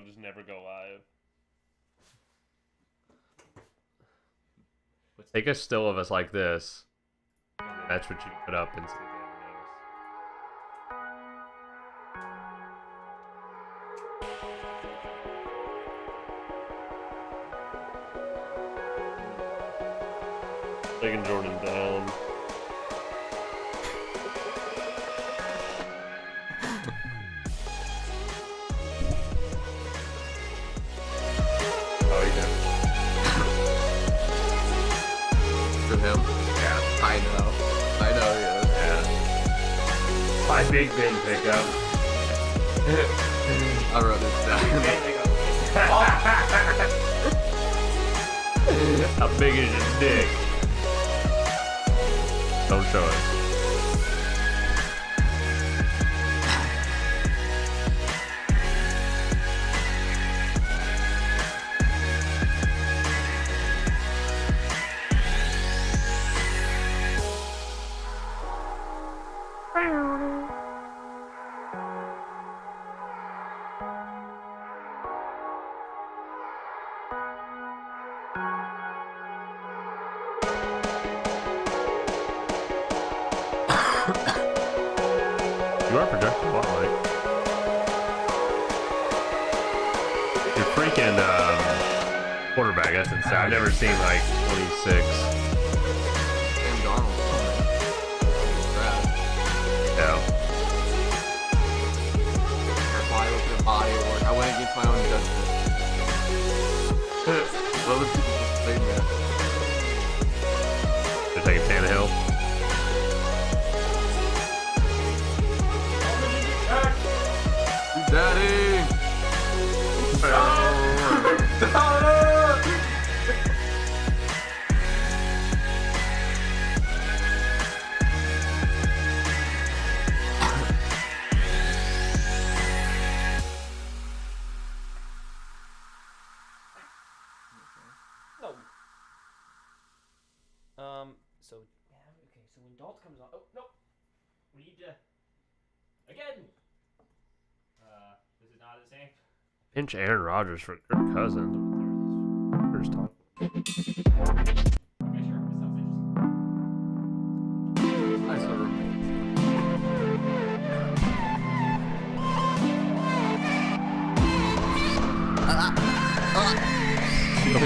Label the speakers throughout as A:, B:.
A: it'll just never go live. Take a still of us like this. And that's what you put up and see if they ever notice. Taking Jordan down. Oh, he did.
B: To him?
A: Yeah.
B: I know he is.
A: Yeah. My Big Ben pickup.
B: I wrote this down.
A: How big is your dick? Don't show us. You are projecting a lot, Mike. Your freaking quarterback, that's insane. I've never seen like 26.
B: Sam Darnold.
A: Yeah.
B: That's why I looked at body of work. I went against my own judgment. What other people say, man?
A: They're taking Tannehill.
B: Daddy!
C: No. So yeah, okay. So when Dalt comes on, oh no, we need to again. This is not the same.
A: Pinch Aaron Rodgers for Kirk Cousins. First talk.
C: Okay, sure. This sounds interesting.
B: Nice little roommate.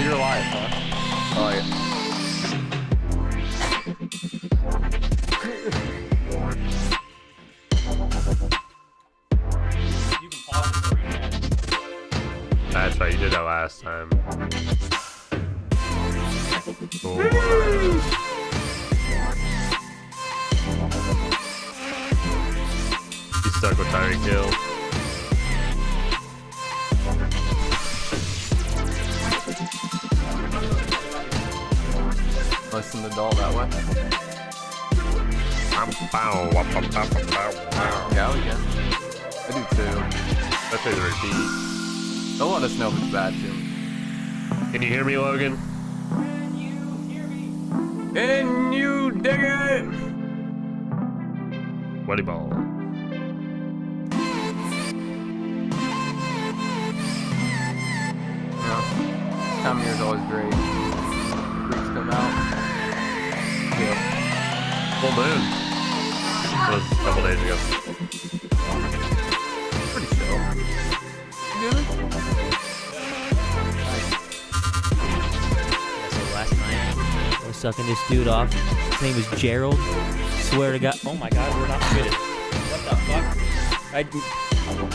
A: You're alive, huh?
B: Oh, yeah.
C: You can pause it for read.
A: That's right, you did that last time. Oh, he's stuck with Tyreek Hill.
B: Listen to Doll that way. Yeah, we can. I do too.
A: That's the repeat.
B: They'll let us know if it's bad too.
A: Can you hear me, Logan?
C: Can you hear me?
B: Can you dig it?
A: Weddy ball.
B: Yeah. This time of year is always great. Freaks come out. Yeah.
A: Full moon. That was a couple days ago.
B: Pretty chill. You good?
D: So last night, I was sucking this dude off. His name was Gerald. Swear to God. Oh my God, we're not fitted. What the fuck?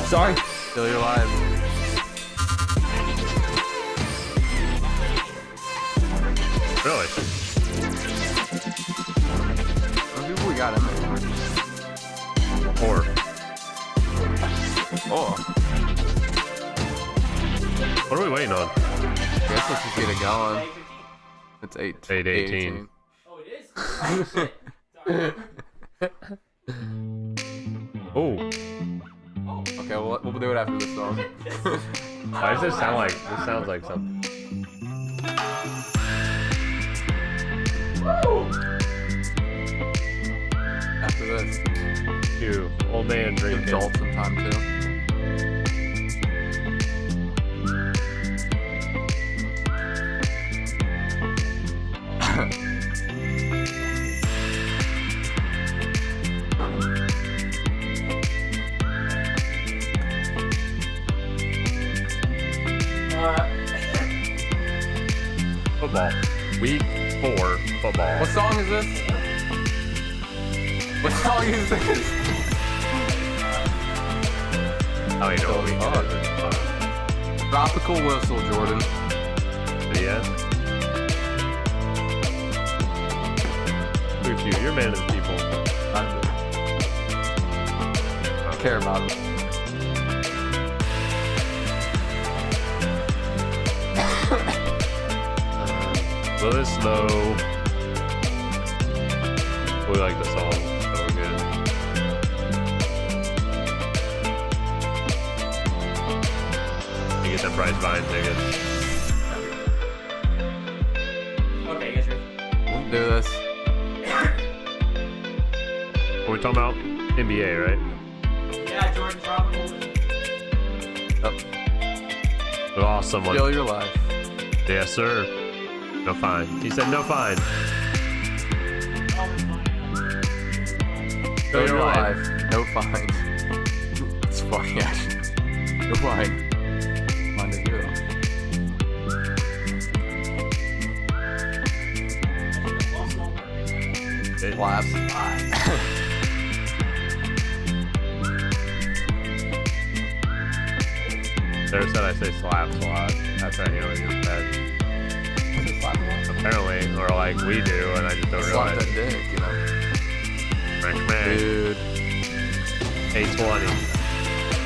D: Sorry.
B: Still you're alive.
A: Really?
B: How many people we got in there?
A: Or
B: Oh.
A: what are we waiting on?
B: I guess let's just get it going. It's
A: 8:18.
C: Oh, it is. Oh, shit. Sorry.
A: Oh,
B: Okay, we'll do it after this song.
A: why does this sound like? This sounds like something.
B: After this.
A: You old man
B: Give
A: drinking.
B: Jolt some time too.
A: football. Week 4 football.
B: What song is this? What song is this?
A: I don't even know what week it is.
B: Tropical Whistle, Jordan.
A: Yeah. Look at you. You're a man of the people.
B: I care about it.
A: Willis Snow. We like the song. So we're good. You get them Bryce Vine tickets.
C: Okay, you guys ready?
B: We'll do this.
A: What are we talking about? NBA, right?
C: Yeah, Jordan Tropical.
B: Oh,
A: We lost someone.
B: kill your life.
A: Yes, sir. No fine. He said no fine.
B: Kill your life. No fines. It's funny, actually. No fine. Fine to do.
A: It-
B: Slaps.
A: Sarah said I say slaps a lot. That's how you know you're bad. Apparently, or like we do, and I just don't
B: Slap
A: realize.
B: that dick, you know.
A: French man.
B: Dude.
A: 820.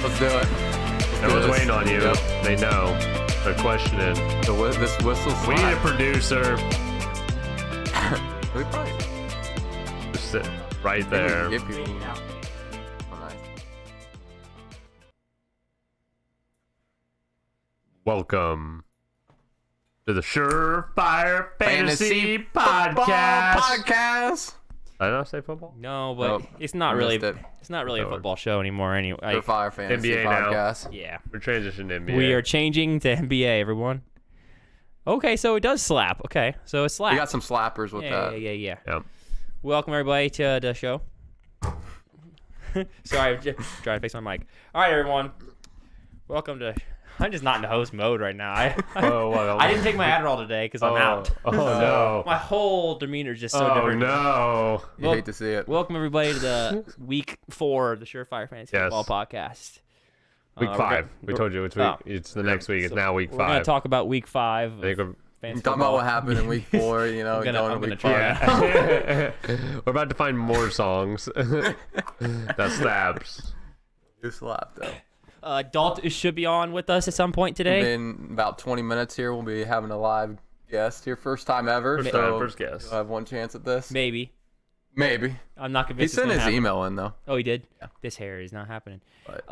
B: Let's do it. Let's do
A: Everyone's
B: this.
A: waiting on you.
B: Yep.
A: They know. They're questioning.
B: This whistle slap.
A: We need a producer.
B: We probably
A: Just sit right there.
B: get people. Oh, nice.
A: Welcome to the SureFire Fantasy Podcast.
B: Podcast.
A: I don't say football.
D: No, but
B: Nope.
D: it's not
B: I
D: really.
B: missed it.
D: It's not really a
A: Whatever.
D: football show anymore. Anyway,
B: SureFire Fantasy
A: NBA now.
B: Podcast.
D: yeah,
A: We're transitioning to NBA.
D: we are changing to NBA. Everyone. Okay, so it does slap. Okay, so it slaps.
B: We got some slappers with
D: yeah,
B: that.
D: yeah.
A: Yeah.
D: Welcome everybody to the show. Sorry, I'm just trying to fix my mic. All right, everyone. Welcome to. I'm just not in host mode right now.
A: Oh, well,
D: I didn't take my Adderall today because I'm out.
A: Oh no.
D: My whole demeanor is just so
A: Oh
D: different.
A: no.
B: You
D: Well-
B: hate to see it.
D: Welcome everybody to the week 4 of the SureFire Fantasy
A: Yes.
D: Football Podcast.
A: Week
D: We're
A: 5.
D: go-
A: We told you it's week.
D: Oh.
A: It's the next week. It's
D: So
A: now week
D: We're gonna
A: 5.
D: talk about week 5.
A: I think we're.
D: Fantasy
B: Talking about
D: football.
B: what happened in week 4, you know,
D: I'm gonna
B: going to week
D: try.
B: 5.
A: Yeah. We're about to find more songs. that slaps.
B: You slapped though.
D: Dalt should be on with us at some point today.
B: In about 20 minutes here, we'll be having a live guest here, first time ever.
A: First
B: so
A: time, first guest.
B: you'll have one chance at this.
D: Maybe.
B: Maybe.
D: I'm not
B: He
D: convinced.
B: sent
D: it's
B: his
D: gonna happen.
B: email in though.
D: Oh, he did?
B: Yeah.
D: This hair is not happening.
B: But-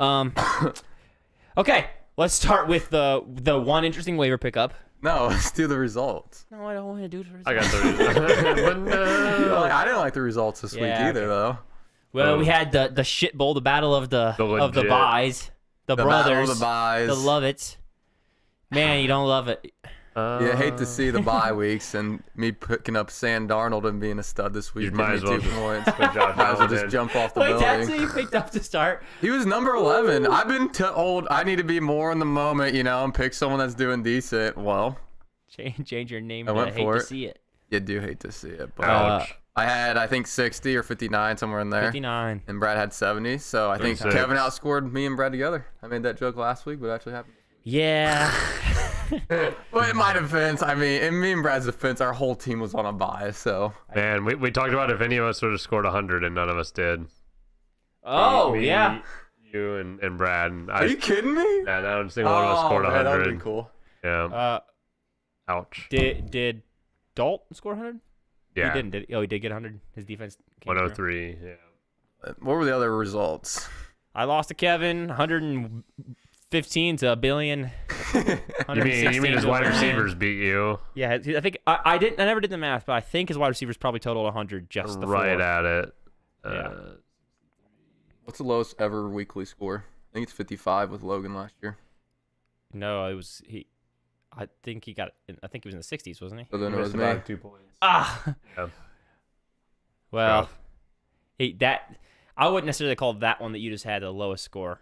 D: Okay, let's start with the one interesting waiver pickup.
B: No, let's do the results.
D: No, I don't want to do it first.
A: I got 30. But no.
B: I didn't like the results this week
D: Yeah,
B: either,
D: okay.
B: though.
D: Well, we had the shit bowl, the battle of the
A: legit.
D: buys, the
B: The
D: brothers,
B: battle of the buys.
D: the love it. Man, you don't love it.
B: You hate to see the bye weeks and me picking up Sam Darnold and being a stud this week.
A: You might
B: Give me
A: as well
B: 2 points.
A: put Josh
B: Might as well
A: Allen
B: just
A: in.
B: jump off the
D: Wait, that's
B: building.
D: who you picked up to start.
B: He was number 11. I've been told I need to be more in the moment, you know, and pick someone that's doing decent. Well,
D: Change your name.
B: I
D: to
B: went
D: hate
B: for
D: to
B: it.
D: see it.
B: you do hate to see it. But
A: Ouch.
B: I had, I think, 60 or 59, somewhere in there.
D: 59.
B: And Brad had 70. So I think
A: 36.
B: Kevin outscored me and Brad together. I made that joke last week, but it actually happened.
D: Yeah.
B: But in my defense, I mean, in me and Brad's defense, our whole team was on a bye. So
A: Man, we talked about if any of us would have scored 100 and none of us did.
D: Oh,
A: Me,
D: yeah.
A: You and Brad. And
B: are you kidding me?
A: I don't think one of us scored
B: man, that would
A: 100.
B: be cool.
A: Yeah. Ouch.
D: Did Dalt score 100?
A: Yeah.
D: He didn't. He did get 100. His defense came through.
A: 103. Yeah.
B: What were the other results?
D: I lost to Kevin, 115 to a billion.
A: You mean his wide
D: 116 to a million.
A: receivers beat you
D: Yeah, I think I didn't. I never did the math, but I think his wide receivers probably totaled 100 just the
A: right
D: four.
A: at it.
D: Yeah.
B: What's the lowest ever weekly score? I think it's 55 with Logan last year.
D: No, it was he. I think he got. I think he was in the 60s, wasn't he?
B: So then it was
A: Missed
B: me.
A: about 2 points.
D: Ah.
A: Yeah.
D: Well,
A: Yeah.
D: I wouldn't necessarily call that one that you just had the lowest score,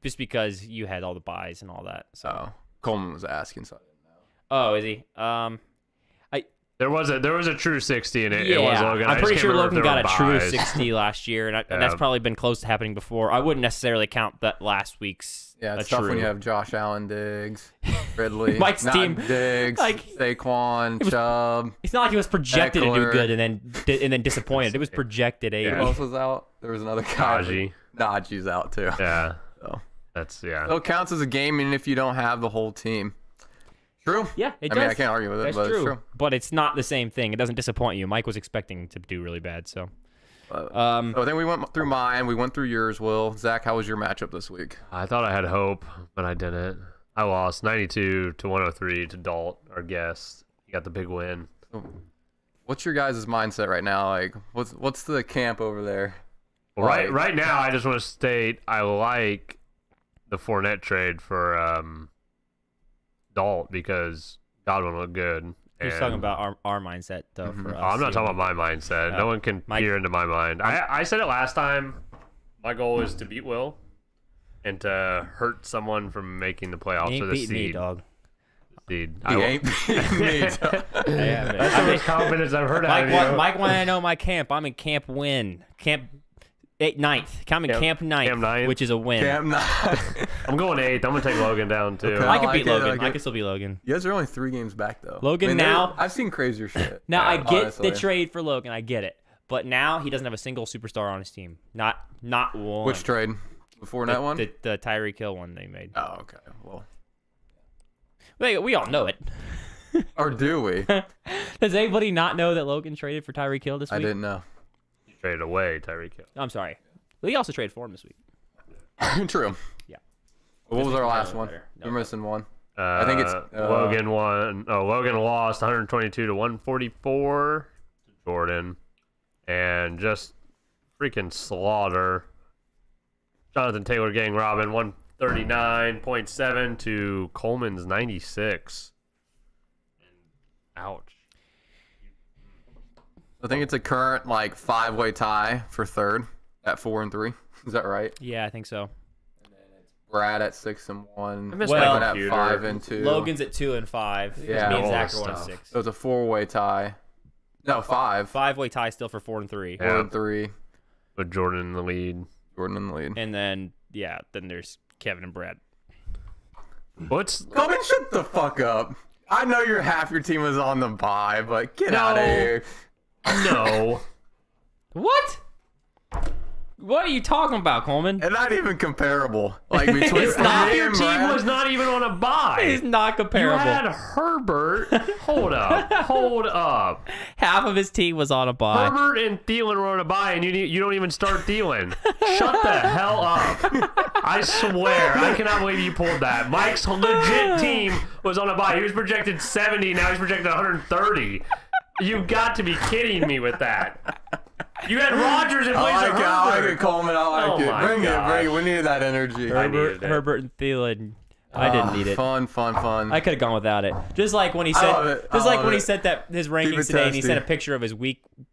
D: just because you had all the buys and all that. So.
B: Oh, Coleman was asking, so I didn't know.
D: Oh, is he?
A: There was a true 60 in it. It was
D: Yeah,
A: Logan.
D: I'm pretty sure Logan got a true
A: buys.
D: 60 last year, and that's probably been close to happening before. I wouldn't necessarily count that last week's.
B: Yeah,
D: a
B: it's tough
D: true.
B: when you have Josh Allen, Diggs, Ridley,
D: Mike's
B: not
D: team,
B: Diggs,
D: like,
B: Saquon, Chubb.
D: It's not like he was projected to do
B: Eckler.
D: good and then disappointed. It was projected.
B: Who else was out? There was another guy.
A: Najee.
B: Najee's out too.
A: Yeah.
B: So.
A: So
B: it counts as a game, even if you don't have the whole team. True.
D: Yeah, it
B: I
D: does.
B: mean, I can't argue with it,
D: That's
B: but
D: true.
B: it's true.
D: But it's not the same thing. It doesn't disappoint you. Mike was expecting to do really bad, so.
B: So I think we went through mine. We went through yours, Will. Zach, how was your matchup this week?
A: I thought I had hope, but I didn't. I lost 92 to 103 to Dalt, our guest. He got the big win.
B: What's your guys' mindset right now? Like, what's the camp over there?
A: Well, right now, I just want to state I like the Fournette trade for Dalt because Godwin looked good.
D: He's talking about our mindset, though. For us,
A: I'm not talking about my mindset. No one can peer into my mind. I said it last time. My goal is to beat Will and to hurt someone from making the playoffs
D: He
A: for
D: ain't
A: the
D: beating
A: seed.
D: me, dog.
A: Seed.
B: He ain't beating me.
A: That's the most confidence I've heard out of you.
D: Mike wanted to know my camp. I'm in camp win. Camp 9th. I'm in camp 9th, which is a win.
B: Camp 9.
A: I'm going 8th. I'm going to take Logan down, too.
B: Okay.
D: I can
B: I
D: beat
B: like it,
D: Logan.
B: I like
D: I
B: it.
D: can still beat Logan.
B: You guys are only 3 games back, though.
D: Logan now.
B: I've seen crazier shit.
D: Now I get
B: honestly.
D: the trade for Logan. I get it. But now he doesn't have a single superstar on his team. Not one.
B: Which trade? Before that one?
D: The Tyreek Hill one they made.
B: Oh, okay. Well,
D: We all know it.
B: or do we?
D: Does anybody not know that Logan traded for Tyreek Hill this week?
B: I didn't know.
A: You traded away Tyreek Hill.
D: I'm sorry. He also traded for him this week.
B: True.
D: Yeah.
B: What was our last one?
D: better. No,
B: You're missing one.
A: I
B: think it's,
A: Logan won. Oh, Logan lost 122 to 144 to Jordan, and just freaking slaughter. Jonathan Taylor getting Robin 139.7 to Coleman's 96. Ouch.
B: I think it's a current 5-way tie for third at 4 and 3. Is that right?
D: Yeah, I think so.
B: Brad at 6 and 1.
A: I missed
D: Well,
B: Kevin
A: my
B: at
A: computer.
B: 5 and 2.
D: Logan's at 2 and 5.
B: Yeah,
D: Me and
A: all
D: Zach
A: this
D: are 1 and
A: stuff.
D: 6.
B: So it's a 4-way tie. No, 5.
D: 5-way tie still for 4 and 3.
B: 4
A: Yeah.
B: and 3.
A: With Jordan in the lead.
B: Jordan in the lead.
D: And then then there's Kevin and Brad.
A: What's
B: Come and shut the fuck up. I know half your team was on the bye, but get out of here.
A: no?
D: What? What are you talking about, Coleman?
B: And not even comparable. Between
D: It's not.
B: me
A: Your
B: and
A: team
B: Brad.
A: was not even on a bye.
D: It's not
A: You
D: comparable.
A: had Herbert. Hold up.
D: Half of his team was on a bye.
A: Herbert and Thielen were on a bye, and you don't even start Thielen. Shut the hell up. I swear, I cannot believe you pulled that. Mike's legit team was on a bye. He was projected 70, now he's projected 130. You got to be kidding me with that. You had Rodgers in place
B: I
A: of
B: like it. I like
A: Herbert.
B: it, Coleman. I like
A: Oh
B: it.
A: my
B: Bring
A: gosh.
B: it. We needed that energy.
A: I needed it.
D: Herbert and Thielen. I didn't need it.
B: Fun.
D: I could have gone without it. Just like when he
B: I
D: said,
B: love it.
D: just
B: I
D: like
B: love
D: when he
B: it.
D: said that his
B: Keep
D: rankings
B: it
D: today, and he
B: testy.
D: sent a picture of his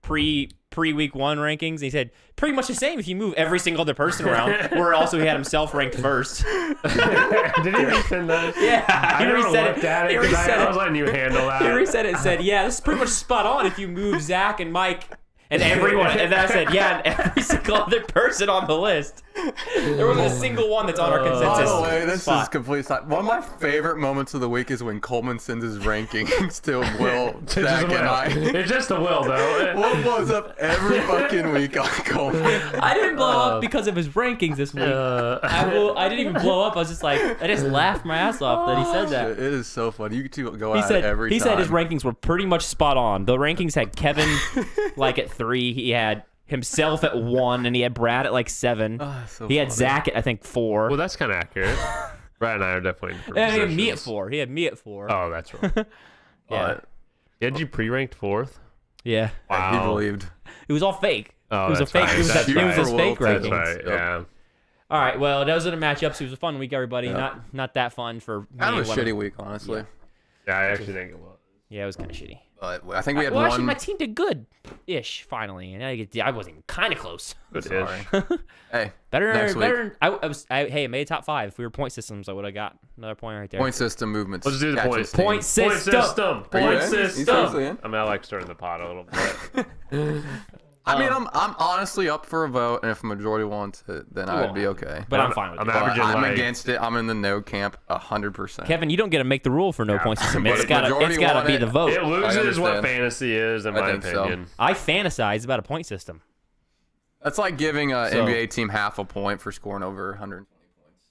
D: pre-week 1 rankings. And he said pretty much the same if you move every single other person around. Where also he had himself ranked first.
A: Did he resend those?
D: Yeah,
A: I
D: he
A: never
D: reset
A: looked at it
D: He
A: because
D: reset
A: I was letting you handle that.
D: He reset it and said, "Yeah, this is pretty much spot on if you move Zach and Mike and everyone." And then I said, "Yeah, and every single other person on the list." There wasn't a single one that's on our
B: By
D: consensus.
B: the way, this
D: spot.
B: is complete side. One of my favorite moments of the week is when Coleman sends his rankings to Will,
A: It's
B: Zach,
A: just
B: and I.
A: It's just a will, though.
B: Will blows up every fucking week on Coleman.
D: I didn't blow up because of his rankings this week. I didn't even blow up. I was just like, I just laughed my ass off that he said that.
B: It is so funny. You two go
D: He
B: at
D: said
B: it every
D: he
B: time.
D: said his rankings were pretty much spot on. The rankings had Kevin at 3. He had himself at 1, and he had Brad at 7.
B: So
D: He had
B: funny.
D: Zach at I think 4.
A: Well, that's kind of accurate. Brad and I are definitely in different
D: And he had me at
A: positions.
D: 4. He had me at 4.
A: Oh, that's right.
D: yeah.
A: Had you pre-ranked 4th?
D: Yeah.
A: Wow.
B: He believed.
D: It was all fake.
A: Oh,
D: it was a
A: that's
D: fake.
A: right.
D: It was,
A: That's
D: it was his
B: right.
D: fake
B: That's
D: rankings.
A: That's right, yeah.
D: All right. Well, those are the matchups. It was a fun week, everybody. Not that fun for me.
B: Kind of a
D: When-
B: shitty week, honestly.
A: Yeah, I actually think it was.
D: Yeah, it was kind of shitty.
B: But I think we had
D: Well,
B: one.
D: actually, my team did good-ish finally, and I wasn't kind of close.
B: Sorry. Hey,
D: Better,
B: next week.
D: better. Hey, I made top 5. If we were point systems, I would have got another point right there.
B: Point system movements.
A: Let's do the
B: Catches
A: point.
B: team.
D: Point system.
B: Are you
A: Point
B: in? You
A: system.
B: seriously in?
A: I mean, I like stirring the pot a little bit.
B: I mean, I'm honestly up for a vote, and if a majority wants it, then I would be okay.
D: But I'm fine with
A: I'm
D: it.
B: But
A: averaging
B: I'm
A: like
B: against it. I'm in the no camp 100%.
D: Kevin, you don't get to make the rule for no point system.
B: But
D: It's
B: if
D: gotta
B: majority
D: be
B: want
D: the
B: it,
D: vote.
A: it loses what
B: understand.
A: fantasy is, in
B: I
A: my
B: think so.
A: opinion.
D: I fantasize about a point system.
B: That's like giving an
D: So-
B: NBA team half a point for scoring over 120 points.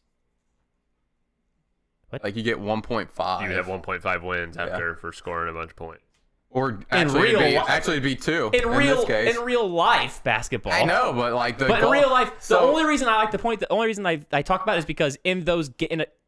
D: What?
B: Like you get 1.5.
A: You have 1.5 wins after for scoring a bunch of points.
B: Or actually, it'd be 2
D: In
B: this case.
D: real life basketball.
B: I know, but like the
D: But in
B: goal-
D: real life, the
B: so-
D: only reason I like the point, the only reason I talk about it is because in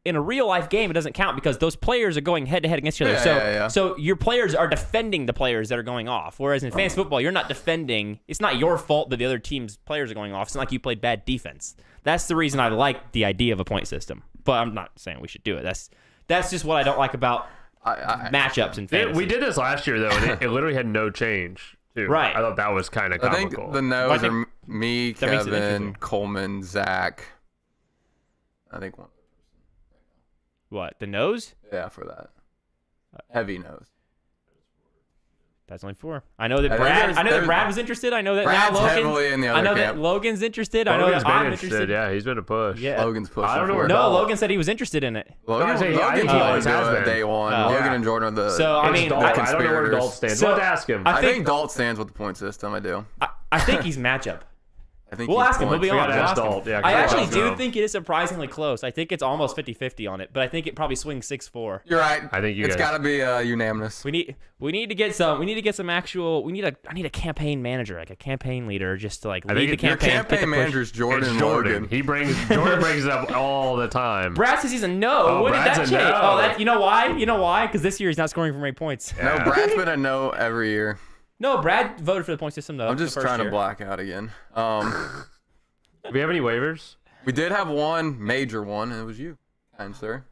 D: a real life game, it doesn't count because those players are going head to head against each other. So your players are defending the players that are going off. Whereas in fantasy football, you're not defending. It's not your fault that the other team's players are going off. It's not like you played bad defense. That's the reason I like the idea of a point system. But I'm not saying we should do it. That's just what I don't like about matchups in fantasy.
A: We did this last year though, and it literally had no change. Too.
D: Right.
A: I thought that was kind of
B: I think
A: comical.
B: the no's
D: I think
B: are me,
D: that makes it
B: Kevin,
D: interesting.
B: Coleman, Zach. I think one.
D: What, the nose?
B: Yeah, for that. Heavy nose.
D: That's only 4. I know that
B: I think
D: Brad. I know that
B: there's-
D: Brad was interested. I know that
B: Brad's
D: now Logan.
B: heavily in the
D: I know
B: other
D: that
B: camp.
D: Logan's interested. I know
A: Logan's
D: that
A: been
D: I'm
A: interested. Yeah, he's been a push.
D: Yeah.
B: Logan's pushing.
A: I don't know
B: for
A: where
B: it.
D: No, Logan said he was interested in it.
B: Logan,
A: I think
B: Logan
A: he
B: told
A: always
B: me
A: has
B: to
A: been.
B: day one.
D: Oh.
B: Logan
A: Yeah.
B: and Jordan are the.
D: So, I
A: It's
D: mean,
A: Dalt.
B: the
A: I don't know where
B: conspirators.
A: Dalt stands.
D: So-
A: We'll have to ask him.
B: I think Dalt stands with the point system. I do.
D: I think he's matchup.
B: I think
D: We'll
B: he's
D: ask him. He'll
B: points.
D: be
A: We
D: on.
A: gotta
D: We'll
A: ask
D: ask him.
A: Dalt, yeah, 'cause
D: I
A: we'll
D: actually
A: ask
D: do
A: him.
D: think it is surprisingly close. I think it's almost 50-50 on it, but I think it probably swings 6-4.
B: You're right.
A: I think you
B: it's
A: guys-
B: got to be unanimous.
D: We need to get some actual. I need a campaign manager, like a campaign leader, just to like
A: I
D: lead the
A: think your
D: campaign.
B: Your
D: get the
B: campaign
D: push.
B: manager's Jordan.
A: It's
B: and
A: Jordan.
B: Logan.
A: Jordan brings it up all the time.
D: Brad says he's a no.
A: Oh,
D: When did that
A: Brad's a
D: change?
A: no.
D: Oh, that you know why? You know why? Because this year he's not scoring for many points.
A: Yeah.
B: No, Brad's been a no every year.
D: No, Brad voted for the point system though.
B: I'm just
D: the first
B: trying
D: year.
B: to black out again.
A: Do we have any waivers?
B: We did have one major one, and it was you, kind sir.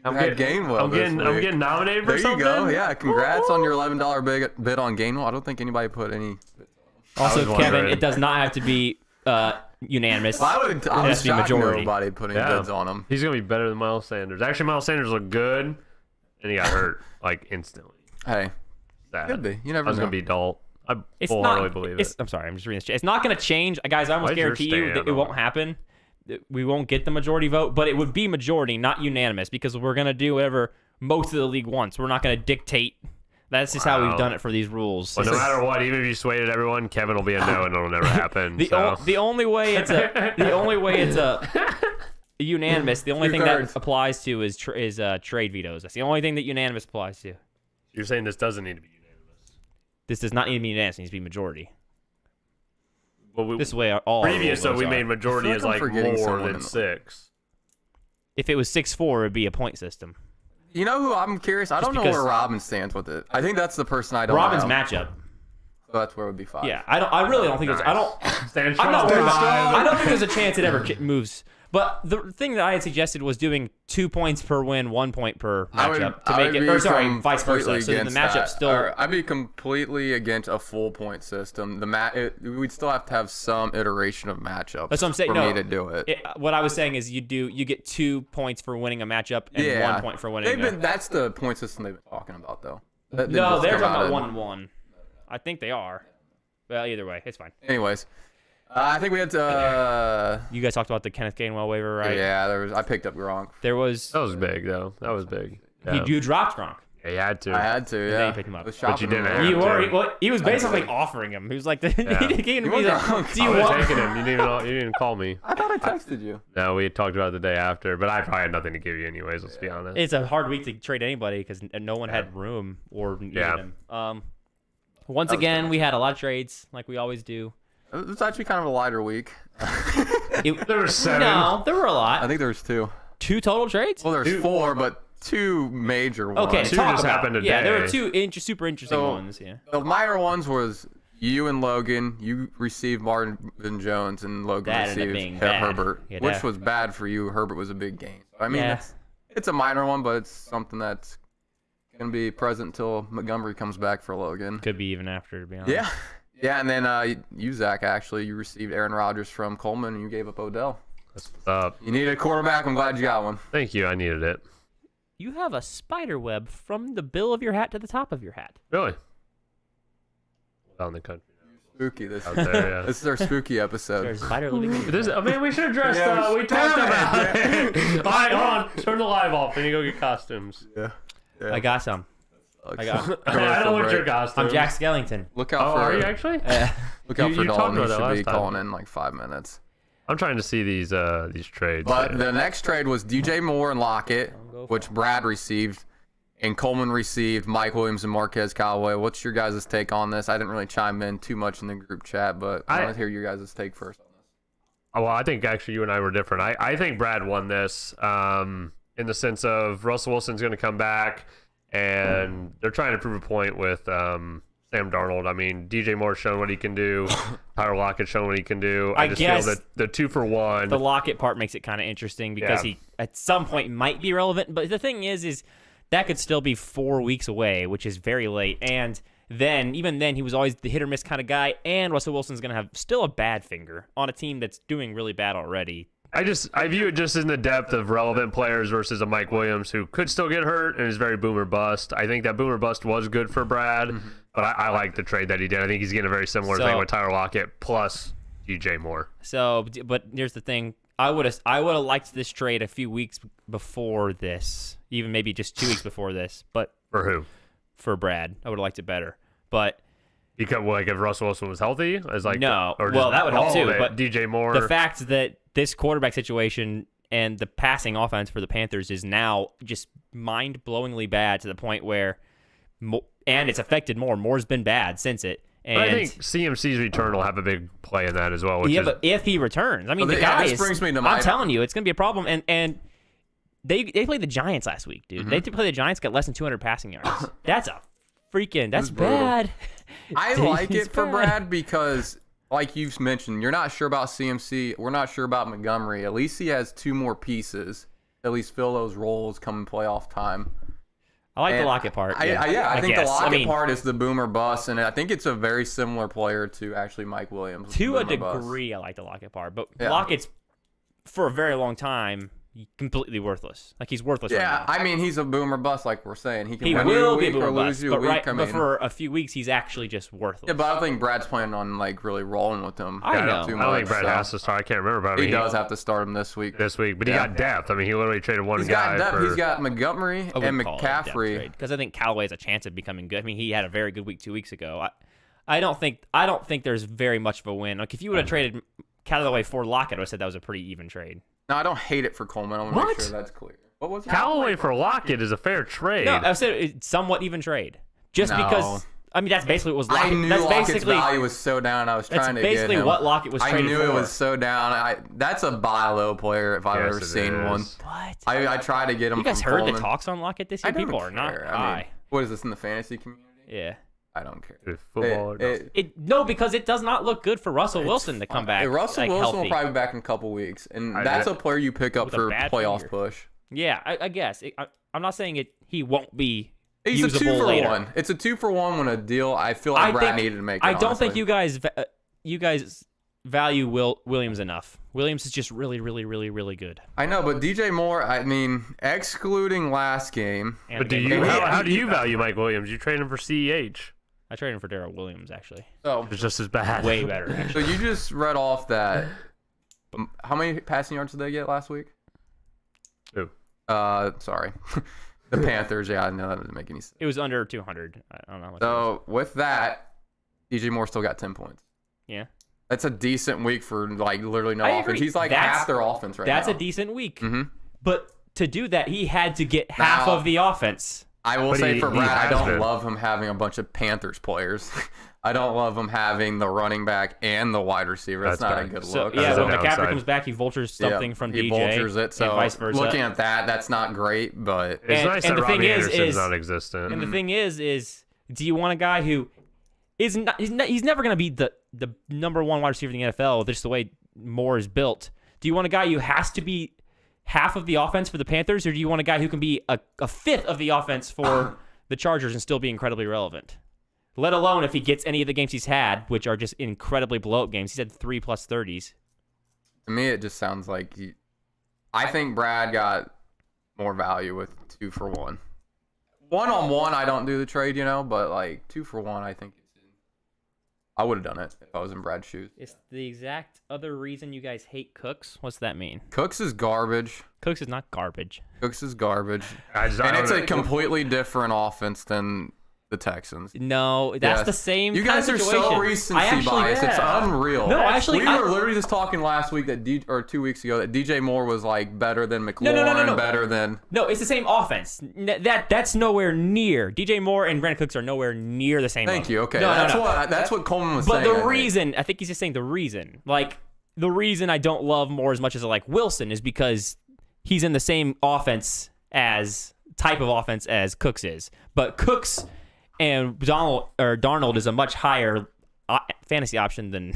A: I'm
B: had Gainwell
A: I'm getting
B: this week.
A: nominated for
B: There
A: something.
B: you go. Yeah, congrats on your $11 bid on Gainwell. I don't think anybody put any.
D: Also,
A: I was
D: Kevin,
A: wondering.
D: it does not have to be
B: I'm
D: unanimous. It has to be
B: shocked
D: majority.
B: nobody put any
A: Yeah.
B: bids on him.
A: He's gonna be better than Miles Sanders. Actually, Miles Sanders looked good, and he got hurt like instantly.
B: Hey,
A: Sad.
B: could be. You never
A: I was
B: know.
A: gonna be Dalt. I
D: It's
A: wholeheartedly
D: not.
A: believe
D: It's,
A: it.
D: I'm sorry. I'm just reading this. It's not going to change, guys. I almost
A: Why's your
D: guarantee you that
A: stand
D: it
A: on
D: won't
A: it?
D: happen. That we won't get the majority vote, but it would be majority, not unanimous, because we're going to do whatever most of the league wants. We're not going to dictate. That's just how we've
A: Wow.
D: done it for these rules.
A: But no matter what, even if you swayed everyone, Kevin will be a no, and it'll never happen.
D: The only way it's a unanimous. The only
B: Two
D: thing
B: thirds.
D: that applies to is trade vetoes. That's the only thing that unanimous applies to.
A: You're saying this doesn't need to be unanimous.
D: This does not need to be unanimous. It needs to be majority.
A: Well,
D: This way, all our
A: previous, so
D: rules
A: we
D: are.
A: made majority
B: I feel
A: is
B: like
A: like
B: I'm forgetting
A: more
B: someone
A: than
B: in the-
A: 6.
D: If it was 6-4, it'd be a point system.
B: You know who I'm curious? I don't know
D: because-
B: where Robin stands with it. I think that's the person I don't
D: Robin's
B: know.
D: matchup.
B: So that's where it would be 5.
D: Yeah, I really don't think there's. I don't.
A: Stand
D: I'm not
A: strong.
D: worried about. I don't think there's a chance it ever moves. But the thing that I had suggested was doing 2 points per win, 1 point per matchup to make it. Or sorry, vice versa. So that the matchup still.
B: I'd be completely against a full point system. We'd still have to have some iteration of matchups.
D: That's what I'm saying.
B: For
D: No,
B: me to do it.
D: What I was saying is you get 2 points for winning a matchup and 1 point for winning.
B: That's the point system they've been talking about, though. That didn't
D: No,
B: just
D: they're
B: come
D: talking
B: out
D: about
B: in-
D: 1-1. I think they are. Well, either way, it's fine.
B: Anyways, I think we had
D: You guys talked about the Kenneth Gainwell waiver, right?
B: Yeah, I picked up Gronk.
D: There was.
A: That was big, though. That was big. Yeah.
D: You dropped Gronk.
A: Yeah, you had to.
B: I had to,
D: then
B: yeah.
D: you picked him up.
B: I was
A: But you
B: shopping
A: didn't
B: him.
A: have
D: You
A: to.
D: were. Well, he was basically offering him. He was like,
A: Yeah.
D: he gave
B: You
D: me
B: want
D: the.
B: Gronk?
D: Do
A: I
D: you
A: would have
D: want?
A: taken him. You didn't even call me.
B: I thought I texted you.
A: No, we talked about it the day after, but I probably had nothing to give you anyways, let's be honest.
D: It's a hard week to trade anybody because no one had room or needed
A: Yeah.
D: him. Once again, we had a lot of trades, like we always do.
B: It was actually kind of a lighter week.
A: There were 7.
D: No, there were a
B: I
D: lot.
B: think there's 2.
D: 2 total trades.
B: Well, there's 4, but 2 major ones.
D: Okay,
A: Two
D: talk
A: just
D: about
A: happened
D: it. Yeah, there were
A: today.
D: 2 super interesting
B: So-
D: ones. Yeah.
B: The minor ones was you and Logan. You received Martin Jones, and Logan
D: That ended up
B: received
D: being bad.
B: Herbert,
D: Yeah,
B: which
D: that-
B: was bad for you. Herbert was a big gain. I mean,
D: Yeah.
B: it's a minor one, but it's something that's gonna be present until Montgomery comes back for Logan.
D: Could be even after, to be honest.
B: Yeah. Yeah, and then you, Zach, actually, you received Aaron Rodgers from Coleman, and you gave up Odell.
A: That's what's up.
B: You needed a quarterback. I'm glad you got one.
A: Thank you. I needed it.
D: You have a spider web from the bill of your hat to the top of your hat.
A: Really? Down the country.
B: Spooky. This
A: Out there, yeah.
B: This is our spooky episode.
D: There's a spider living in
A: I mean, we should have dressed up. We talked about it. All right, hold on. Turn the live off. We need to go get costumes.
B: Yeah.
D: I got some. I got.
A: I don't want your costume.
D: I'm Jack Skellington.
B: Look out for.
A: Are you actually?
B: Look out for
A: you talked
B: Dalton. He
A: about that
B: should
A: last
B: be
A: time.
B: calling in like 5 minutes.
A: I'm trying to see these trades.
B: But the next trade was DJ Moore and Lockett, which Brad received, and Coleman received Mike Williams and Marquez Callaway. What's your guys' take on this? I didn't really chime in too much in the group chat, but I want to hear your guys' take first on this.
A: Oh, well, I think actually you and I were different. I think Brad won this in the sense of Russell Wilson's going to come back, and they're trying to prove a point with Sam Darnold. I mean, DJ Moore's shown what he can do. Tyler Lockett's shown what he can do. I just feel that the 2-for-1.
D: The Lockett part makes it kind of interesting because he at some point might be relevant. But the thing is that could still be 4 weeks away, which is very late. And then, even then, he was always the hit or miss kind of guy. And Russell Wilson's going to have still a bad finger on a team that's doing really bad already.
A: I view it just in the depth of relevant players versus a Mike Williams who could still get hurt and is very boomer bust. I think that boomer bust was good for Brad, but I like the trade that he did. I think he's getting a very similar thing with Tyler Lockett plus DJ Moore.
D: So, but here's the thing. I would have liked this trade a few weeks before this, even maybe just 2 weeks before this. But
A: for who?
D: For Brad, I would have liked it better. But
A: because if Russell Wilson was healthy, as like
D: no, well that would help too. But
A: DJ Moore,
D: the fact that this quarterback situation and the passing offense for the Panthers is now just mind-blowingly bad to the point where, and it's affected Moore. Moore's been bad since it. And
A: but I think CMC's return will have a big play in that as well.
D: But if he returns, I mean, the guy is. Brings me to I'm telling you, it's going to be a problem. And they played the Giants last week, dude. They played the Giants, got less than 200 passing yards. That's bad.
B: I like it for Brad because, like you've mentioned, you're not sure about CMC. We're not sure about Montgomery. At least he has 2 more pieces. At least fill those roles come playoff time.
D: I like the Lockett part.
B: I think the Lockett part is the boomer bust, and I think it's a very similar player to actually Mike Williams.
D: To a degree, I like the Lockett part, but Lockett's for a very long time completely worthless. Like he's worthless right now.
B: I mean he's a boomer bust, like we're saying. He
D: will be a boomer bust, but for a few weeks he's actually just worthless.
B: Yeah, but I don't think Brad's planning on like really rolling with him.
D: I know.
A: I don't think Brad has to start. I can't remember. But
B: he does have to start him this week.
A: But he got depth. I mean, he literally traded one guy.
B: He's got Montgomery and McCaffrey.
D: Because I think Callaway has a chance of becoming good. I mean, he had a very good week 2 weeks ago. I don't think there's very much of a win. Like if you would have traded Callaway for Lockett, I would have said that was a pretty even trade.
B: No, I don't hate it for Coleman. I want to make sure that's clear. What was that?
A: Callaway for Lockett is a fair trade.
D: No, I said it's somewhat even trade. Just because, I mean, that's basically what was Lockett.
B: I knew Lockett's value was so down. I was trying to get him.
D: That's basically what Lockett was traded for.
B: I knew it was so down. That's a buy low player if I've ever seen one.
D: What?
B: I try to get him.
D: You guys
B: from
D: heard
B: Coleman.
D: the talks on Lockett this year? People are not high.
B: What is this in the fantasy community?
D: Yeah.
B: I don't care.
A: Football.
D: No, because it does not look good for Russell Wilson to come back.
B: Russell Wilson
D: healthy.
B: will probably be back in a couple weeks, and that's a player you pick up for playoff push.
D: Yeah, I guess. I'm not saying he won't be
B: He's
D: usable
B: a 2-for-1.
D: later.
B: It's a 2-for-1 when a deal. I feel like Brad needed to make it.
D: I don't think you guys value Williams enough. Williams is just really, really, really, really good.
B: I know, but DJ Moore, I mean, excluding last game.
A: But how do you value Mike Williams? You trade him for CEH.
D: I traded him for Darrell Williams, actually.
B: So
A: it's just as bad.
D: Way better, actually.
B: So you just read off that. How many passing yards did they get last week?
A: Who?
B: Sorry. The Panthers. Yeah, I know that doesn't make any sense.
D: It was under 200. I don't know how much.
B: So with that, DJ Moore still got 10 points.
D: Yeah.
B: That's a decent week for like literally no offense.
D: Agree.
B: He's like half their offense right now.
D: That's a decent week.
B: Mm-hmm.
D: But to do that, he had to get half of the offense.
B: I will say for Brad, I don't love him having a bunch of Panthers players. I don't love him having the running back and the wide receiver. That's not a good look.
D: Yeah, when McCaffrey comes back, he vultures something from DJ.
B: He vultures it, so
D: and vice versa.
B: Looking at that, that's not great, but...
A: It's nice that Robbie Anderson's non-existent.
D: And the thing is do you want a guy who is not, he's never going to be the number one wide receiver in the NFL, just the way Moore is built. Do you want a guy who has to be half of the offense for the Panthers, or do you want a guy who can be a fifth of the offense for the Chargers and still be incredibly relevant. Let alone if he gets any of the games he's had, which are just incredibly blow-up games. He's had 3+ 30s.
B: To me, it just sounds like I think Brad got more value with 2 for 1. 1-on-1, I don't do the trade, but like 2 for 1, I think I would have done it if I was in Brad's shoes.
D: It's the exact other reason you guys hate Cooks. What's that mean?
B: Cooks is garbage.
D: Cooks is not garbage.
B: Cooks is garbage. And it's a completely different offense than the Texans.
D: No, that's the same.
B: You guys
D: kind of
B: are
D: situation.
B: so recency biased. It's unreal.
D: No, actually,
B: we were literally just talking last week or 2 weeks ago that DJ Moore was like better than McLaurin,
D: no.
B: better than.
D: No, it's the same offense. That's nowhere near. DJ Moore and Brandon Cooks are nowhere near the same.
B: Thank you. Okay,
D: no.
B: That's what Coleman was
D: saying.
B: But
D: the reason, I think he's just saying the reason. Like the reason I don't love Moore as much as I like Wilson is because he's in the same type of offense as Cooks is, but Cooks and Darnold is a much higher fantasy option than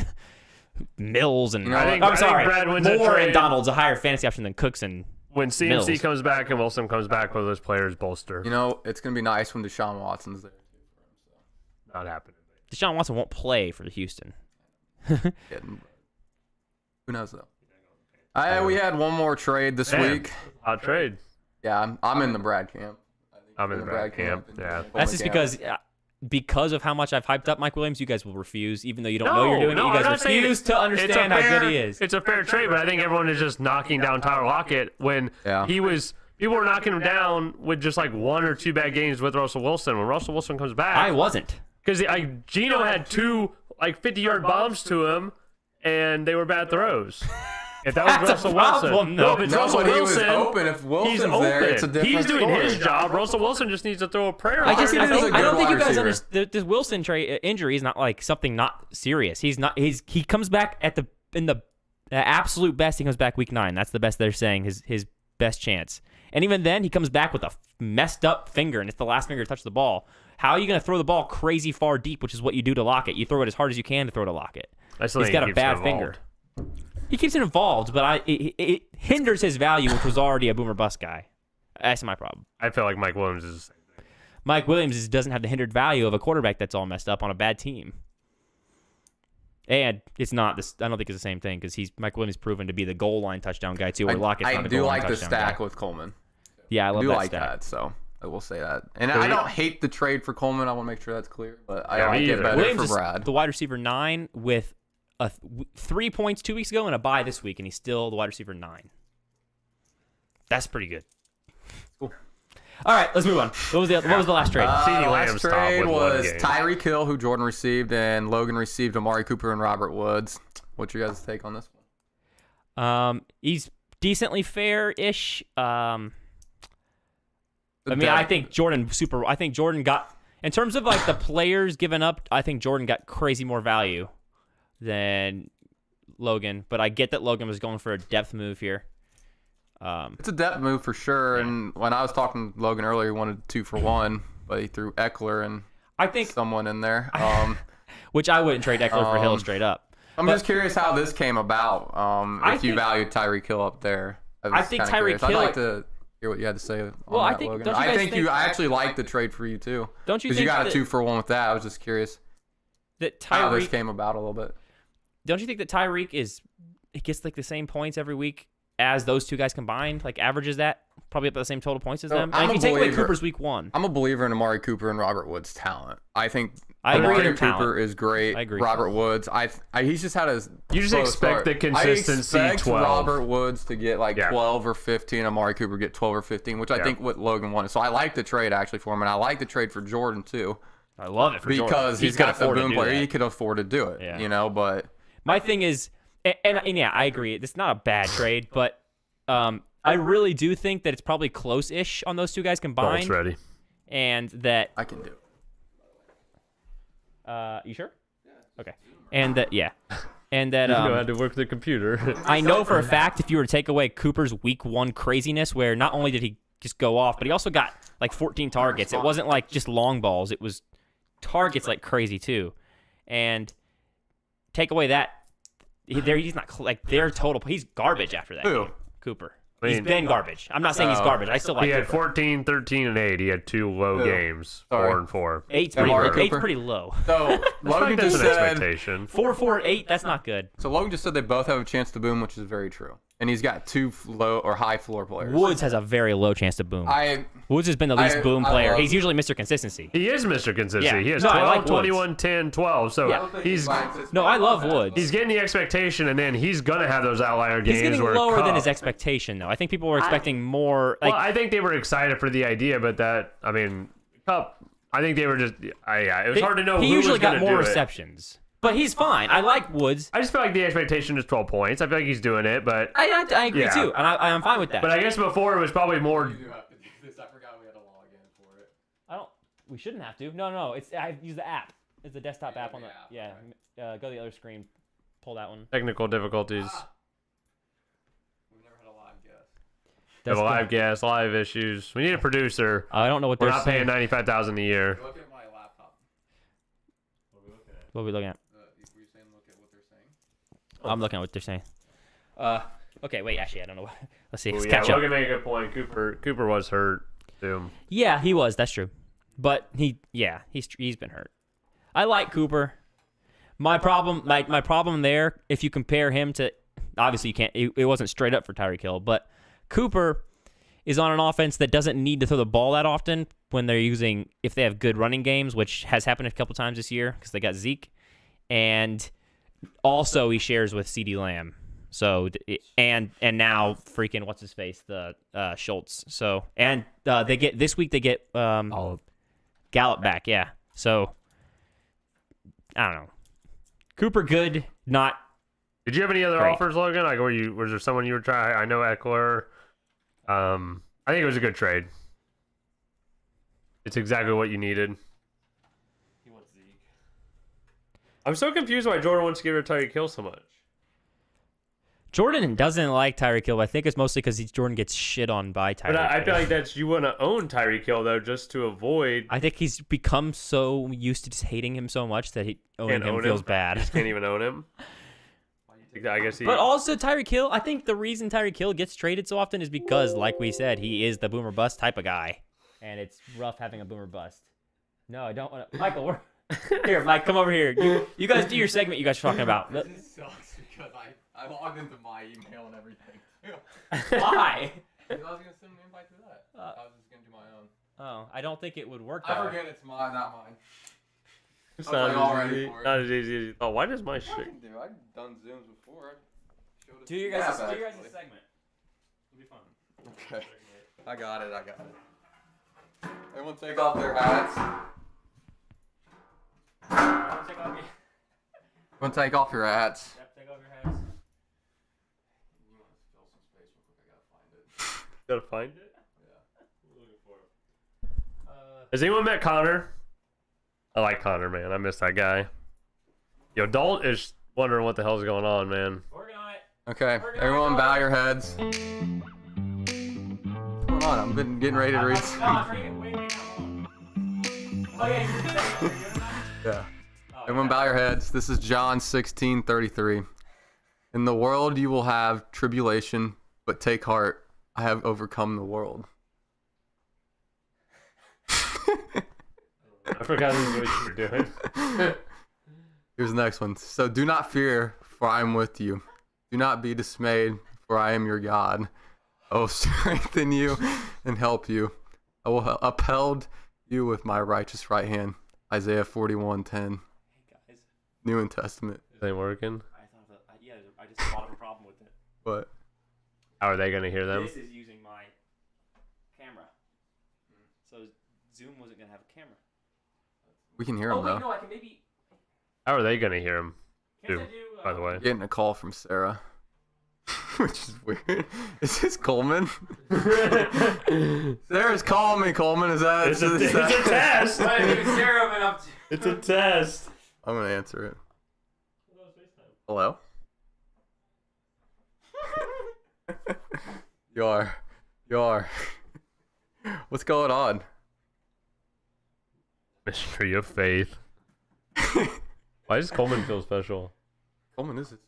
D: Mills and
A: I think Brad wins
D: Moore
A: trade.
D: and Donald's a higher fantasy option than Cooks and
A: when CMC
D: Mills.
A: comes back and Wilson comes back, will those players bolster?
B: It's gonna be nice when Deshaun Watson's there.
A: Not happening.
D: Deshaun Watson won't play for Houston.
B: Who knows though? We had one more trade this week.
A: I'll trade.
B: Yeah, I'm in the Brad camp.
A: I'm in the Brad camp. Yeah.
D: That's just because of how much I've hyped up Mike Williams, you guys will refuse, even though you don't know you're doing it. You guys refuse to understand how good he is.
A: It's a fair trade, but I think everyone is just knocking down Tyler Lockett when people were knocking him down with just like 1 or 2 bad games with Russell Wilson. When Russell Wilson comes back,
D: I wasn't.
A: Because Geno had 2 like 50-yard bombs to him, and they were bad throws. If that was Russell Wilson,
D: no,
A: if it's Russell Wilson,
B: he was open. If Wilson's
A: he's open.
B: There, it's a different
A: He's doing
B: story.
A: his job. Russell Wilson just needs to throw a prayer.
D: I don't think you guys
B: receiver.
D: understand. This Wilson injury is not like something not serious. He comes back in the absolute best. He comes back week 9. That's the best they're saying. His best chance. And even then, he comes back with a messed up finger, and it's the last finger to touch the ball. How are you going to throw the ball crazy far deep, which is what you do to Lockett? You throw it as hard as you can to throw to Lockett. He's got a bad finger. He keeps it involved, but it hinders his value, which was already a boomer bust guy. That's my problem.
A: I feel like Mike Williams is the same thing.
D: Mike Williams doesn't have the hindered value of a quarterback that's all messed up on a bad team. And it's not this. I don't think it's the same thing because Mike Williams proven to be the goal line touchdown guy too. Where Lockett's not a goal line touchdown guy.
B: I do like the stack with Coleman.
D: Yeah, I love that
B: stack. That, so I will say that. And I don't hate the trade for Coleman. I want to make sure that's clear. But I like it better
D: Williams
B: for Brad.
D: Is the wide receiver 9 with 3 points 2 weeks ago and a bye this week, and he's still the wide receiver 9. That's pretty good.
B: Cool.
D: All right, let's move on. What was the last trade?
B: The last trade was Tyreek Hill, who Jordan received, and Logan received Amari Cooper and Robert Woods. What's your guys' take on this one?
D: He's decently fair-ish. I think Jordan got, in terms of like the players given up, I think Jordan got crazy more value than Logan, but I get that Logan was going for a depth move here.
B: It's a depth move for sure. Yeah. And when I was talking to Logan earlier, he wanted 2 for 1, but he threw Eckler and someone in there.
D: Which I wouldn't trade Eckler for Hill straight up.
B: I'm just curious how this came about. If you valued Tyreek Hill up there,
D: I think Tyreek Hill.
B: I'd like to hear what you had to say on that, Logan. I actually like the trade for you too.
D: Don't you?
B: Because you got a 2 for 1 with that. I was just curious
D: that
B: how this came about a little bit.
D: Don't you think that Tyreek gets like the same points every week as those 2 guys combined? Like averages that probably up at the same total points as them. And if you take away Cooper's week 1,
B: I'm a believer in Amari Cooper and Robert Woods' talent. I think
D: agree
B: Amari Cooper is great.
D: I agree.
B: Robert Woods, he's just had his.
A: You just expect the consistency.
B: I expect
A: 12.
B: Robert Woods to get 12 or 15. Amari Cooper get 12 or 15, which I think what Logan wanted. So I like the trade actually for him, and I like the trade for Jordan too.
D: I love it for Jordan
B: because he's got the boom player. He could afford to do it.
D: Yeah.
B: But
D: my thing is, and yeah, I agree. It's not a bad trade, but I really do think that it's probably close-ish on those 2 guys combined.
A: Bolt's ready.
D: And that
B: I can do it.
D: You sure? Yeah. Okay. And that And that
A: you know how to work the computer.
D: I know for a fact if you were to take away Cooper's week 1 craziness, where not only did he just go off, but he also got like 14 targets. It wasn't like just long balls. It was targets like crazy too. And take away that, he's not like their total. He's garbage after that.
B: Who?
D: Cooper. He's been garbage. I'm not saying he's garbage. I still like
A: He had
D: Cooper.
A: 14, 13, and 8. He had 2 low games,
B: Sorry.
A: 4 and 4.
D: Eight's
B: Amari
D: pretty,
B: Cooper.
D: pretty low.
B: So Logan
A: That's
B: just
A: an
B: said.
A: expectation.
D: 4, 4, 8. That's not good.
B: So Logan just said they both have a chance to boom, which is very true. And he's got 2 low or high floor players.
D: Woods has a very low chance to boom. Woods has been the least boom player. He's usually Mr. Consistency.
A: He is Mr. Consistency.
D: Yeah.
A: He has
D: No, I
A: 12,
D: like
A: 21, 10, 12. So
D: Yeah.
A: he's
D: No, I love Woods.
A: he's getting the expectation, and then he's going to have those outlier games.
D: He's getting
A: where
D: lower than
A: Cup-
D: his expectation, though. I think people were expecting more. Like,
A: Well, I think they were excited for the idea, but Cup, I think they were just, it was hard to know
D: he
A: who
D: usually
A: was
D: got
A: going to
D: more
A: do it.
D: receptions. But he's fine. I like Woods.
A: I just feel like the expectation is 12 points. I feel like he's doing it, but
D: I agree,
A: Yeah.
D: too. And I'm fine with that.
A: I guess before it was probably more.
B: You do have to do this. I forgot we had a log in for it.
D: We shouldn't have to. No. I use the app. It's the desktop app on the.
B: the app,
D: Yeah. Go to the other screen. Pull that one.
A: Technical difficulties.
B: We've never had a live guest.
A: We have a live guest, live issues. We need a producer.
D: I don't know what
A: We're
D: they're
A: not paying
D: saying.
A: $95,000 a year.
B: Look at my laptop.
D: What are we looking at?
B: Were you saying look at what they're saying?
D: I'm looking at what they're saying. Okay, wait. Actually, I don't know. Let's see. Let's
A: Yeah,
D: catch up.
A: Logan made a good point. Cooper was hurt. Too.
D: Yeah, he was. That's true. But he's been hurt. I like Cooper. My problem there, if you compare him to, obviously you can't. It wasn't straight up for Tyreek Hill, but Cooper is on an offense that doesn't need to throw the ball that often when they're using, if they have good running games, which has happened a couple times this year because they got Zeke, and also he shares with CeeDee Lamb. So and now freaking what's his face, the Schultz. So and they get this week Gallup back, yeah. So I don't know. Cooper good, not.
A: Did you have any other
D: Great.
A: offers, Logan? Like, was there someone you were trying? I know Eckler. I think it was a good trade. It's exactly what you needed.
C: He wants Zeke.
A: I'm so confused why Jordan wants to get rid of Tyreek Hill so much.
D: Jordan doesn't like Tyreek Hill, but I think it's mostly because Jordan gets shit on by Tyreek
A: But I
D: Hill.
A: feel like that's you want to own Tyreek Hill though, just to avoid.
D: I think he's become so used to just hating him so much that owning
A: Can't
D: him
A: own
D: feels
A: him.
D: bad.
A: Just can't even own him. I guess he.
D: But also Tyreek Hill, I think the reason Tyreek Hill gets traded so often is because, like we said, he is the boomer bust type of guy, and it's rough having a boomer bust. No, I don't want to. Michael, here, Mike, come over here. You guys do your segment. You guys are talking about.
B: This sucks because I logged into my email and everything too.
D: Why?
B: Because I was gonna send an invite to that. I was just gonna do my own.
D: Oh, I don't think it would work.
B: I
D: that way.
B: forget it's mine, not mine.
A: It's
B: I was like, all ready for it.
A: not as easy. Oh, why does my
B: I
A: shit?
B: can do. I've done Zooms before. I showed it
D: Do your
B: to
D: guys'
B: Jeff,
D: do your guys'
B: actually.
D: segment. It'll be fun.
B: Okay. I got it. Everyone take off their hats.
D: Take off your,
B: Everyone take off your hats.
D: take off your hats.
B: You want to fill some space real quick? I gotta find it.
A: Gotta find it.
B: Yeah.
A: Looking for it. Has anyone met Connor? I like Connor, man. I miss that guy. Yo, Dalt is wondering what the hell's going on, man.
D: Working on it.
B: Okay. Everyone bow your heads. What's going on? I'm getting ready to read. Yeah. Everyone bow your heads. This is John 16:33. In the world you will have tribulation, but take heart. I have overcome the world.
A: I forgot what you were doing.
B: Here's the next one. So do not fear, for I am with you. Do not be dismayed, for I am your God. I will strengthen you and help you. I will uphold you with my righteous right hand. Isaiah 41:10.
D: Hey guys,
B: New Testament.
A: Is it working?
D: I just thought of a problem with it.
B: What?
A: How are they gonna hear them?
D: This is using my camera, so Zoom wasn't gonna have a camera.
B: We can hear him though.
D: no, I can maybe.
A: How are they gonna hear him?
D: Can't
A: Too,
D: I do?
A: by the way.
B: Getting a call from Sarah. Which is weird. Is this Coleman? Sarah's calling me, Coleman. Is that?
A: It's a test.
D: What have you Sarah been up to?
A: It's a test.
B: I'm gonna answer it. Hello? You are. What's going on?
A: Mystery of faith. Why does Coleman feel special?
B: Coleman is it?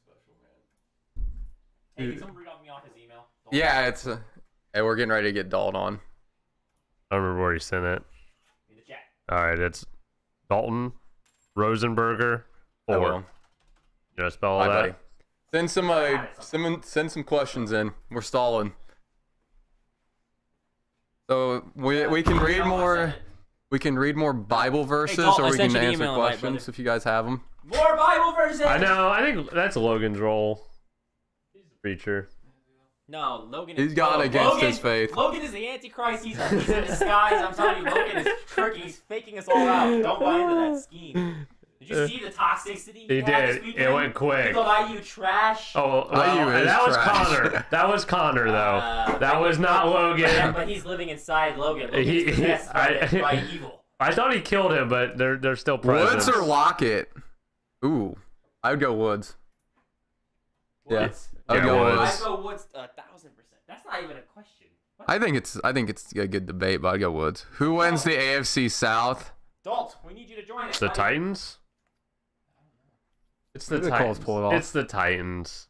D: Hey, can someone read off me off his email?
B: Yeah, it's. Hey, we're getting ready to get Dalton on.
A: I don't remember where he sent it.
C: In the chat.
A: All right, it's Dalton Rosenberger.
B: I
A: 4.
B: will.
A: You know, spell all
B: Bye,
A: that.
B: buddy. Send some questions in. We're stalling. So we can read more. We can read more Bible verses,
D: Dalton,
B: or
D: I
B: we
D: sent
B: can
D: you the
B: answer
D: email invite,
B: questions
D: brother.
B: if you guys have them.
D: More Bible verses.
A: I know. I think that's Logan's role. He's a preacher.
D: No, Logan.
B: He's gone against his faith.
D: Logan is the Antichrist. He's in disguise. I'm telling you, Logan is crooked. He's faking us all out. Don't buy into that scheme. Did you see the toxicity?
A: He did. It went quick.
D: People buy you trash.
A: Oh,
B: IU is
A: that was
B: trash.
A: Connor. That was Connor, though. That was not Logan.
D: Yeah, but he's living inside Logan. Logan's possessed by evil.
A: I thought he killed him, but they're still present.
B: Woods or Lockett? Ooh, I would go Woods.
D: Woods.
B: Yeah, I would
A: Yeah,
B: go
A: Woods.
B: Woods.
D: I go Woods 1,000%. That's not even a question. What?
B: I think it's a good debate, but I'd go Woods. Who wins the AFC South?
D: Dalt, we need you to join us.
A: The
D: buddy.
A: Titans? It's the
B: Who did the Colts
A: Titans.
B: pull it off?
A: It's the Titans.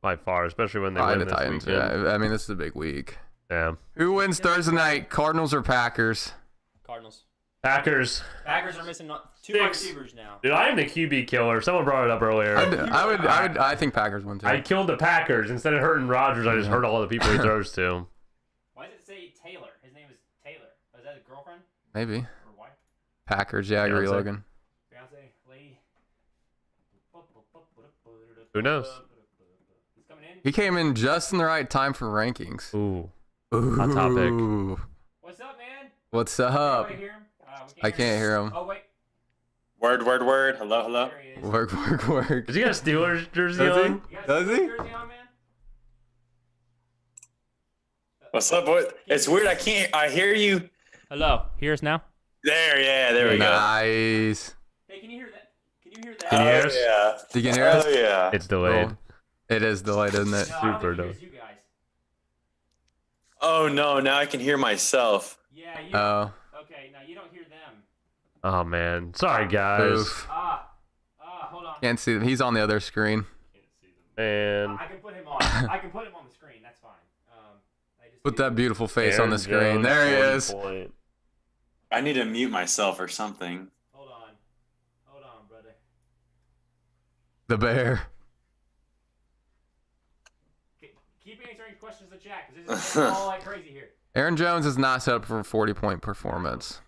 A: By far, especially when they
B: Probably
A: win
B: the
A: this
B: Titans.
A: weekend.
B: Yeah, I mean this is a big week.
A: Yeah.
B: Who wins Thursday night? Cardinals or Packers?
D: Cardinals.
A: Packers.
D: Packers are missing 2
A: Six.
D: receivers now.
A: Dude, I am the QB killer. Someone brought it up earlier.
B: I think Packers win too.
A: I killed the Packers. Instead of hurting Rodgers, I just hurt all the people he throws to.
C: Why does it say Taylor? His name is Taylor. Is that his girlfriend
B: Maybe
C: or wife?
B: Packers. Yeah, I agree,
A: Beyonce.
B: Logan.
C: Fiance, lady.
A: Who knows?
C: He's coming in.
B: He came in just in the right time for rankings.
A: Ooh.
B: Ooh.
A: Hot topic.
C: What's up, man?
B: What's up?
C: Anybody hear him? We
B: I can't hear him.
C: Oh wait,
E: Word. Hello.
C: there he is.
B: Work.
A: Does he got a Steelers jersey
B: Does he?
A: on?
C: You got
B: Does
C: a
B: he?
C: jersey on, man?
E: What's up, boy? It's weird. I hear you.
D: Hello. Hear us now?
E: There we go.
B: Nice.
C: Hey, can you hear that? Can you hear that?
A: Can you hear
E: Oh,
A: us?
E: yeah.
B: You can hear us?
E: Oh yeah.
A: It's delayed.
B: Oh, it is delayed, isn't it?
C: No, I don't
A: super
C: think he hears
A: dope.
C: you guys.
E: Oh no, now I can hear myself.
C: Yeah, you.
B: Oh.
C: Okay, now you don't hear them.
A: Oh, man. Sorry, guys.
B: Oof.
C: Hold on.
B: Can't see him. He's on the other screen.
A: Man.
C: I can put him on. I can put him on the screen. That's fine. I just
B: Put
C: need-
B: that beautiful face on
A: Aaron
B: the screen.
A: Jones,
B: There he
A: 40
B: is.
A: point.
E: I need to mute myself or something.
C: Hold on, brother.
B: The bear.
C: Keep answering questions in the chat because this is all like crazy here.
B: Aaron Jones is not set up for a 40-point performance.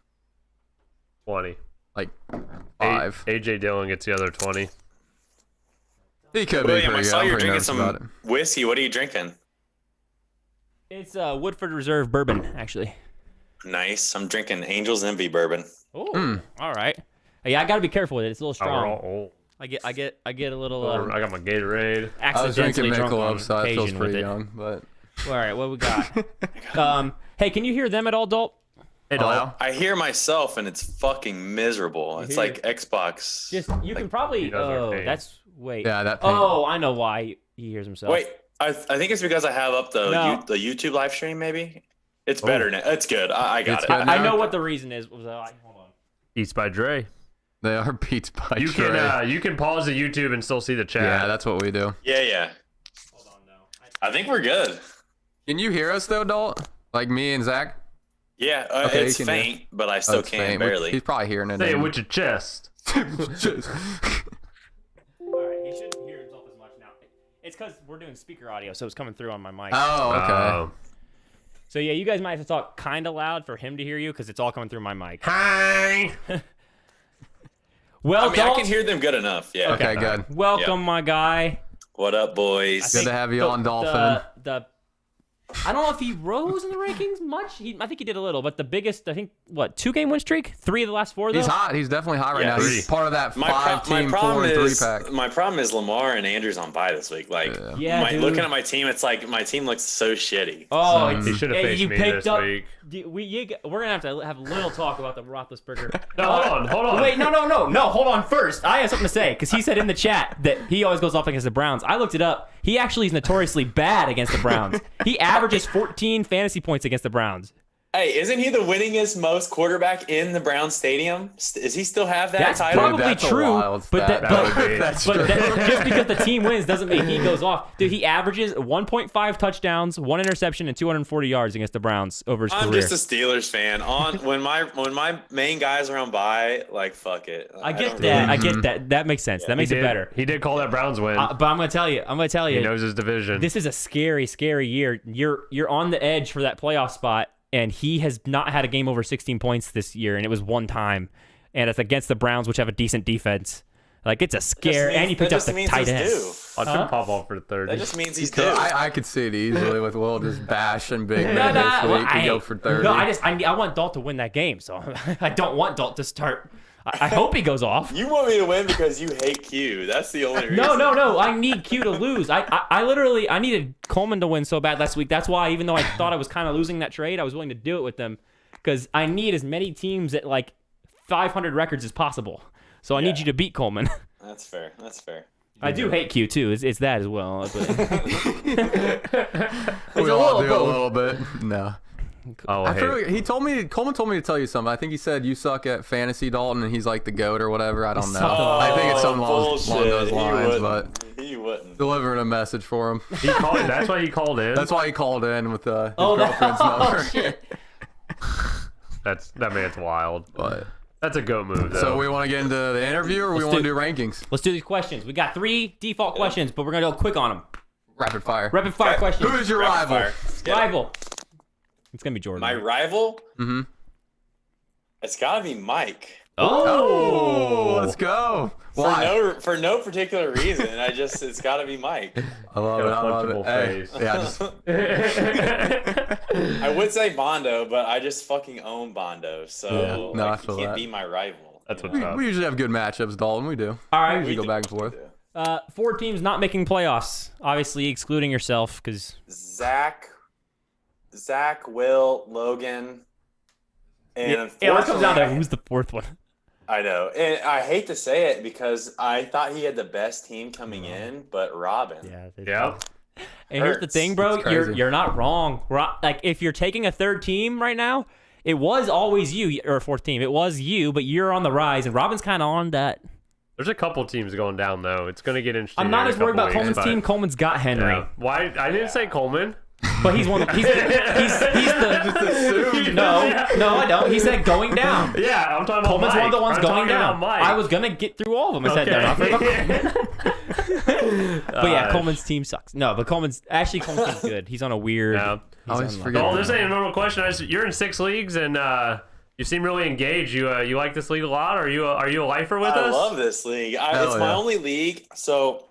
A: 20.
B: Like 5.
A: AJ Dillon gets the other 20.
B: He could be
E: William,
B: pretty
E: I
B: good.
E: saw
B: I'm
E: you're
B: pretty
E: drinking
B: nervous about it.
E: some whiskey. What are you drinking?
D: It's Woodford Reserve bourbon, actually.
E: Nice. I'm drinking Angel's Envy bourbon.
D: Oh, all right. Yeah, I gotta be careful with it. It's a little
A: Oh, we're
D: strong.
A: all,
D: I get a little
A: I got my Gatorade.
B: I was drinking
D: accidentally drunk on
B: Michelob, so that feels
D: occasion with
B: pretty
D: it.
B: young. But
D: All right, what we got? Hey, can you hear them at all, Dalt?
A: Hey,
B: Hello?
A: Dal.
E: I hear myself and it's fucking miserable. It's
D: hear
E: like Xbox.
D: Just you can probably.
A: He does our
D: Oh,
A: pain.
D: that's wait.
B: Yeah, that pain.
D: Oh, I know why he hears himself.
E: Wait, I think it's because I have up the
D: No.
E: the YouTube live stream. Maybe it's better now. It's good. I got
B: It's
E: it.
B: good.
D: I
B: now?
D: know what the reason is. Hold on.
A: Eats by Dre.
B: They are beats by
A: You
B: Trey.
A: can you can pause the YouTube and still see the chat.
B: Yeah, that's what we do.
E: Yeah.
C: Hold on, no.
E: I think we're good.
B: Can you hear us though, Dalt? Like me and Zach?
E: Yeah,
B: Okay,
E: it's
B: you can hear.
E: faint, but I
B: Oh,
E: still
B: it's
E: can
B: faint.
E: barely.
B: He's probably hearing it.
A: Say it
B: in-
A: with your chest.
C: All right, he shouldn't hear himself as much now.
D: It's because we're doing speaker audio, so it's coming through on my mic.
B: Oh, okay.
A: Oh.
D: So yeah, you guys might have to talk kind of loud for him to hear you because it's all coming through my mic.
A: Hi.
D: Well,
E: I mean, I
D: Dalt,
E: can hear them good enough. Yeah.
B: Okay, good.
D: welcome,
E: Yeah.
D: my guy.
E: What up, boys?
B: Good to have you on, Dolphin.
D: I don't know if he rose in the rankings much. I think he did a little, but the biggest, I think, 2-game win streak? 3 of the last 4, though?
B: He's hot. He's definitely hot right
E: Yeah,
B: now. He's
A: three.
B: part of that
E: My
B: 5-team 4
E: problem
B: and 3
E: is
B: pack.
E: my problem is Lamar and Andrew's on bye this week. Like,
D: Yeah, dude.
E: looking at my team, it's like my team looks so shitty.
D: Oh,
A: He should have faced
D: you
A: me
D: picked
A: this
D: up.
A: week.
D: We're gonna have to have a little talk about the Roethlisberger.
A: No, hold on.
D: Wait, no. Hold on. First, I have something to say because he said in the chat that he always goes off against the Browns. I looked it up. He actually is notoriously bad against the Browns. He averages 14 fantasy points against the Browns.
E: Hey, isn't he the winningest most quarterback in the Browns stadium? Does he still have that
D: That's
E: title?
D: probably
B: That's a
D: true,
B: wild
D: but
B: stat.
D: that,
B: That would be.
D: but just because the team wins doesn't mean he goes off. Dude, he averages 1.5 touchdowns, 1 interception, and 240 yards against the Browns over his
E: I'm
D: career.
E: just a Steelers fan. When my main guys are on bye, like fuck it.
D: I get
E: don't
D: that.
E: really-
D: I get that. That makes sense. That makes it better.
A: He did call that Browns win.
D: But I'm gonna tell you.
A: He knows his division.
D: This is a scary, scary year. You're on the edge for that playoff spot, and he has not had a game over 16 points this year, and it was one time, and it's against the Browns, which have a decent defense. Like it's a scare, and he picked up the tight end.
A: Watch him pop off for 30.
E: That just means he's due.
B: I could see it easily with Will just bashing Big
D: No,
B: Ben
D: no,
B: this
D: well,
B: week and go for 30.
D: No, I want Dalt to win that game, so I don't want Dalt to start. I hope he goes off.
E: You want me to win because you hate Q. That's the only reason.
D: No. I need Q to lose. I literally needed Coleman to win so bad last week. That's why, even though I thought I was kind of losing that trade, I was willing to do it with them because I need as many teams at like 500 records as possible. So I need you to beat Coleman.
E: That's fair.
D: I do hate Q too. It's that as well. But
B: We all do a little bit. No.
A: Oh,
B: Coleman told me to tell you something. I think he said you suck at fantasy, Dalton, and he's like the GOAT or whatever. I don't know. I think it's something along those lines, but
E: he wouldn't.
B: delivering a message for him.
A: That's why he called in.
B: That's why he called in with his girlfriend's number.
D: Shit.
A: That man's wild.
B: But
A: That's a goat move, though.
B: so we want to get into the interview, or we want to do rankings?
D: Let's do these questions. We got 3 default questions, but we're gonna go quick on them.
B: Rapid fire.
D: Rapid fire questions.
B: Who is your rival?
D: Rival. It's gonna be Jordan.
E: My rival?
B: Mm-hmm.
E: It's gotta be Mike.
B: Oh, let's go. Why?
E: For no particular reason. It's gotta be Mike.
B: I love it. I love it.
A: Punchable
B: Hey,
A: face.
B: yeah, just
E: I would say Bondo, but I just fucking own Bondo, so
B: No, I
E: like,
B: feel
E: he can't
B: that.
E: be my rival.
A: That's
E: you
A: what's
E: know?
A: up.
B: we usually have good matchups, Dalton. We do.
D: All right.
B: We go back and forth.
D: 4 teams not making playoffs. Obviously, excluding yourself, because
E: Zach, Will, Logan, and
D: it all comes down to
E: unfortunately,
D: who's the 4th one.
E: I know, and I hate to say it because I thought he had the best team coming in, but Robin.
A: Yeah.
D: And here's the
E: Hurts.
D: thing, bro.
B: It's crazy.
D: You're not wrong. Like if you're taking a 3rd team right now, it was always you, or a 4th team. It was you, but you're on the rise, and Robin's kind of on that.
A: There's a couple teams going down, though. It's going to get interesting.
D: I'm not
A: in a
D: as worried about
A: couple
D: Coleman's
A: weeks,
D: team.
A: but-
D: Coleman's got Henry,
A: Yeah. Why? I didn't say Coleman.
D: but he's one. He's the. No, I don't. He said going down.
A: Yeah, I'm talking about
D: Coleman's
A: Mike.
D: one of the ones
A: I'm
D: going
A: talking
D: down.
A: about Mike.
D: I was gonna get through all of them. I said, no, not for But yeah, Coleman's team sucks. No, but Coleman's team's good. He's on a weird.
A: Yeah.
B: I always
D: on
B: forget.
A: Oh, this ain't a normal question. You're in 6 leagues, and you seem really engaged. You like this league a lot? Are you a lifer with
E: I
A: us?
E: love this league. It's my only league. So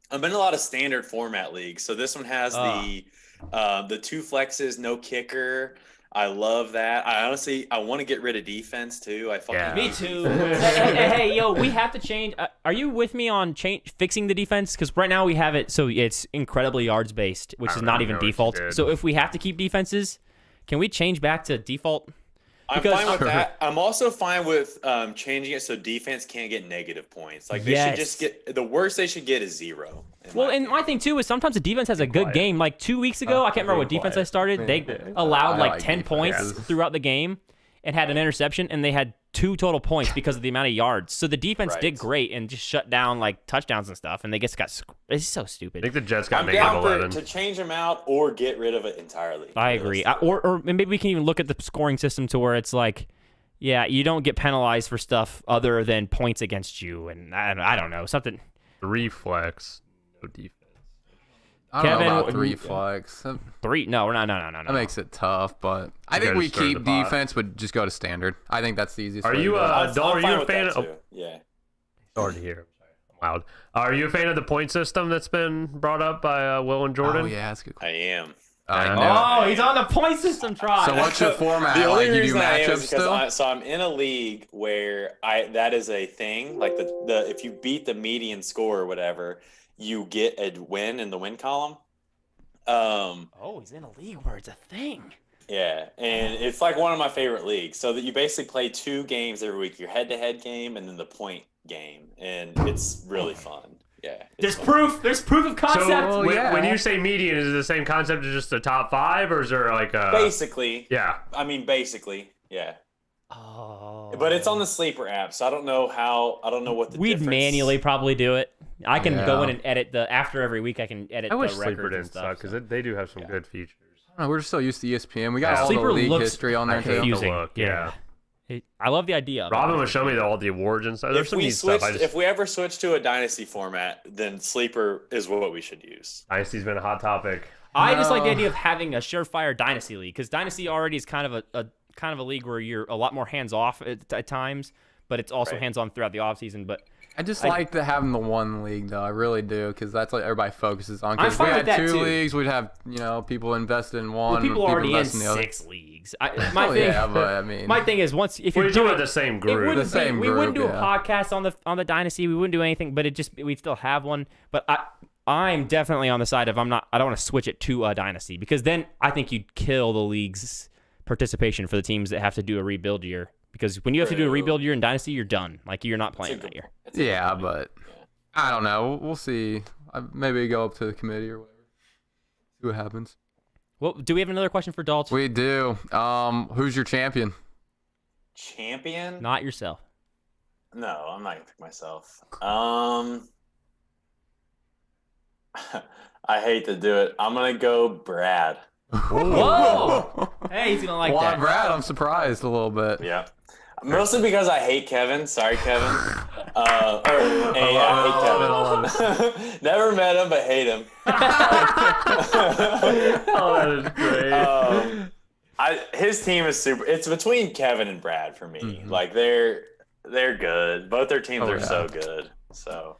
E: I'm in a lot of standard format leagues. So this one has the 2 flexes, no kicker. I love that. I want to get rid of defense too.
D: Me too. hey, yo, we have to change. Are you with me on fixing the defense? Because right now we have it so it's incredibly yards based, which is not even default. So if we have to keep defenses, can we change back to default?
E: I'm fine with that. I'm also fine with changing it so defense can't get negative points. Like they should just get the worst they should get is 0.
D: Well, and my thing too is sometimes the defense has a good game. Like 2 weeks ago, I can't remember what defense I started. They allowed like 10 points throughout the game and had an interception, and they had 2 total points because of the amount of yards. So the defense did great and just shut down like touchdowns and stuff, and they just got. It's so stupid.
A: I think the Jets got
E: I'm
A: negative
E: down
A: 11.
E: to change them out or get rid of it entirely.
D: I agree. Or maybe we can even look at the scoring system to where it's like, yeah, you don't get penalized for stuff other than points against you, and I don't know, something.
A: 3 flex, no defense.
B: I don't
D: Kevin,
B: know about 3 flex.
D: 3? No, we're not. No.
B: That makes it tough, but I think
A: gotta
B: we
A: start
B: keep
A: the pot.
B: defense, but just go to standard. I think that's the easiest.
A: Are
B: way to
A: you
B: do it.
A: Are you a fan of?
E: Yeah.
A: Sorry to hear. I'm loud. Are you a fan of the point system that's been brought up by Will and Jordan?
B: Oh yeah, that's a good.
E: I am.
D: Oh, he's on the point system try.
B: So what's your format?
E: The only
B: Like you do
E: reason I am
B: matchups
E: is because
B: still?
E: I'm in a league where that is a thing. Like the if you beat the median score or whatever, you get a win in the win column.
D: Oh, he's in a league where it's a thing.
E: Yeah, and it's like one of my favorite leagues. So that you basically play 2 games every week: your head-to-head game and then the point game, and it's really fun. Yeah.
D: There's proof. There's proof of concept.
A: So when you say median, is it the same concept as just the top 5, or is there like a
E: basically?
A: Yeah.
E: I mean, basically, yeah.
D: Oh.
E: But it's on the Sleeper app, so I don't know what the
D: We'd
E: difference.
D: manually probably do it. I can go in and edit after every week. I can edit
A: I
D: the
A: wish
D: records
A: Sleeper
D: and
A: didn't
D: stuff.
A: suck because they do have some good features.
B: I don't know, we're just so used to ESPN. We got all
D: Sleeper
B: the league
D: looks
B: history on there too.
D: confusing.
A: Look, yeah.
D: I love the idea.
A: Robin was showing me all the awards and stuff. There's some neat stuff.
E: If we ever switch to a dynasty format, then Sleeper is what we should use.
A: Dynasty's been a hot topic.
D: I just like the idea of having a SureFire Dynasty League because Dynasty already is kind of a league where you're a lot more hands off at times, but it's also hands on throughout the offseason. But
B: I just like having the one league though. I really do because that's what everybody focuses on. Because if
D: I'm
B: we
D: fine with
B: had
D: that,
B: two
D: too.
B: leads, we'd have people invested in one.
D: people already in
B: invested in the other.
D: 6 leagues.
B: Yeah, but I mean,
D: my thing is if you're
A: We do
D: doing
A: it the same
D: it
A: group.
D: wouldn't
B: The same
D: we wouldn't do
B: group,
D: a
B: yeah.
D: podcast on the Dynasty. We wouldn't do anything, but we'd still have one. But I'm definitely on the side of I don't want to switch it to a Dynasty because then I think you'd kill the league's participation for the teams that have to do a rebuild year. Because when you have to do a rebuild year in Dynasty, you're done. Like you're not playing that year.
B: Yeah, but I don't know. We'll see. Maybe go up to the committee or whatever. See what happens.
D: Well, do we have another question for Dalt?
B: We do. Who's your champion?
E: Champion?
D: Not yourself.
E: No, I'm not gonna pick myself. I hate to do it. I'm gonna go Brad.
D: Whoa! Hey, he's gonna like
B: Well,
D: that.
B: Brad, I'm surprised a little bit.
E: Yeah. Mostly because I hate Kevin. Sorry, Kevin. I hate Kevin. Never met him, but hate him.
A: Oh, that is great.
E: His team is super. It's between Kevin and Brad for me.
B: Mm-hmm.
E: Like they're good. Both their teams are
B: yeah.
E: so good. So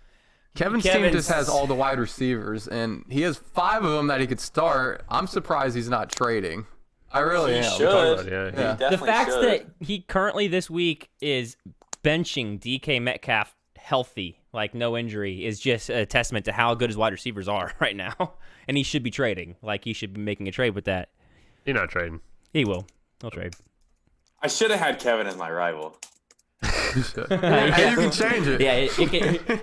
B: Kevin's team just has all the wide receivers, and he has 5 of them that he could start. I'm surprised he's not trading. I really
E: he
B: am.
E: should.
A: Yeah.
E: He
D: The
E: definitely
D: fact
E: should.
D: that he currently this week is benching DK Metcalf healthy, like no injury, is just a testament to how good his wide receivers are right now. And he should be trading. Like he should be making a trade with that.
A: You're not trading.
D: He will. He'll trade.
E: I should have had Kevin as my rival.
B: Hey, you can change it.
D: Yeah,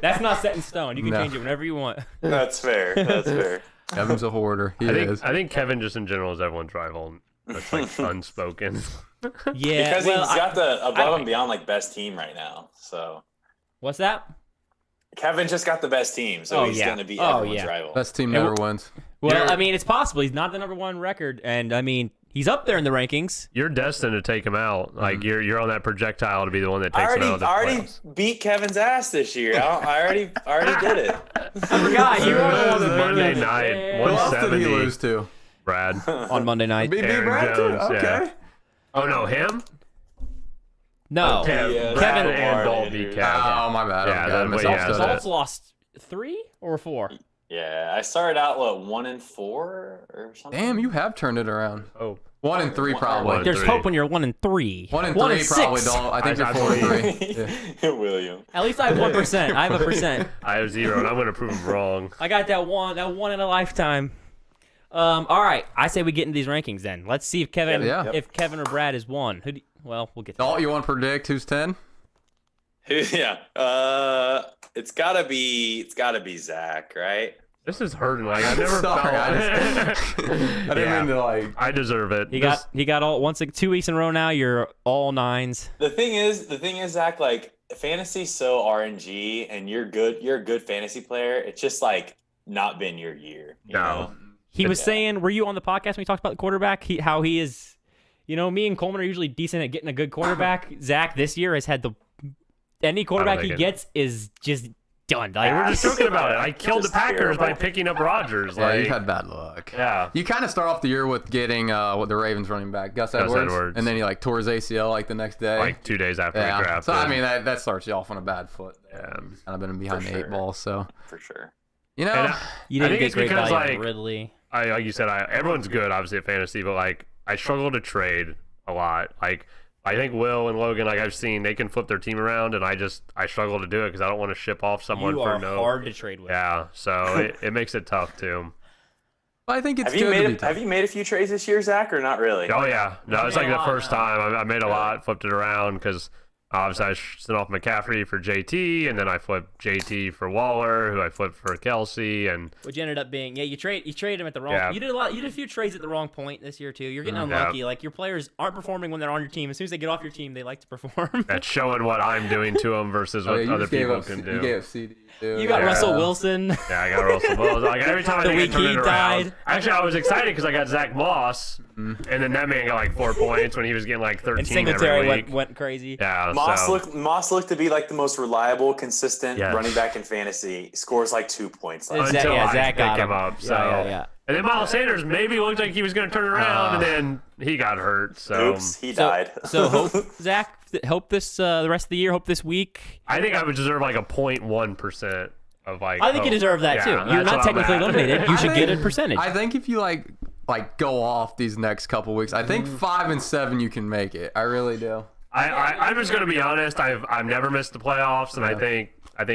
D: that's not set in stone. You can
B: No.
D: change it whenever you want.
E: That's fair. That's fair.
B: Kevin's a hoarder. He is.
A: I think Kevin just in general is everyone's rival. That's like unspoken.
D: Yeah,
E: Because
D: well,
E: he's got the above and beyond like best team right now. So
D: what's that?
E: Kevin just got the best team, so he's gonna be everyone's rival.
B: Best team never wins.
D: Well, I mean, it's possible. He's not the #1 record, and I mean, he's up there in the rankings.
A: You're destined to take him out. Like you're on that projectile to be the one that
E: I
A: takes him out of the
E: already
A: playoffs.
E: beat Kevin's ass this year. I already did it.
D: I forgot. You were the one that
A: Monday
D: beat
A: night,
D: us.
B: Who else did he
A: 170.
B: lose to?
A: Brad.
D: On Monday night.
B: BB
A: Aaron
B: Brad too?
A: Jones,
B: Okay.
A: yeah. Oh no, him?
D: No.
E: Yeah,
A: Brad
E: that's
A: and
E: Lamar,
A: Dalt beat Kev.
B: Oh, my bad.
A: Yeah,
B: Okay,
A: that-
B: I missed
A: yeah,
B: all
A: that's
B: that.
D: Salt's lost 3 or 4.
E: Yeah, I started out 1-4 or something.
B: Damn, you have turned it around.
A: Oh.
B: 1 and 3 probably.
A: One.
D: There's
A: 3.
D: hope when you're 1 and 3.
B: 1 and
D: 1
B: 3
D: and
B: probably.
D: 6.
B: Don't. I think
A: I
B: you're 4 and 3. Yeah.
E: William.
D: At least I have 1%. I have a percent.
A: I have 0, and I'm going to prove him wrong.
D: I got that one in a lifetime. All right, I say we get into these rankings then. Let's see if Kevin,
B: Yeah.
D: if Kevin or Brad is 1. Well, we'll get to
B: Dalt,
D: that.
B: you want to predict who's 10?
E: Yeah. It's gotta be Zach, right?
A: This is hurting. Like I never
B: Sorry,
A: felt.
B: I didn't mean to like.
A: I deserve it.
D: He got all 2 weeks in a row now. You're all 9s.
E: The thing is, Zach, like fantasy's so RNG, and you're a good fantasy player. It's just like not been your year. You know?
D: He was saying, were you on the podcast when we talked about the quarterback? How he is, me and Coleman are usually decent at getting a good quarterback. Zach this year has had any quarterback he gets is just done. Like,
A: we're just joking about it. I killed the Packers by picking up Rodgers.
B: Yeah,
A: Like,
B: you've had bad luck.
A: yeah.
B: You kind of start off the year with getting the Ravens running back, Gus Edwards, and then he like tore his ACL like the next day.
A: Like 2 days after
B: yeah.
A: the draft.
B: So I mean that starts you off on a bad foot.
A: Yeah.
B: He's kind of been behind the 8 ball, so
E: For sure.
B: you know.
A: And
D: you
A: I
D: didn't
A: think
D: get
A: it's
D: great
A: because,
D: value
A: like,
D: on Ridley.
A: like you said, everyone's good, obviously, at fantasy, but like I struggle to trade a lot. Like I think Will and Logan, like I've seen, they can flip their team around, and I struggle to do it because I don't want to ship off someone
D: You
A: for
D: are
A: no.
D: hard to trade with.
A: Yeah, so it makes it tough too.
B: I think it's
E: Have you
B: good to be
E: made
B: tough.
E: have you made a few trades this year, Zach, or not really?
A: Oh yeah, no, it's like the first time I made a lot, flipped it around because Obviously, I sent off McCaffrey for JT, and then I flipped JT for Waller, who I flipped for Kelsey, and
D: which ended up being you traded him at the wrong.
A: Yeah.
D: You did a few trades at the wrong point this year too. You're getting unlucky. Like your players aren't performing when they're on your team. As soon as they get off your team, they like to perform.
A: that's showing what I'm doing to them versus what other people can do.
B: You gave CD too.
D: You got Russell Wilson.
A: Yeah, I got Russell Wilson. Like every time I
D: The
A: think I
D: week
A: turned
D: he
A: it around.
D: died.
A: Actually, I was excited because I got Zach Moss, and then that man got like 4 points when he was getting like 13
D: And Singletary
A: every week.
D: went crazy.
A: Yeah,
E: Moss looked to be like the most reliable, consistent
A: Yes.
E: running back in fantasy. Scores like 2 points.
D: Zach-
A: until
D: yeah,
A: I
D: Zach got
A: picked him
D: him.
A: up. So.
D: Yeah.
A: And then Miles Sanders maybe looked like he was going to turn around, and then he got hurt. So
E: Oops, he died.
D: So hope Zach. Hope this the rest of the year. Hope this week.
A: I think I would deserve like a 0.1% of like.
D: I think you deserve that too. You're not technically eliminated. You should get a percentage.
B: I think if you like go off these next couple weeks, I think 5 and 7 you can make it. I really do.
A: I'm just going to be honest. I've never missed the playoffs, and I think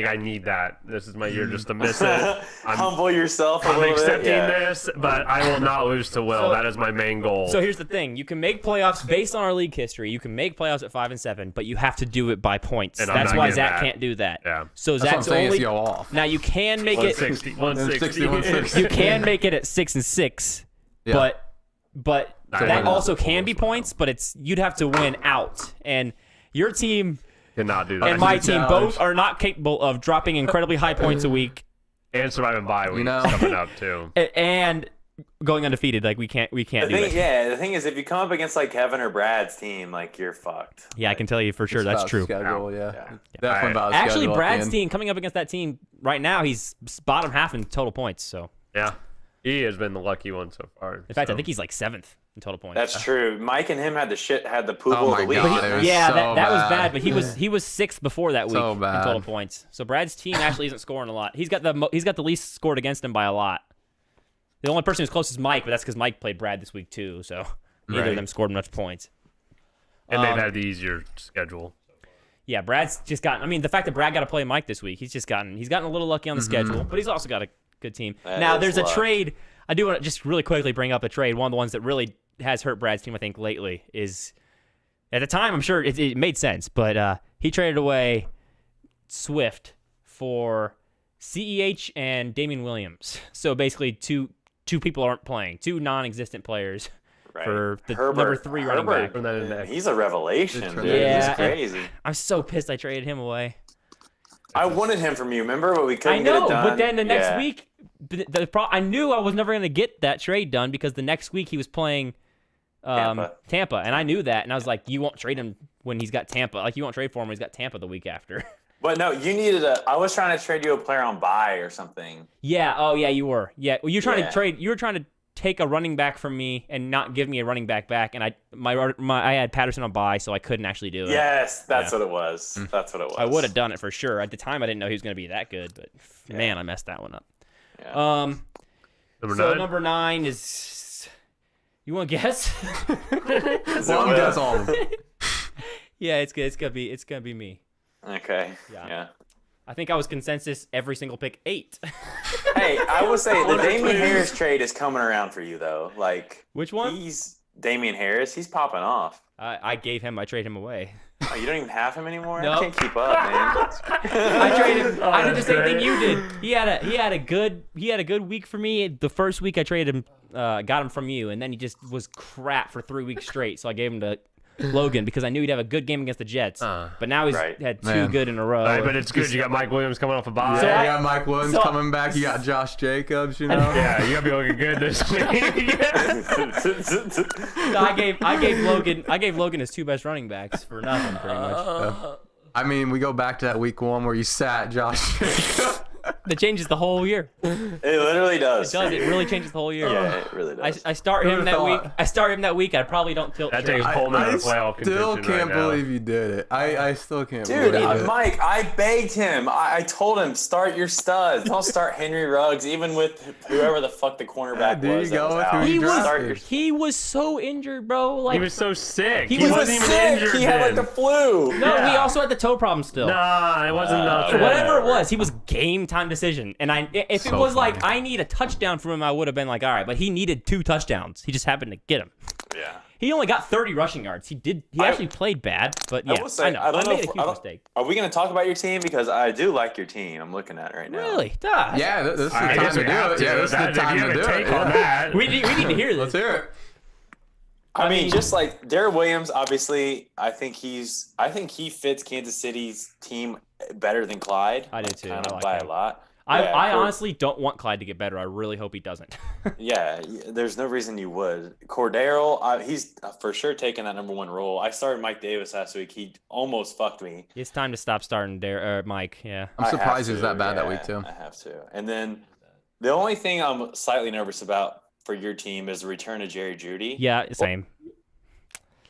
A: I need that. This is my year just to miss it.
E: Humble yourself a
A: I'm
E: little bit.
A: accepting
E: Yeah.
A: this, but I will not lose to Will. That is my main goal.
D: So here's the thing: you can make playoffs based on our league history. You can make playoffs at 5 and 7, but you have to do it by points.
A: And I'm
D: That's
A: not
D: why
A: getting
D: Zach
A: that.
D: can't do that.
A: Yeah.
D: So
B: That's what I'm
D: Zach's
B: saying
D: only
B: is go off.
D: now you can make it.
A: 160.
B: 160.
D: You can make it at 6 and 6,
B: Yeah.
D: but
A: I
D: that
A: know.
D: also can be points. But you'd have to win out, and your team
A: Cannot do that.
D: and my
B: That's a
D: team
B: challenge.
D: both are not capable of dropping incredibly high points a week
A: and surviving bye weeks
B: know.
A: coming up too.
D: and going undefeated. Like we can't do it.
E: The thing is, if you come up against like Kevin or Brad's team, like you're fucked.
D: Yeah, I can tell you for sure
B: It's
D: that's
B: about
D: true.
B: Schedule,
E: Yeah.
B: Definitely about
D: Actually,
B: schedule at the
D: Brad's
B: end.
D: team coming up against that team right now, he's bottom half in total points. So
A: Yeah, he has been the lucky one so far.
D: in fact, I think he's like 7th in total points.
E: That's true. Mike and him had the poo
B: Oh
E: of
B: my
E: the week.
B: God, it was
D: yeah,
B: so
D: that was
B: bad.
D: bad. But he was 6th before that week
B: So
D: in
B: bad.
D: total points. So Brad's team actually isn't scoring a lot. He's got the least scored against him by a lot. The only person who's close is Mike, but that's because Mike played Brad this week too. So neither of
B: Right.
D: them scored much points.
A: and they've had the easier schedule.
D: Yeah, Brad's just gotten. I mean, the fact that Brad got to play Mike this week, he's gotten a little lucky on the schedule, but he's also got a good team.
E: That
D: Now,
E: is
D: there's a
E: luck.
D: trade. I do want to just really quickly bring up a trade. One of the ones that really has hurt Brad's team, I think, lately is at the time. I'm sure it made sense, but he traded away Swift for CEH and Damian Williams. So basically, two people aren't playing, two non-existent players.
E: Right.
D: For the number 3 running back.
A: From that index.
E: He's a revelation,
B: It's
E: dude.
D: Yeah,
E: He's crazy.
D: I'm so pissed I traded him away.
E: I wanted him from you, remember? But we
D: I
E: couldn't get
D: know,
E: it done.
D: but then the next
E: Yeah.
D: week, I knew I was never going to get that trade done because the next week he was playing Tampa, and I knew that, and I was like, you won't trade him when he's got Tampa. Like, you won't trade for him when he's got Tampa the week after.
E: But no, you needed I was trying to trade you a player on buy or something.
D: Yeah. Oh, yeah, you were. Yeah. Well, you're trying
E: Yeah.
D: to trade. You were trying to take a running back from me and not give me a running back back, and I had Patterson on buy, so I couldn't actually do it.
E: Yes, that's
D: Yeah.
E: what it was. That's what it was.
D: I would have done it for sure. At the time, I didn't know he was going to be that good, but man, I messed that one up.
E: Yeah.
A: Number
D: So
A: 9.
D: number 9 is. You want to guess?
B: Well, I'm guess all of them.
D: Yeah, it's good. It's gonna be me.
E: Okay.
D: Yeah.
E: Yeah.
D: I think I was consensus every single pick 8.
E: Hey, I will say the Damian Harris trade is coming around for you though. Like
D: Which one?
E: he's Damian Harris. He's popping off.
D: I gave him. I traded him away.
E: Oh, you don't even have him anymore.
D: No.
E: I can't keep up, man.
D: I traded him. I did the same thing
A: great.
D: you did. He had a good week for me. The first week I traded him, got him from you, and then he just was crap for 3 weeks straight. So I gave him to Logan because I knew he'd have a good game against the Jets. But now he's
E: Right.
D: had 2
B: Man.
D: good in a row.
A: All right, but it's good. You got Mike Williams coming off a bye.
D: So
B: Yeah,
D: I-
B: you got Mike Williams
D: so-
B: coming back. You got Josh Jacobs, you know?
A: Yeah, you gotta be looking good this week.
D: So I gave Logan his 2 best running backs for nothing, pretty much.
B: I mean, we go back to that week 1 where you sat Josh Jacobs.
D: That changes the whole year.
E: It literally does.
D: It does. It really changes the whole year.
E: Yeah, it really does.
D: I start him
B: Who'da
D: that week.
B: thought?
D: I start him that week. I probably don't tilt.
A: That
D: straight.
A: takes Pullman out of playoff
B: still
A: contention
B: can't
A: right now.
B: believe you did it. I still can't
E: Dude,
B: believe it.
E: Mike, I begged him. I told him, start your studs. Don't start Henry Ruggs, even with whoever the fuck the cornerback
B: there you
E: was.
B: go
E: that was
B: with who
E: out.
B: you
E: Start
B: drafted.
E: your
D: He was so injured, bro. Like
A: He was so sick.
D: He
E: He was
A: wasn't even
E: sick.
A: injured
E: He had like
A: then.
E: the flu.
D: no, he
A: Yeah.
D: also had the toe problem still.
A: Nah, it wasn't enough.
D: Whatever it was, he was game time decision. And if it
B: So
D: was like
B: funny.
D: I need a touchdown from him, I would have been like, all right. But he needed 2 touchdowns. He just happened to get him.
E: Yeah.
D: He only got 30 rushing yards. He actually played bad, but yeah,
E: I will say,
D: know.
E: I don't know
D: made
E: if-
D: a huge mistake.
E: Are we going to talk about your team? Because I do like your team. I'm looking at it right now.
D: Really? Duh.
B: Yeah, this is the
A: I
B: time
A: guess
B: to
A: we
B: do
A: have
B: it.
A: to.
B: Yeah, this is the
A: If you
B: time
A: have
B: to
A: a
B: do
A: take
B: it.
A: on
B: Yeah.
A: that.
D: We need to hear
B: Let's
D: this.
B: hear it.
E: I mean, just like Darrell Williams, obviously, I think he fits Kansas City's team better than Clyde.
D: I do too.
E: Kind
D: I
E: of
D: like
E: by
D: him.
E: a lot.
D: I honestly don't want Clyde to get better. I really hope he doesn't.
E: Yeah, there's no reason you would. Cordero, he's for sure taking that number 1 role. I started Mike Davis last week. He almost fucked me.
D: It's time to stop starting Mike. Yeah.
B: I'm surprised he was
E: to,
B: that bad that
E: yeah,
B: week too.
E: I have to. And then the only thing I'm slightly nervous about for your team is the return of Jerry Jeudy.
D: Yeah, same.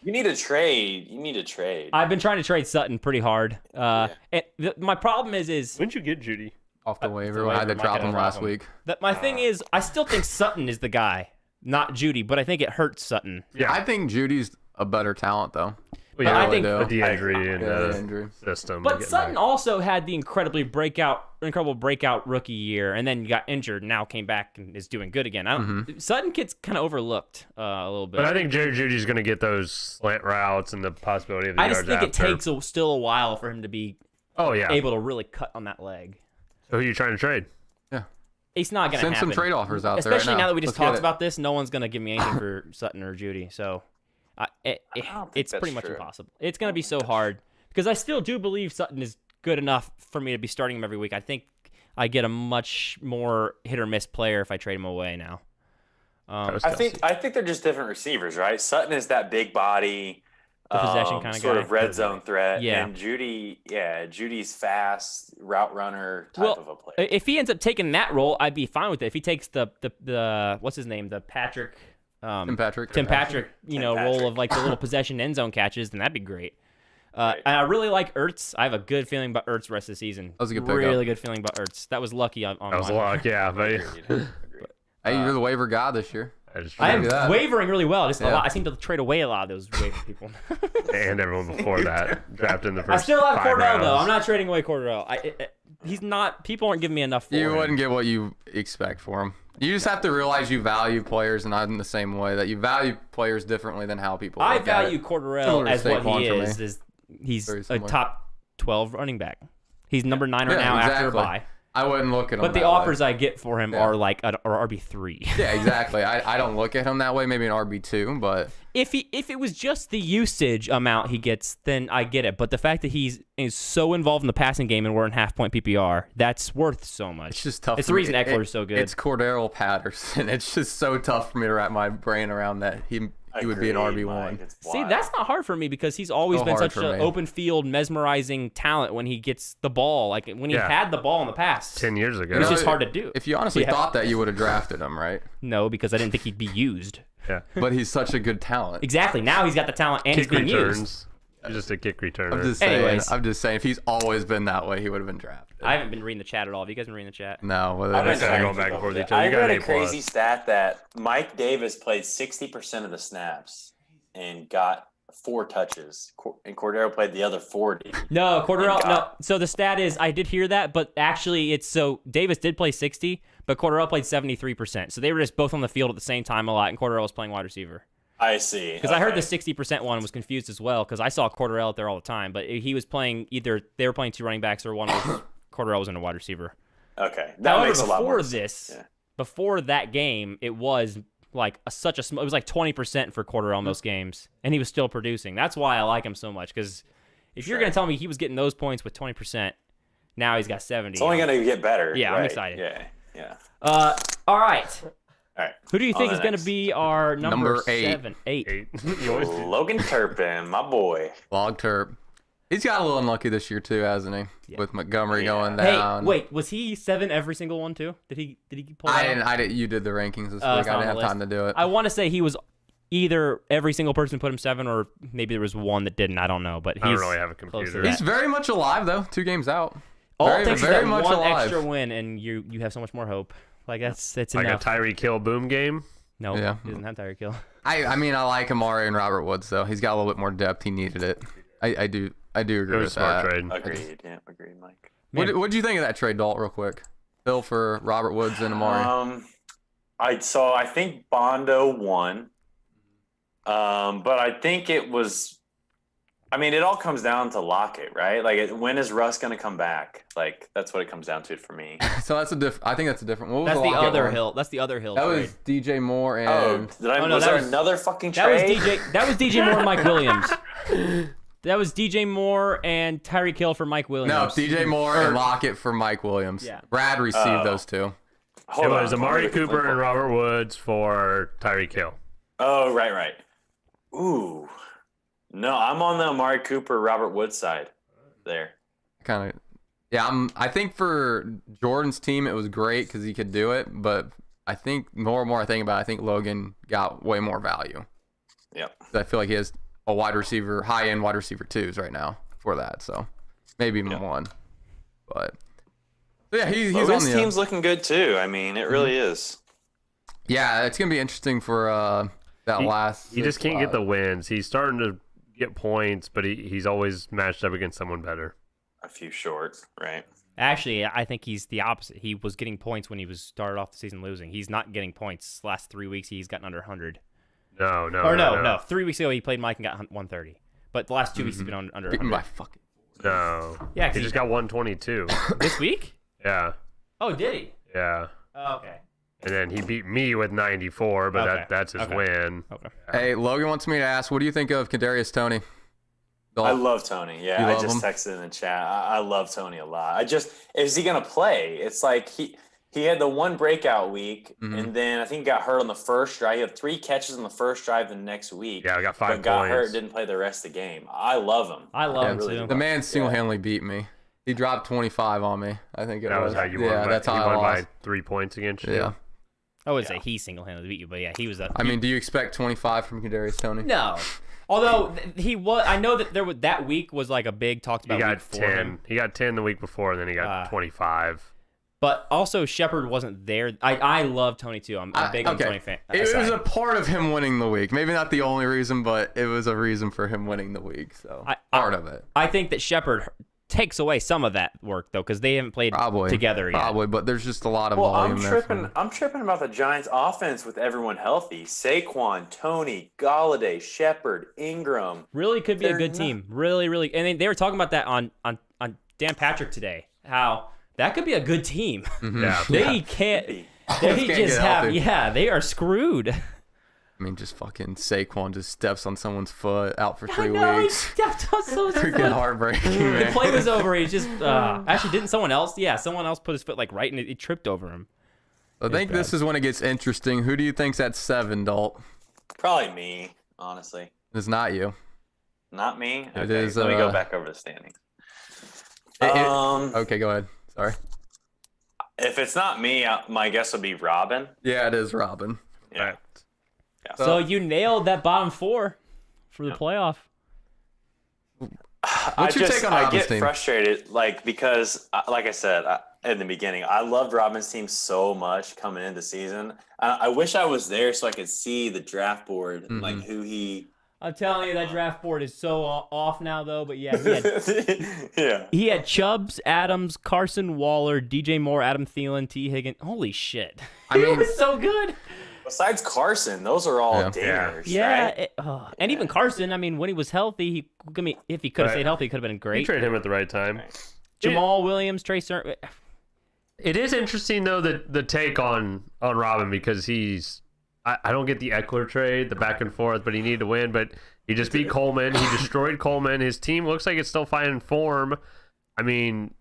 E: You need a trade. You need a trade.
D: I've been trying to trade Sutton pretty hard. My problem is
A: When'd you get Judy?
B: Off the waiver.
D: the
B: I had to
D: waiver,
B: drop
D: Mike had
B: him
D: to
B: last
D: drop him.
B: week.
D: that my thing is I still think Sutton is the guy, not Judy, but I think it hurts Sutton.
A: Yeah,
B: I think Judy's a better talent though.
A: well, yeah,
D: I think-
A: with the injury and
B: Yeah, the injury.
A: system.
D: But
A: getting
D: Sutton
A: back.
D: also had the incredible breakout rookie year, and then got injured. Now came back and is doing good again. Sutton gets kind of overlooked a little bit.
A: But I think Jerry Judy's going to get those slant routes and the possibility of the
D: I just
A: yards
D: think it
A: after.
D: takes still a while for him to be
A: Oh yeah.
D: able to really cut on that leg.
A: So who are you trying to trade?
D: It's not going to
B: Send
D: happen.
B: some trade offers out
D: Especially
B: there right
D: now that we just
B: Let's get
D: talked
B: it.
D: about this, no one's going to give me anything for Sutton or Judy. So
E: don't think
D: it's
E: that's
D: pretty much
E: true.
D: impossible. It's going to be so hard because I still do believe Sutton is good enough for me to be starting him every week. I think I get a much more hit or miss player if I trade him away now.
E: I think they're just different receivers, right? Sutton is that big body,
D: The possession kinda
E: sort
D: guy.
E: of red zone threat.
D: Yeah.
E: And Judy's fast route runner type of a player.
D: If he ends up taking that role, I'd be fine with it. If he takes the what's his name, the Patrick,
B: Tim Patrick.
D: Tim Patrick,
E: Tim
D: role
E: Patrick.
D: of like the little possession end zone catches, then that'd be great.
E: Right.
D: And I really like Ertz. I have a good feeling about Ertz the rest of the season.
B: That was a good pickup.
D: Really good feeling about Ertz. That was lucky on
A: That was
D: mine.
A: luck, yeah. But
E: Agreed.
B: Hey, you're the waiver guy this year.
D: I am
B: Look at that.
D: wavering really well. Just a
B: Yeah.
D: lot. I seem to trade away a lot of those waiver people.
A: and everyone before that drafted in the
D: I
A: first
D: still have
A: 5
D: Cordell
A: rounds.
D: though. I'm not trading away Cordell. He's not. People aren't giving me enough for
B: You
D: him.
B: wouldn't get what you expect for him. You just have to realize you value players, and I'm the same way, that you value players differently than how people
D: I
B: look at
D: value
B: it.
D: Cordell
B: Similar to
D: as what
B: Saquon
D: he
B: for me.
D: is he's
B: Very
D: a
B: similar.
D: top 12 running back. He's number 9 right
B: Yeah,
D: now after a
B: exactly.
D: bye.
B: I wouldn't look at him
D: But the
B: that way.
D: offers I get for him
B: Yeah.
D: are like or RB3.
B: Yeah, exactly. I don't look at him that way. Maybe an RB2, but
D: If it was just the usage amount he gets, then I get it. But the fact that he's so involved in the passing game and we're in half-point PPR, that's worth so much.
B: it's just tough.
D: It's
B: for
D: the
B: me.
D: reason Eckler's so good.
B: It's Cordero Patterson. It's just so tough for me to wrap my brain around that he would be an
E: Agreed,
B: RB1.
E: Mike. It's
D: See,
E: wild.
D: that's not hard for me because he's always
B: So
D: been
B: hard
D: such
B: for
D: an
B: me.
D: open field, mesmerizing talent when he gets the ball. Like when he
A: Yeah.
D: had the ball in the past.
A: 10 years ago.
D: It was
B: No,
D: just hard to do.
B: If you honestly
D: Yeah.
B: thought that, you would have drafted him, right?
D: No, because I didn't think he'd be used.
A: Yeah.
B: But he's such a good talent.
D: Exactly. Now he's got the talent and he's
A: Kick
D: being used.
A: returns. You're just a kick returner.
B: I'm just saying, if he's always been that way, he would have been drafted.
D: I haven't been reading the chat at all. Have you guys been reading the chat?
B: No, whether
E: I've been
B: that's
A: kinda
E: trying
A: going
E: to
A: back
E: keep
A: and
E: up
A: forth
E: with
A: each
E: it.
A: other.
E: I
A: You got
E: read
A: an
E: a
A: A+.
E: crazy stat that Mike Davis played 60% of the snaps and got 4 touches, and Cordero played the other 40.
D: No, Cordero.
E: Thank
D: No.
E: God.
D: So the stat is, I did hear that, but actually, it's so Davis did play 60, but Cordero played 73%. So they were just both on the field at the same time a lot, and Cordero was playing wide receiver.
E: I see.
D: Because I heard the 60% one was confused as well, because I saw Cordero out there all the time, but he was playing either they were playing 2 running backs or one was Cordero was in a wide receiver.
E: Okay, that
D: However,
E: makes a lot more
D: before
E: sense.
D: this,
E: Yeah.
D: before that game, it was like it was like 20% for Cordero in those games, and he was still producing. That's why I like him so much, because if you're
E: Sure.
D: going to tell me he was getting those points with 20%, now he's got 70.
E: It's only going to get better.
D: Yeah, I'm
E: right?
D: excited.
E: Yeah.
D: All right.
E: All right.
D: Who do you think
E: On
D: is
E: the
D: going to
E: next.
D: be our number
B: 8.
D: 8?
A: 8. Yours.
E: Logan Turpin, my boy.
B: Log Terp. He's got a little unlucky this year too, hasn't he?
D: Yeah.
B: With Montgomery
E: Yeah.
B: going
D: Hey,
B: down.
D: wait, was he 7 every single one too? Did he pull that off?
B: I didn't. You did the rankings this
D: Oh,
B: week.
D: it's not
B: I
D: on
B: didn't have
D: the
B: time to do it.
D: I want to say he was either every single person put him 7, or maybe there was one that didn't. I don't know, but he's
A: I don't really have a
D: close to
A: computer.
D: that.
B: He's very much alive though. 2 games out.
D: All
B: very,
D: it takes is
B: very
D: that
B: much
D: one
B: alive.
D: extra win, and you have so much more hope. Like it's
A: Like
D: enough.
A: a Tyreek Hill boom game.
D: No,
B: Yeah.
D: he doesn't have Tyreek Hill.
B: I mean, I like Amari and Robert Woods though. He's got a little bit more depth. He needed it. I do
A: It
B: agree
A: was a
B: with
A: smart
B: that.
A: trade.
E: Agreed. Yeah, agreed, Mike.
B: What
D: Man.
B: did you think of that trade, Dalt, real quick? Hill for Robert Woods and Amari.
E: I think Bondo won. But I think it was. I mean, it all comes down to Lockett, right? Like, when is Russ going to come back? Like, that's what it comes down to for me.
B: So that's I think that's a different. What was
D: That's the
B: Lockett
D: other
B: one?
D: hill. That's the other hill.
B: That
D: trade.
B: was DJ Moore and.
E: Was there another fucking trade?
D: That was DJ Moore and Mike Williams. That was DJ Moore and Tyreek Hill for Mike Williams.
B: No, DJ Moore and Lockett for Mike Williams.
D: Yeah.
B: Brad received those two.
A: It was Amari Cooper and Robert Woods for Tyreek Hill.
E: Oh, right. Ooh. No, I'm on the Amari Cooper, Robert Woods side there.
B: Kind of. Yeah, I think for Jordan's team, it was great because he could do it. But I think more and more I think about it, I think Logan got way more value.
E: Yep.
B: I feel like he has a wide receiver, high-end wide receiver twos right now for that. So maybe even one. But yeah, he's on
E: his
B: the
E: team's looking good too. I mean, it really is.
B: Yeah, it's gonna be interesting for that last.
A: He just can't get the wins. He's starting to get points, but he's always matched up against someone better.
E: A few short, right?
D: Actually, I think he's the opposite. He was getting points when he was started off the season losing. He's not getting points. Last 3 weeks, he's gotten under 100.
A: No.
D: 3 weeks ago, he played Mike and got 130. But the last 2 weeks, he's been under 100.
B: My fucking.
A: No.
D: Yeah,
A: he just got 122.
D: This week?
A: Yeah.
D: Oh, did he?
A: Yeah.
D: Oh, okay.
A: And then he beat me with 94, but that's his win.
D: Okay.
B: Hey, Logan wants me to ask, what do you think of Kadarius Toney?
E: I love Tony. Yeah, I just texted in the chat. I love Tony a lot. Is he gonna play? It's like he had the one breakout week, and then I think he got hurt on the first drive. He had 3 catches on the first drive the next week.
A: Yeah, I got 5 points.
E: Got hurt, didn't play the rest of the game. I love him.
D: I love him too.
B: The man single-handedly beat me. He dropped 25 on me. I think
A: that was how you won.
B: Yeah, that's how I
A: won
B: lost.
A: by 3 points against you.
B: Yeah.
D: I would say he single-handedly beat you, but yeah, he was.
B: I mean, do you expect 25 from Kadarius Toney?
D: No. Although he was, I know that that week was like a big talked about.
A: He got
D: week for
A: 10.
D: him.
A: He got 10 the week before, and then he got 25.
D: But also Shepard wasn't there. I love Tony too. I'm a big Tony fan.
B: It was a part of him winning the week. Maybe not the only reason, but it was a reason for him winning the week. So part of it.
D: I think that Shepard takes away some of that work though, because they haven't played together yet.
B: Probably, but there's just a lot of volume there.
E: I'm tripping about the Giants' offense with everyone healthy. Saquon, Tony, Galladay, Shepard, Ingram.
D: Really could be a good team. Really. And they were talking about that on Dan Patrick today. How that could be a good team.
B: Mm-hmm.
A: Yeah.
D: They can't. They just have. Yeah, they are screwed.
B: I mean, just fucking Saquon just steps on someone's foot out for 3
D: I know,
B: weeks.
D: he stepped on someone's foot.
B: Freaking heartbreaking, man.
D: The play was over. He just actually didn't someone else? Yeah, someone else put his foot like right and it tripped over him.
B: I think this is when it gets interesting. Who do you think's at 7, Dalt?
E: Probably me, honestly.
B: It's not you.
E: Not me?
B: It
E: Okay,
B: is,
E: let me go back over the standings.
B: Okay, go ahead. Sorry.
E: If it's not me, my guess would be Robin.
B: Yeah, it is Robin.
E: Yeah.
D: So you nailed that bottom 4 for the playoff.
B: What's your take on Robin's
E: I get
B: team?
E: frustrated, because, like I said in the beginning, I loved Robin's team so much coming into the season. I wish I was there so I could see the draft board, like who he.
D: I'm telling you, that draft board is so off now, though. But yeah,
E: yeah.
D: He had Chubbs, Adams, Carson, Waller, DJ Moore, Adam Thielen, T. Higgins. Holy shit!
B: I mean,
D: it was so good.
E: Besides Carson, those are all dingers.
D: Yeah,
E: right?
D: And even Carson. I mean, when he was healthy, if he could have stayed healthy, he could have been great.
A: You trade him at the right time.
D: Jamal Williams, Trey Sermon.
A: It is interesting though the take on Robin, because I don't get the Eckler trade, the back and forth, but he needed to win. But he just beat Coleman. He destroyed Coleman. His team looks like it's still finding form. I mean,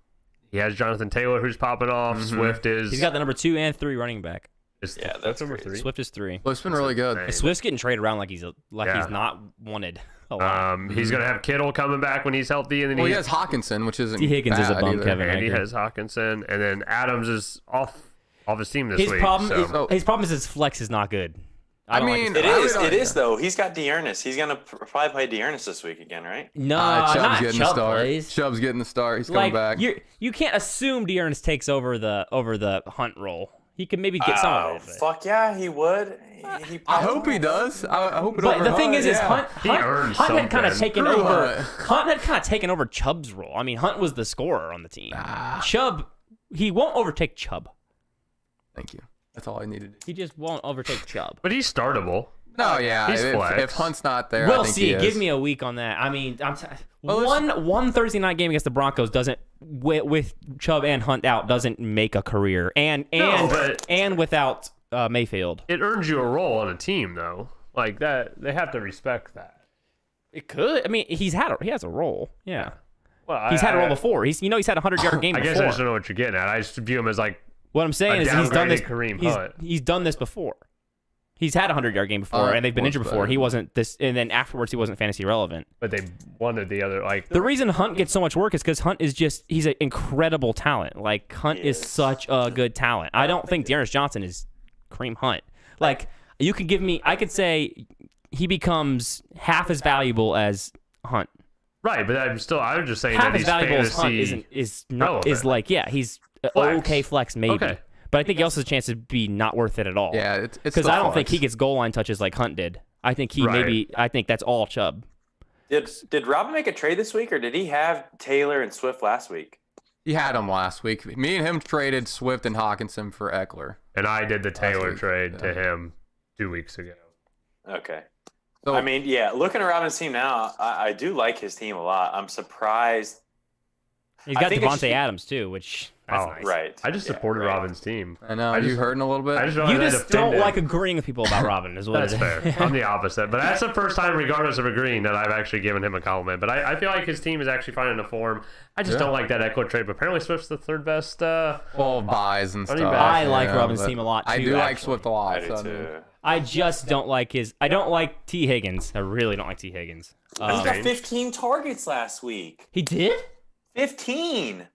A: he has Jonathan Taylor who's popping off. Swift is.
D: He's got the number 2 and 3 running back.
E: That's
A: number 3.
D: Swift is 3.
B: Well, it's been really good.
D: Swift's getting traded around like he's not wanted a lot.
A: He's gonna have Kittle coming back when he's healthy, and then
B: he has Hawkinson, which isn't.
D: T. Higgins is a bum,
B: either.
D: Kevin.
A: And he has Hawkinson, and then Adams is off his team this week.
D: His problem is his flex is not good.
B: I mean,
E: it is though. He's got Dearness. He's gonna probably play Dearness this week again, right?
D: No,
B: Chubb's
D: not
B: getting
D: Chubb
B: the start.
D: plays.
B: Chubb's getting the start. He's coming back.
D: You can't assume Dearness takes over the Hunt role. He could maybe get some of it.
E: Fuck yeah, he would.
B: I hope he does. I hope it.
D: But the thing is
B: Hunt
D: Hunt had kind of taken over. Hunt had kind of taken over Chubb's role. I mean, Hunt was the scorer on the team. Chubb, he won't overtake Chubb.
B: Thank you. That's all I needed.
D: He just won't overtake Chubb.
A: But he's startable.
B: No, yeah.
A: He's flex.
B: If Hunt's not there, I
D: We'll
B: think
D: see.
B: he is.
D: Give me a week on that. I mean,
B: Well,
D: one Thursday night game against the Broncos doesn't with Chubb and Hunt out doesn't make a career, and without Mayfield,
A: It earns you a role on a team, though. Like that, they have to respect that.
D: it could. I mean, he has a role. Yeah,
A: Well,
D: he's had a role before. He's had a 100-yard game
A: I
D: before.
A: guess I just don't know what you're getting at. I just view him as like
D: What I'm saying is he's done this.
A: Kareem
D: He's,
A: Hunt.
D: he's done this before. He's had a 100-yard game before, and they've been injured before.
B: better.
D: He wasn't this, and then afterwards he wasn't fantasy relevant.
A: But they wanted the other like.
D: The reason Hunt gets so much work is because Hunt is he's an incredible talent. Like, Hunt is such a good talent. I don't think Dearness Johnson is Kareem Hunt. Like, you could give me, I could say he becomes half as valuable as Hunt.
A: Right, but I was just saying
D: Half
A: that
D: as
A: he's
D: valuable as Hunt
A: fantasy.
D: is
A: relevant.
D: like, yeah, he's
A: Flex.
D: okay flex maybe.
A: Okay.
D: But I think he also has a chance to be not worth it at all.
B: Yeah, it's
D: Because I don't think he gets goal line touches like Hunt did. I think I think that's all Chubb.
E: Did Robin make a trade this week, or did he have Taylor and Swift last week?
B: He had him last week. Me and him traded Swift and Hawkinson for Eckler.
A: And I did the Taylor
B: week,
A: trade to him 2 weeks ago.
E: Okay.
B: So,
E: I mean, yeah, looking at Robin's team now, I do like his team a lot. I'm surprised.
D: He's
E: I
D: got
E: think
D: Devontae Adams too, which that's nice.
E: Right.
A: I just
E: Yeah,
A: supported
E: right.
A: Robin's team.
B: I know.
A: I
B: you
A: just-
B: hurting a little bit?
A: I just
D: You
A: realized I
D: just don't
A: defended.
D: like agreeing with people about Robin, is what
A: That's
D: it is.
A: fair. I'm the opposite. But that's the first time, regardless of agreeing, that I've actually given him a compliment. But I feel like his team is actually finding a form. I just don't like that Eckler trade. But apparently Swift's the third best.
B: Well, buys and stuff.
A: Running back.
D: I like
B: yeah,
D: Robin's
B: but
D: team a lot,
B: I
D: too,
B: do like
D: actually.
B: Swift a lot.
E: I do
B: so,
E: too.
D: I just don't like I don't like T. Higgins. I really don't like T. Higgins.
E: He got 15 targets last week.
D: He did?
E: 15.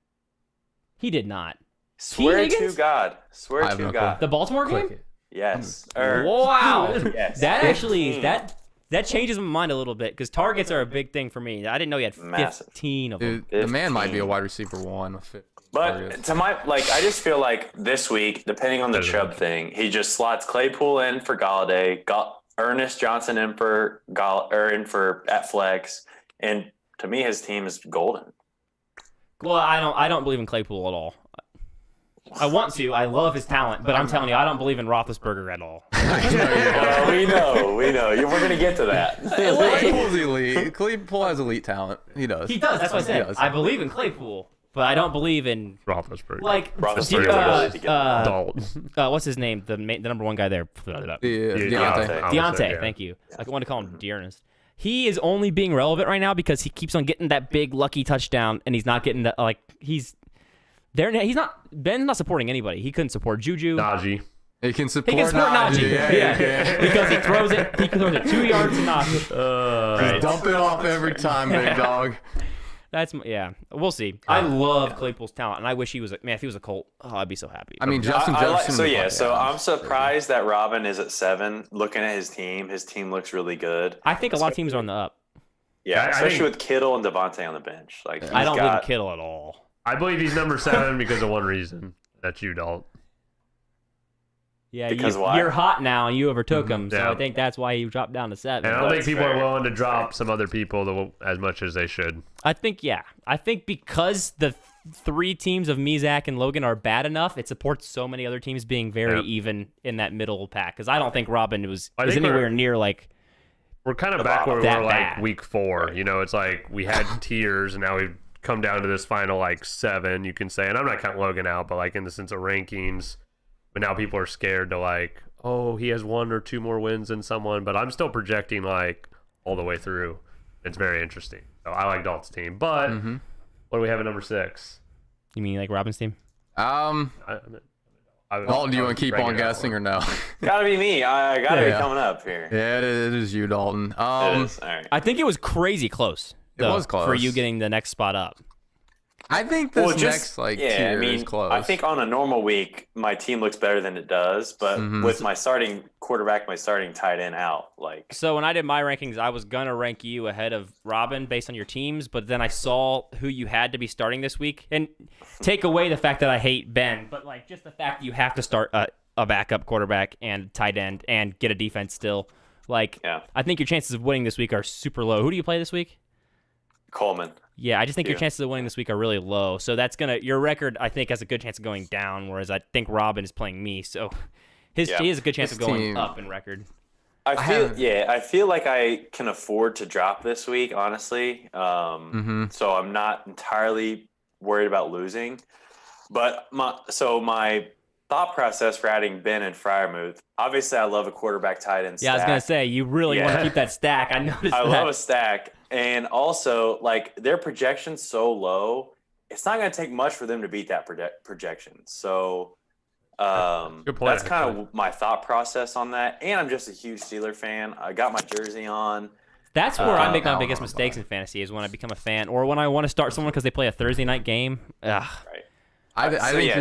D: He did not.
E: Swear to
D: Higgins?
E: God. Swear
B: I have
E: to
B: no
E: God.
D: The Baltimore game?
E: Yes.
D: Wow.
E: Yes.
D: That actually
E: 15.
D: that changes my mind a little bit because targets are a big thing for me. I didn't know he had
E: Massive.
D: 15 of them.
B: Dude, the man might be a
E: 15.
B: wide receiver one with 50
E: But
B: targets.
E: to my I just feel like this week, depending on the Chubb thing, he just slots Claypool in for Galladay, Ernest Johnson in for at flex, and to me, his team is golden.
D: Well, I don't believe in Claypool at all. I want to. I love his talent, but I'm telling you, I don't believe in Roethlisberger at all.
E: We know. We're gonna get to that.
B: Claypool's elite. Claypool has elite talent. He does.
D: He does. That's what I said.
B: He does.
D: I believe in Claypool, but I don't believe in
A: Roethlisberger.
D: like
E: Roethlisberger.
A: Dalton.
D: what's his name? The number one guy there.
B: Deontay.
D: Deontay.
A: yeah.
D: Thank you. I want to call him Dearness. He is only being relevant right now because he keeps on getting that big lucky touchdown, and he's not getting that. Like he's there. He's not. Ben's not supporting anybody. He couldn't support Juju.
A: Najee.
B: He can support,
D: He can support Najee.
B: Yeah.
D: Because he throws it 2 yards to Najee.
B: Dump it off every time, big dog.
D: We'll see. I love Claypool's talent, and I wish he was. Man, if he was a Colt, I'd be so happy.
B: I mean, Justin Jefferson.
E: So I'm surprised that Robin is at 7. Looking at his team lot looks really good.
D: I think a lot of teams are on the up.
E: Yeah,
A: I
E: especially
A: think-
E: with Kittle and Devontae on the bench. Like
D: I don't believe in Kittle at all.
A: I believe he's number 7 because of one reason. That's you, Dalton.
D: Yeah,
E: Because why?
D: you're hot now, and you overtook him, so
A: Yeah.
D: I think that's why you dropped down to 7.
A: And I don't think
E: That's
A: people
E: fair.
A: are willing to drop some other people as much as they should.
D: I think because the 3 teams of me, Zach, and Logan are bad enough, it supports so many other teams being very
A: Yep.
D: even in that middle pack. Because I don't think Robin is
A: I think
D: anywhere near like.
A: We're kind of back where we
D: That
A: were like
D: bad.
A: week 4. You know, it's like we had tiers, and now we've come down to this final like 7, you can say. And I'm not counting Logan out, but like in the sense of rankings. But now people are scared to like, oh, he has 1 or 2 more wins than someone. But I'm still projecting like all the way through. It's very interesting. So I like Dalton's team. But what do we have at number 6?
D: You mean like Robin's team?
B: Dalton, do you want to keep on guessing or no?
E: Gotta be me. I gotta be
B: Yeah.
E: coming up here.
B: Yeah, it is you, Dalton.
E: It is. All right.
D: I think it was crazy close. Though,
B: was close.
D: for you getting the next spot up.
B: I think this next tier is close.
E: I think on a normal week, my team looks better than it does. But with my starting quarterback, my starting tight end out, like
D: So when I did my rankings, I was gonna rank you ahead of Robin based on your teams, but then I saw who you had to be starting this week, and take away the fact that I hate Ben, but like just the fact that you have to start a backup quarterback and tight end and get a defense still. Like,
E: Yeah.
D: I think your chances of winning this week are super low. Who do you play this week?
E: Coleman.
D: Yeah, I just think your
E: Yeah.
D: chances of winning this week are really low. So that's your record, I think, has a good chance of going down, whereas I think Robin is playing me. So he has a good chance
B: This
D: of going
B: team-
D: up in record.
E: I feel like I can afford to drop this week, honestly. So I'm not entirely worried about losing. But my thought process for adding Ben and Freiermuth, obviously I love a quarterback tight end stack.
D: Yeah, I was going to say, you really want to keep that stack. I noticed that.
E: I love a stack. And also, like, their projection's so low, it's not going to take much for them to beat that projection. So that's kind of my thought process on that. And I'm just a huge Steeler fan. I got my jersey on.
D: That's where I make my biggest mistakes in fantasy is when I become a fan or when I want to start someone because they play a Thursday night game. Ugh.
E: Right.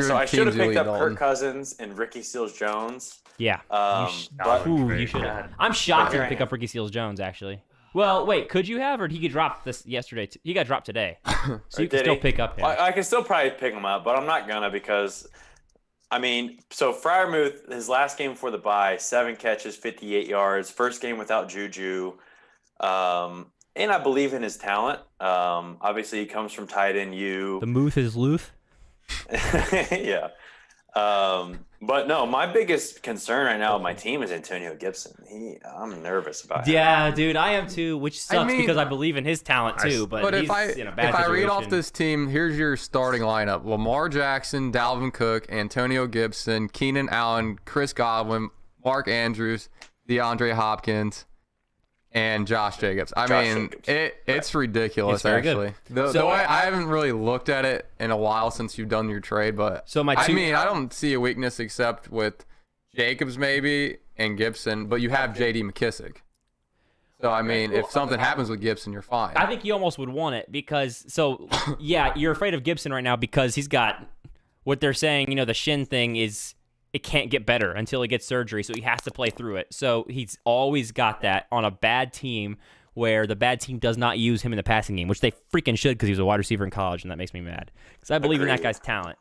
B: So
E: I should have picked up Kirk Cousins and Ricky Seals-Jones.
D: Yeah.
A: You
D: should have. I'm shocked you didn't pick up Ricky Seals-Jones, actually. Well, wait, could you have, or did he get dropped this yesterday? He got dropped today, so you can still pick up him.
E: I can still probably pick him up, but I'm not gonna because, so Freiermuth, his last game before the bye, 7 catches, 58 yards, first game without Juju, and I believe in his talent. Obviously, he comes from tight end U.
D: The Muth is Luth.
E: Yeah. But no, my biggest concern right now with my team is Antonio Gibson. I'm nervous about him.
D: Yeah, dude, I am too, which sucks because I believe in his talent too. But he's in a bad situation.
B: If I read off this team, here's your starting lineup: Lamar Jackson, Dalvin Cook, Antonio Gibson, Keenan Allen, Chris Godwin, Mark Andrews, DeAndre Hopkins, and Josh Jacobs. It's ridiculous, actually. The way I haven't really looked at it in a while since you've done your trade, but I don't see a weakness except with Jacobs maybe and Gibson, but you have J.D. McKissick. So, if something happens with Gibson, you're fine.
D: I think you almost would want it because, you're afraid of Gibson right now because he's got what they're saying, the shin thing is it can't get better until he gets surgery, so he has to play through it. So he's always got that on a bad team where the bad team does not use him in the passing game, which they freaking should because he was a wide receiver in college, and that makes me mad because I believe in that guy's talent.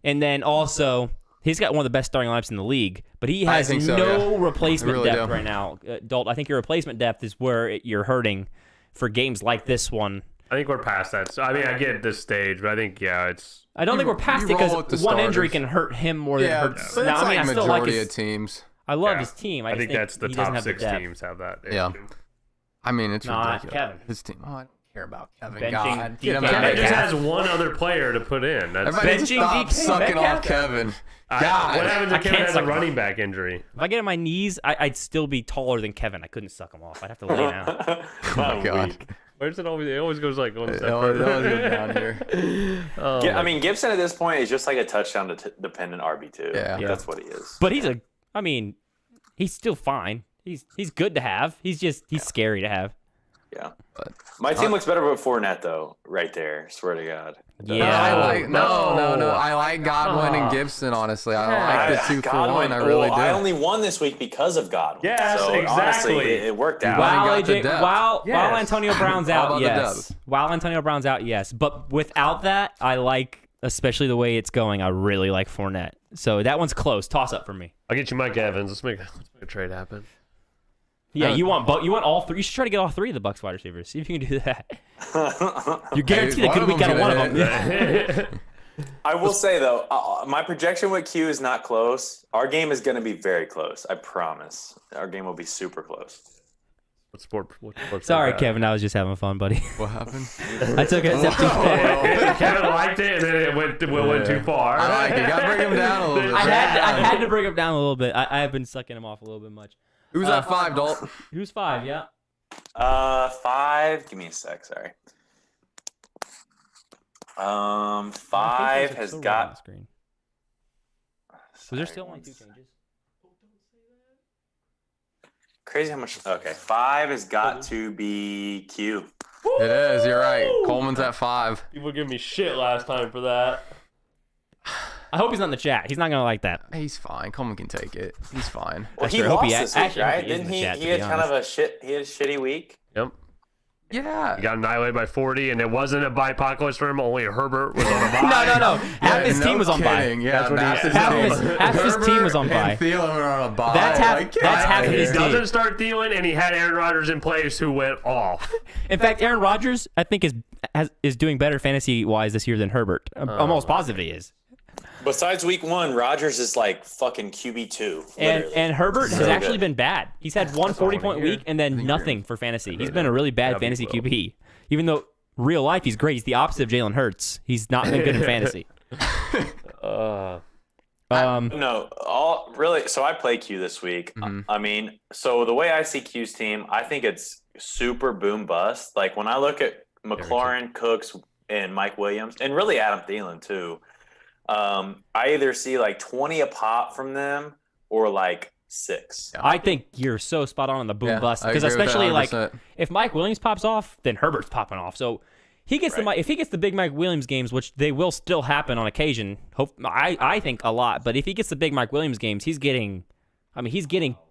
D: And then also, he's got one of the best starting lineups in the league, but he has replacement depth right now. Dalt, I think your replacement depth is where you're hurting for games like this one.
A: I think we're past that. So, I get this stage, but I think, it's...
D: I don't think we're past it because one injury can hurt him more than it hurts.
B: But it's I still like his teams.
D: I love his team.
A: I think that's the top 6 teams have that.
B: Yeah. It's ridiculous.
D: Kevin.
B: His team. Oh, I don't care about Kevin.
A: Kevin just has one other player to put in. That's
B: stop sucking off Kevin.
A: God. What happens if Kevin has a running back injury?
D: If I get on my knees, I'd still be taller than Kevin. I couldn't suck him off. I'd have to lay down.
B: Oh, my God.
A: Where's it always? It always goes like one step
B: further. It always goes down here.
E: Gibson at this point is just like a touchdown dependent RB2.
B: Yeah,
E: that's what he is.
D: But he's still fine. He's good to have. He's scary to have.
E: Yeah. My team looks better with Fournette though, right there. Swear to God.
B: Yeah. No. I like Godwin and Gibson, honestly. I like the 2 for 1. I really do.
E: I only won this week because of Godwin.
A: Yes,
E: so
A: exactly.
E: Honestly, it worked out.
D: While Antonio Brown's out, yes. While Antonio Brown's out, yes. But without that, I like, especially the way it's going, I really like Fournette. So that one's close. Toss up for me.
A: I'll get you Mike Evans. Let's make a trade happen.
D: Yeah, you want all 3. You should try to get all 3 of the Bucs wide receivers. See if you can do that. You're guaranteed a good week out of one of them.
E: I will say though, my projection with Q is not close. Our game is going to be very close. I promise. Our game will be super close.
A: What sport
D: Sorry, Kevin. I was just having fun, buddy.
B: What happened?
D: I took it.
A: Kevin liked it, and then it went too far.
B: I like it. Got to bring him down a little bit.
D: I had to bring him down a little bit. I have been sucking him off a little bit much.
B: Who's at 5, Dalt?
D: Who's 5? Yeah.
E: 5. Give me a sec. Sorry. 5 has got.
D: Screen. Was there still only 2 changes?
E: Crazy how much. Okay, 5 has got to be Q.
B: It is. You're right. Coleman's at 5.
A: People give me shit last time for that.
D: I hope he's not in the chat. He's not gonna like that.
B: He's fine. Coleman can take it. He's fine.
E: Well, he lost this week, right? Didn't he? He had kind of a shitty week.
A: Yep.
B: Yeah.
A: He got annihilated by 40, and it wasn't a bye apocalypse for him. Only Herbert was on a bye.
D: No. Half his team was on bye.
B: Yeah,
D: half his team was on bye.
B: And Thielen were on a bye.
D: That's half of his team.
A: He doesn't start Thielen, and he had Aaron Rodgers in place who went off.
D: In fact, Aaron Rodgers, I think, is doing better fantasy-wise this year than Herbert. I'm almost positive he is.
E: Besides week 1, Rodgers is like fucking QB2.
D: And Herbert has actually been bad. He's had one 40-point week and then nothing for fantasy. He's been a really bad fantasy QB. Even though real life he's great, he's the opposite of Jalen Hurts. He's not been good in fantasy.
E: Really. So I play Q this week. I mean, so the way I see Q's team, I think it's super boom bust. Like when I look at McLaurin, Cooks, and Mike Williams, and really Adam Thielen too. I either see like 20 a pop from them or like 6.
D: I think you're so spot on the boom bust because especially like if Mike Williams pops off, then Herbert's popping off. So he gets if he gets the big Mike Williams games, which they will still happen on occasion. I think a lot, but if he gets the big Mike Williams games, he's getting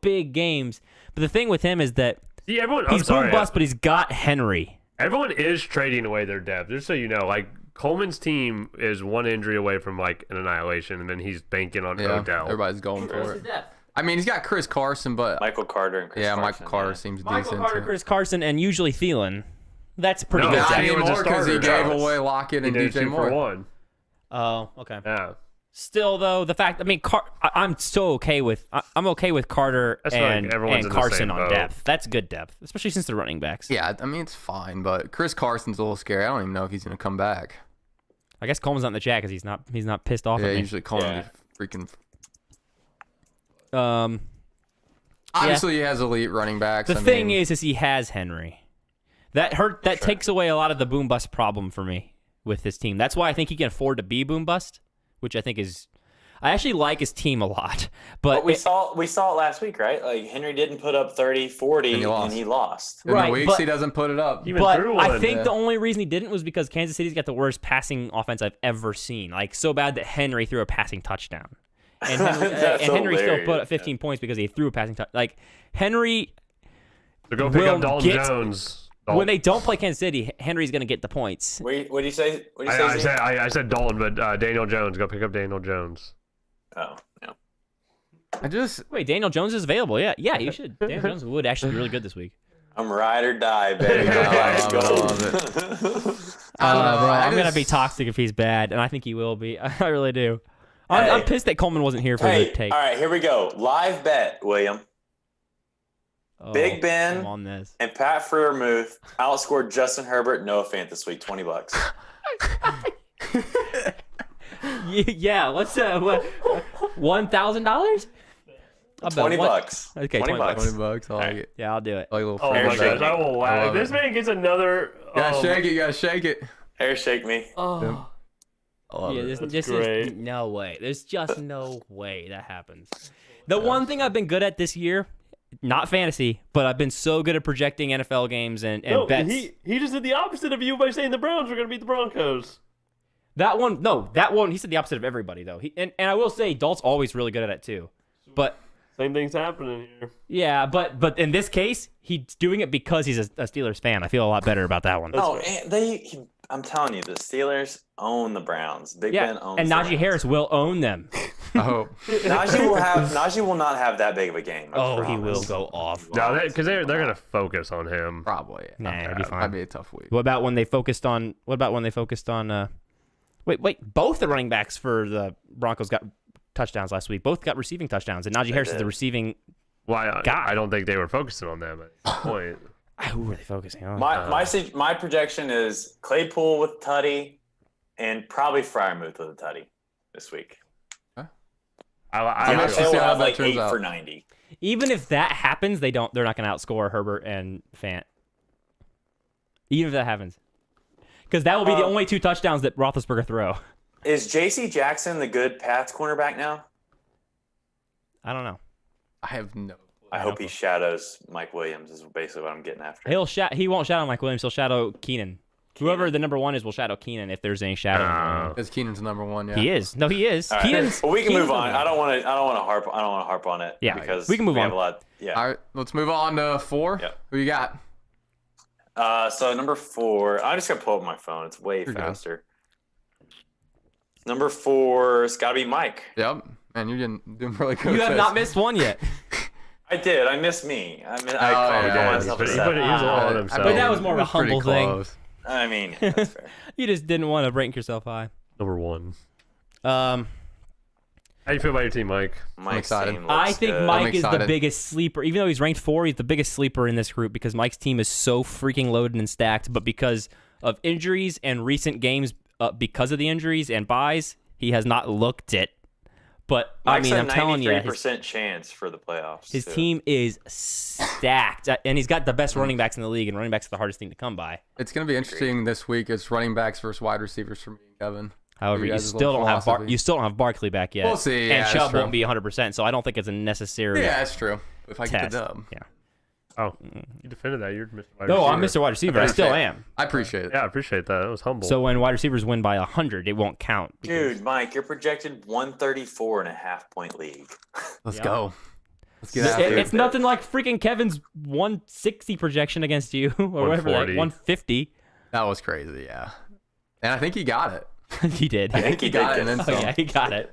D: big games. But the thing with him is that he's boom bust, but he's got Henry.
A: Everyone is trading away their depth. Just so you know, like Coleman's team is one injury away from like an annihilation, and then he's banking on Odell.
B: Everybody's going for it. I mean, he's got Chris Carson, but
E: Michael Carter and Chris Carson.
B: Michael Carter seems decent.
D: Michael Carter, Chris Carson, and usually Thielen. That's pretty good.
B: Not anymore because he gave away Lockett and DJ Moore.
A: For 1.
D: Oh, okay.
A: Yeah.
D: Still, though, the fact I'm so okay with Carter and Carson on depth. That's good depth, especially since they're running backs.
B: Yeah, I mean it's fine, but Chris Carson's a little scary. I don't even know if he's gonna come back.
D: I guess Coleman's not in the chat because he's not pissed off at me.
B: Usually Coleman freaking.
D: Obviously,
B: he has elite running backs.
D: The thing is he has Henry. That takes away a lot of the boom bust problem for me with this team. That's why I think he can afford to be boom bust, which I think is. I actually like his team a lot, but
E: we saw it last week, right? Like Henry didn't put up 30, 40, and he lost.
B: In the weeks he doesn't put it up.
D: But I think the only reason he didn't was because Kansas City's got the worst passing offense I've ever seen. Like so bad that Henry threw a passing touchdown, and Henry still put up 15 points because he threw a passing touchdown. Like Henry,
A: to go pick up Dalton Jones.
D: When they don't play Kansas City, Henry's going to get the points.
E: What did you say?
A: I said Dalton, but Daniel Jones. Go pick up Daniel Jones.
E: Oh, no.
D: Wait, Daniel Jones is available. Yeah, you should. Daniel Jones would actually be really good this week.
E: I'm ride or die, baby. Let's go.
D: I'm going to be toxic if he's bad, and I think he will be. I really do. I'm pissed that Coleman wasn't here for the take.
E: All right, here we go. Live bet, William. Big Ben
D: on this.
E: And Pat Freiermuth outscored Justin Herbert Noah Fant this week, $20.
D: Yeah, what's $1,000?
E: $20.
D: Okay,
B: $20. I like it.
D: Yeah, I'll do it.
B: Like a little
A: oh my gosh, I will laugh. If this man gets another,
B: you gotta shake it.
E: Hair shake me.
D: Oh,
A: That's
D: this
A: great.
D: is no way. There's just no way that happens. The one thing I've been good at this year. Not fantasy, but I've been so good at projecting NFL games and bets.
A: He just did the opposite of you by saying the Browns were going to beat the Broncos.
D: That one, he said the opposite of everybody, though. And I will say, Dalt's always really good at it, too. But
A: same thing's happening here.
D: Yeah, but in this case, he's doing it because he's a Steelers fan. I feel a lot better about that one.
E: I'm telling you, the Steelers own the Browns. Big Ben owns
D: and Najee Harris will own them.
B: Oh,
E: Najee will not have that big of a game.
D: He will go off.
A: No, because they're gonna focus on him.
B: Probably.
D: Nah, it'll be fine.
B: That'd be a tough week.
D: What about when they focused on? Wait. Both the running backs for the Broncos got touchdowns last week. Both got receiving touchdowns, and Najee Harris is the receiving.
A: Why?
D: guy.
A: I don't think they were focusing on them at this point.
D: Who were they focusing on?
E: My projection is Claypool with Tutty, and probably Freiermuth with a Tutty this week.
A: I
E: will have like 8 for 90.
D: Even if that happens, they're not going to outscore Herbert and Fant. Even if that happens, because that will be the only 2 touchdowns that Roethlisberger throw.
E: Is J.C. Jackson the good Pats cornerback now?
D: I don't know.
B: I have no.
E: I hope he shadows Mike Williams. Is basically what I'm getting after.
D: He won't shadow Mike Williams. He'll shadow Keenan. Whoever the number 1 is will shadow Keenan if there's any shadowing.
B: Because Keenan's number 1. Yeah,
D: he is. No, he is.
E: Right.
D: Keenan's.
E: Well, we can move on. I don't want to harp on it.
D: Yeah,
E: because
D: we can move on.
E: Have a lot. Yeah.
B: All right, let's move on to 4.
E: Yep.
B: Who you got?
E: So number 4. I just got to pull up my phone. It's way faster. Number 4, it's got to be Mike.
B: Yep. Man, you're doing really good.
D: You have not missed one yet.
E: I did. I missed me. I mean, I called myself a
A: He
E: 7.
A: was all on himself.
D: But that was more of a humble thing.
E: I mean, that's fair.
D: You just didn't want to rank yourself high.
A: Number 1. How you feel about your team, Mike?
E: Mike's
B: excited.
E: team looks
D: I think
E: good.
D: Mike is the
B: excited.
D: biggest sleeper. Even though he's ranked 4, he's the biggest sleeper in this group because Mike's team is so freaking loaded and stacked. But because of injuries and recent games, because of the injuries and buys, he has not looked it. But
E: Mike's
D: I'm telling you,
E: 93% chance for the playoffs.
D: his
E: too.
D: team is stacked, and he's got the best running backs in the league, and running backs are the hardest thing to come by.
B: It's going to be interesting this week. It's running backs versus wide receivers for me and Kevin.
D: However, you
B: guys'
D: still
B: little
D: don't have
B: philosophy.
D: you still don't have Barkley back yet.
B: We'll see, yeah,
D: and
B: that's
D: Chubb
B: true.
D: won't be 100%, so I don't think it's a necessary
B: Yeah, that's true. If I get
D: test.
B: the dub.
D: Yeah.
A: Oh, you defended that. You're Mr. Wide
D: No,
A: receiver.
D: I'm Mr. Wide Receiver. I still am.
B: I appreciate it.
A: Yeah, I appreciate that. That was humble.
D: So when wide receivers win by 100, it won't count. because-
E: Dude, Mike, you're projected 134.5-point league.
B: Let's
D: Yeah.
B: go. Let's get
D: It-
B: after
D: it's
B: it.
D: nothing like freaking Kevin's 160 projection against you, or whatever, like
A: 140.
D: 150.
B: That was crazy, yeah. And I think he got it.
D: He did.
E: I think he
B: got
E: did
B: it, and then
D: Oh
B: some.
D: yeah, he got it.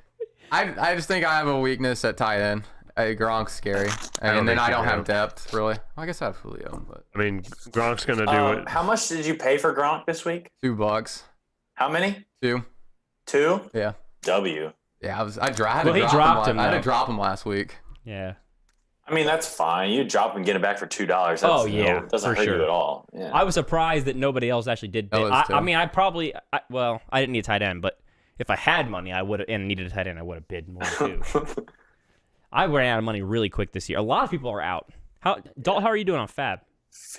B: I just think I have a weakness at tight end. Gronk's scary.
A: don't
B: And then
A: think
B: I
A: you
B: don't
A: do.
B: have depth, really. Well, I guess I have Julio, but
A: I mean, Gronk's gonna do it.
E: How much did you pay for Gronk this week?
B: $2.
E: How many?
B: 2.
E: 2?
B: Yeah.
E: W.
B: Yeah, I had
D: Well,
B: to
D: he
B: drop
D: dropped
B: him.
D: him,
B: I had
D: though.
B: to drop him last week.
D: Yeah.
E: I mean, that's fine. You drop him, get it back for $2. That's,
D: Oh, yeah,
E: doesn't
D: for
E: hurt
D: sure.
E: you at all. Yeah.
D: I was surprised that nobody else actually did bid.
B: was
D: I
B: too.
D: mean, I probably, well, I didn't need a tight end, but if I had money, I would have, and needed a tight end, I would have bid more too. I ran out of money really quick this year. A lot of people are out. Dalt, how are you doing on Fab?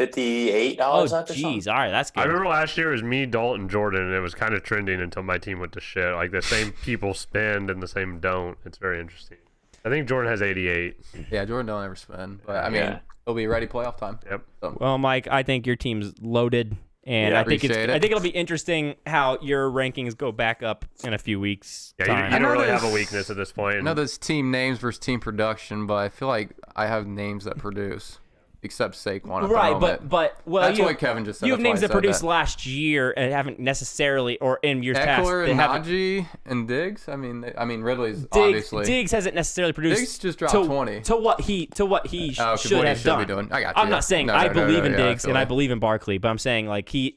E: $58
D: Oh,
E: after
D: jeez. All right, that's
A: I
D: good.
A: remember last year it was me, Dalton, Jordan, and it was kind of trending until my team went to shit. Like the same people spend and the same don't. It's very interesting. I think Jordan has 88.
B: Yeah, Jordan don't ever spend. But, I mean,
E: Yeah.
B: he'll be ready playoff time.
A: Yep.
B: So,
D: Well, Mike, I think your team's loaded, and
E: Yeah,
D: I think
B: appreciate it.
D: I think it'll be interesting how your rankings go back up in a few weeks.
A: Yeah,
D: time.
A: you
B: I
A: don't
B: know
A: really have a
B: there's-
A: weakness at this point.
B: I know there's team names versus team production, but I feel like I have names that produce, except Saquon at the
D: Right,
B: moment.
D: but well,
B: That's
D: you,
B: what Kevin just said.
D: you have
B: That's why
D: names
B: I
D: that
B: said
D: produced
B: that.
D: last year and haven't necessarily, or in years past,
B: Eckler
D: they
B: and
D: haven't.
B: Najee and Diggs. I mean, Ridley's obviously.
D: Diggs hasn't necessarily produced.
B: Diggs just dropped
D: to,
B: 20.
D: To what he
B: Oh, 'cause
D: should
B: what he
D: have
B: should
D: done.
B: be doing. I got you.
D: I'm not saying
B: No,
D: I
B: no, no,
D: believe
B: no,
D: in
B: yeah,
D: Diggs and I
B: absolutely.
D: believe in Barkley, but I'm saying like he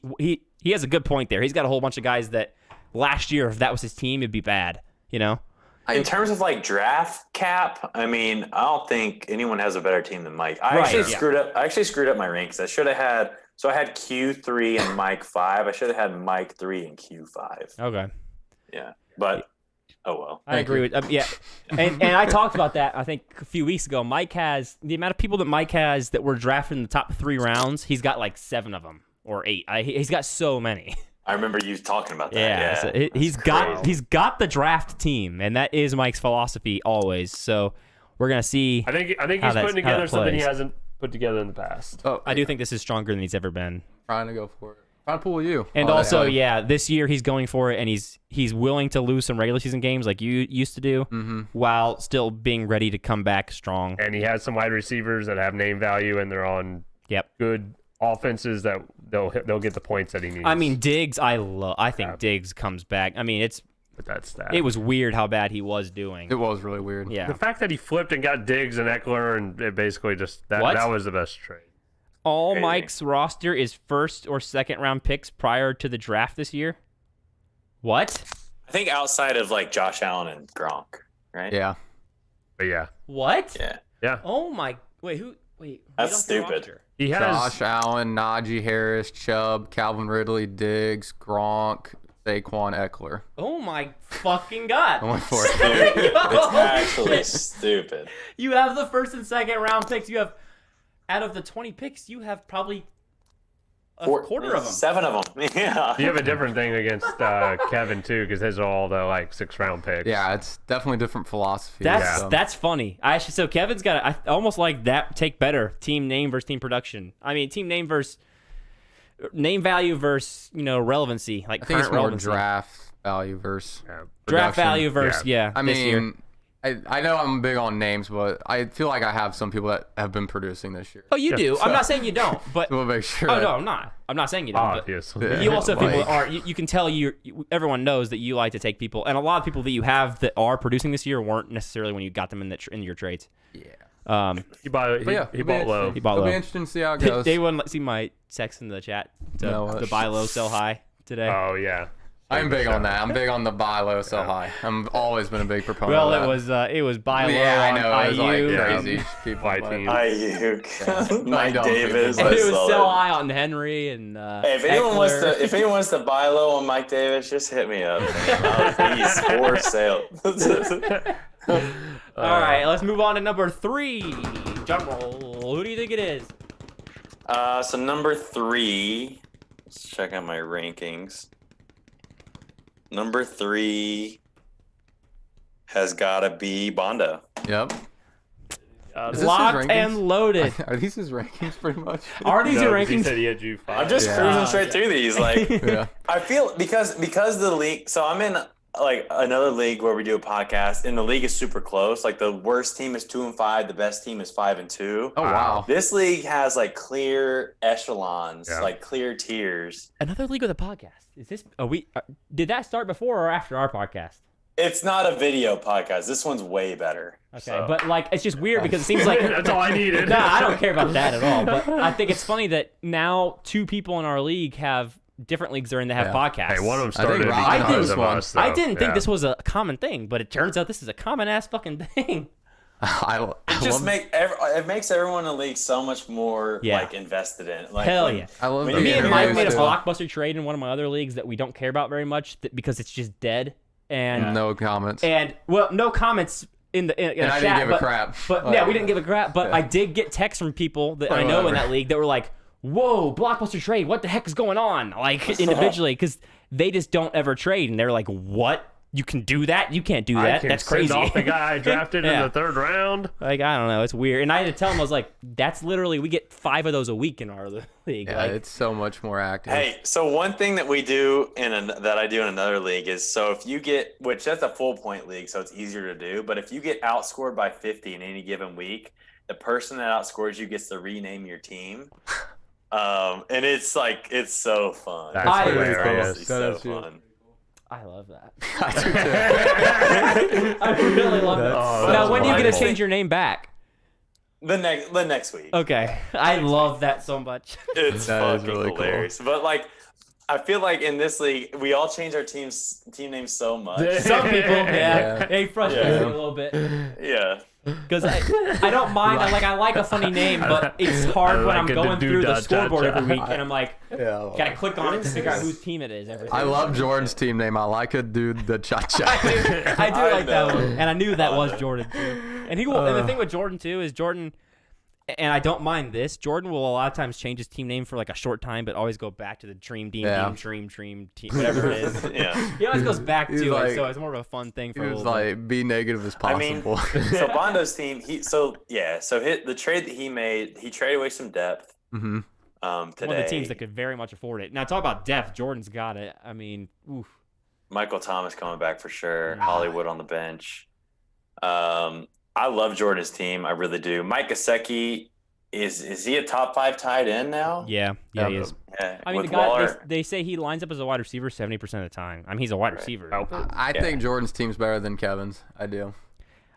D: has a good point there. He's got a whole bunch of guys that last year, if that was his team, it'd be bad. You know.
E: In terms of like draft cap, I mean, I don't think anyone has a better team than Mike. I
D: Right,
E: actually
D: yeah.
E: screwed up my ranks. I should have had. So I had Q3 and Mike 5. I should have had Mike 3 and Q5.
D: Okay.
E: Yeah, but oh well.
D: I agree with yeah, and I talked about that I think a few weeks ago. Mike has the amount of people that Mike has that were drafted in the top 3 rounds. He's got like 7 of them or 8. He's got so many.
E: I remember you talking about that.
D: Yeah,
E: Yeah,
D: so
E: that's
D: he's
E: crazy.
D: got the draft team, and that is Mike's philosophy always. So we're gonna see.
A: I think
D: how
A: he's
D: that-
A: putting
D: how that
A: together something he
D: plays.
A: hasn't put together in the past.
B: Oh,
D: I do think this is stronger than he's ever been.
B: trying to go for it. Trying to pull you.
D: And
B: Oh,
D: also, yeah, this year he's going for it, and he's willing to lose some regular season games like you used to do, while still being ready to come back strong.
A: And he has some wide receivers that have name value and they're on
D: Yep.
A: good offenses that they'll get the points that he needs.
D: I mean, Diggs, I think Diggs comes back. I mean,
A: but that's that.
D: it was weird how bad he was doing.
B: It was really weird.
D: Yeah.
A: the fact that he flipped and got Diggs and Eckler and it basically just that
D: What?
A: that was the best trade.
D: All
E: Crazy.
D: Mike's roster is first or second round picks prior to the draft this year. What?
E: I think outside of like Josh Allen and Gronk, right?
B: Yeah.
A: But yeah,
D: What?
E: Yeah.
D: Oh my! Wait, read
E: That's
D: off the
E: stupid.
D: roster.
A: he has.
B: Josh Allen, Najee Harris, Chubb, Calvin Ridley, Diggs, Gronk, Saquon, Eckler.
D: Oh my fucking god!
B: I went for it.
E: Dude,
D: Holy
E: it's actually
D: shit.
E: stupid.
D: You have the first and second round picks. You have out of the 20 picks, you have probably a quarter of them.
E: 7 of them. Yeah.
A: You have a different thing against Kevin too, because his are all the like 6th-round picks.
B: Yeah, it's definitely different philosophy.
D: That's funny. So Kevin's got I almost like that take better team name versus team production. I mean team name versus name value versus relevancy, like
B: I think
D: current
B: it's more
D: relevancy.
B: draft value versus
A: Yeah.
D: Draft
B: production.
D: value versus
B: I
D: this year.
B: mean, I know I'm big on names, but I feel like I have some people that have been producing this year.
D: Oh, you do.
B: so-
D: I'm not saying you don't, but
B: We'll make sure.
D: oh
B: that-
D: no, I'm not. I'm not saying you don't. But
A: Obviously.
D: you also have people
B: Like-
D: that are. You can tell everyone knows that you like to take people, and a lot of people that you have that are producing this year weren't necessarily when you got them in your trades.
B: Yeah.
A: He bought
B: But yeah,
A: he bought low.
D: He bought
B: It'll
D: low.
B: be interesting to see how it goes.
D: They wouldn't see my text in the chat to
B: No,
D: buy low, sell high today.
A: Oh yeah.
B: I'm big on that. I'm big on the buy low, sell high. I've always been a big proponent
D: Well,
B: of that.
D: it was buy low
B: Yeah, I
D: on
B: know. It was like
D: IU.
B: crazy. People
A: White
B: like-
A: team.
E: Ayuk, Mike
B: Dumb
E: Davis.
B: people.
D: And
E: I
D: it was
E: saw
D: sell
E: it.
D: high on Henry and
E: Hey, if anyone wants to buy low on Mike Davis, just hit me up. He's for sale.
D: All right, let's move on to number 3. Drum roll. Who do you think it is?
E: So number 3. Let's check out my rankings. Number 3 has gotta be Bondo.
B: Yep. Is this
D: Locked
B: his
D: and
B: rankings?
D: loaded.
B: Are these his rankings pretty much?
D: Are these your
A: He
D: rankings?
A: said he had you 5.
E: I'm just cruising straight through these. Like,
B: Yeah.
E: I feel because the league. So I'm in like another league where we do a podcast, and the league is super close. Like the worst team is 2-5, the best team is 5-2.
B: Oh wow.
E: This league has like clear echelons,
A: Yeah.
E: like clear tiers.
D: Another league with a podcast. Is this? Did that start before or after our podcast?
E: It's not a video podcast. This one's way better.
D: Okay,
E: So.
D: but like it's just weird because it seems like
A: That's all I needed.
D: No, I don't care about that at all. But I think it's funny that now 2 people in our league have different leagues they're in that have
B: Yeah.
D: podcasts.
A: Hey, one of them
B: I think
A: started
B: Rob
A: because
B: knows
A: of
B: one.
A: us, though.
D: I didn't think
A: Yeah.
D: this was a common thing, but it turns out this is a common ass fucking thing.
B: I
E: Just
B: love,
E: it makes everyone in the league so much more
D: Yeah.
E: like invested in it. Like,
D: Hell
E: when-
D: yeah.
B: I love
E: Me
B: the
D: Me and Mike
B: interviews
D: made a
B: too.
D: blockbuster trade in one of my other leagues that we don't care about very much because it's just dead. And
B: No comments.
D: and well, no comments in the in
B: And
D: a
B: I
D: chat,
B: didn't give a
D: but,
B: crap.
D: But
B: Like,
D: yeah, we didn't give a crap. But
B: yeah.
D: I did get texts from people that I know in that league that were like, "Whoa, blockbuster trade! What the heck is going on?" Like individually, because they just don't ever trade, and they're like, "What? You can do that? You can't do
A: I
D: that?
A: can
D: That's
A: send
D: crazy."
A: off the guy I drafted
D: Yeah.
A: in the 3rd round.
D: Like I don't know, it's weird. And I had to tell them, I was like, "That's literally we get 5 of those a week in our league."
B: Yeah,
D: like,
B: it's so much more active.
E: Hey, so one thing that we do that I do in another league is so if you get, which that's a full point league, so it's easier to do. But if you get outscored by 50 in any given week, the person that outscores you gets to rename your team. And it's like it's so fun.
A: That's
D: I-
A: hilarious.
E: It's so
B: That is
E: fun.
D: I love that.
B: I do too.
D: I really love that.
A: Oh,
D: Now,
A: that's
D: when are you gonna
A: wonderful.
D: change your name back?
E: The next week.
D: Okay, I love that so much.
E: It's
B: That is
E: fucking
B: really cool.
E: hilarious. But like, I feel like in this league, we all change our team names so much.
D: Some people, yeah,
B: Yeah.
D: they frustrate
E: Yeah.
D: me a little bit
E: Yeah.
D: because I don't mind. I like a funny name, but it's hard
A: I
D: when I'm
A: like it to
D: going
A: do
D: through the
A: da-da-da.
D: scoreboard every week, and I'm like,
B: Yeah.
D: gotta click on it to figure out whose team it is. Every
B: I
D: single
B: love
D: time.
B: Jordan's team name. I like it, dude. The cha
D: I
B: cha.
D: do, I do
E: I
D: like that
E: know.
D: one, and I knew that
E: I
D: was
E: know.
D: Jordan too. And he will. And the thing with Jordan too is Jordan, and I don't mind this. Jordan will a lot of times change his team name for like a short time, but always go back to the dream team, whatever it is.
E: Yeah.
D: He always goes back
B: He's
D: to
B: like-
D: it, so it's more of a fun thing
B: He
D: for a
B: was
D: little bit.
B: like, be negative as
E: I mean,
B: possible.
E: so Bondo's team, so the trade that he made, he traded away some depth.
B: hmm
E: Today.
D: One of the teams that could very much afford it. Now talk about depth. Jordan's got it. I mean, oof.
E: Michael Thomas coming back for sure. Hollywood on the bench. I love Jordan's team. I really do. Mike Gesicki, is he a top 5 tight end now?
D: Yeah,
B: Yeah,
D: he is.
E: Yeah,
D: I mean, the
E: with
D: guy
E: Waller.
D: they say he lines up as a wide receiver 70% of the time. I mean, he's a wide receiver.
B: I
E: Yeah.
B: think Jordan's team's better than Kevin's. I do.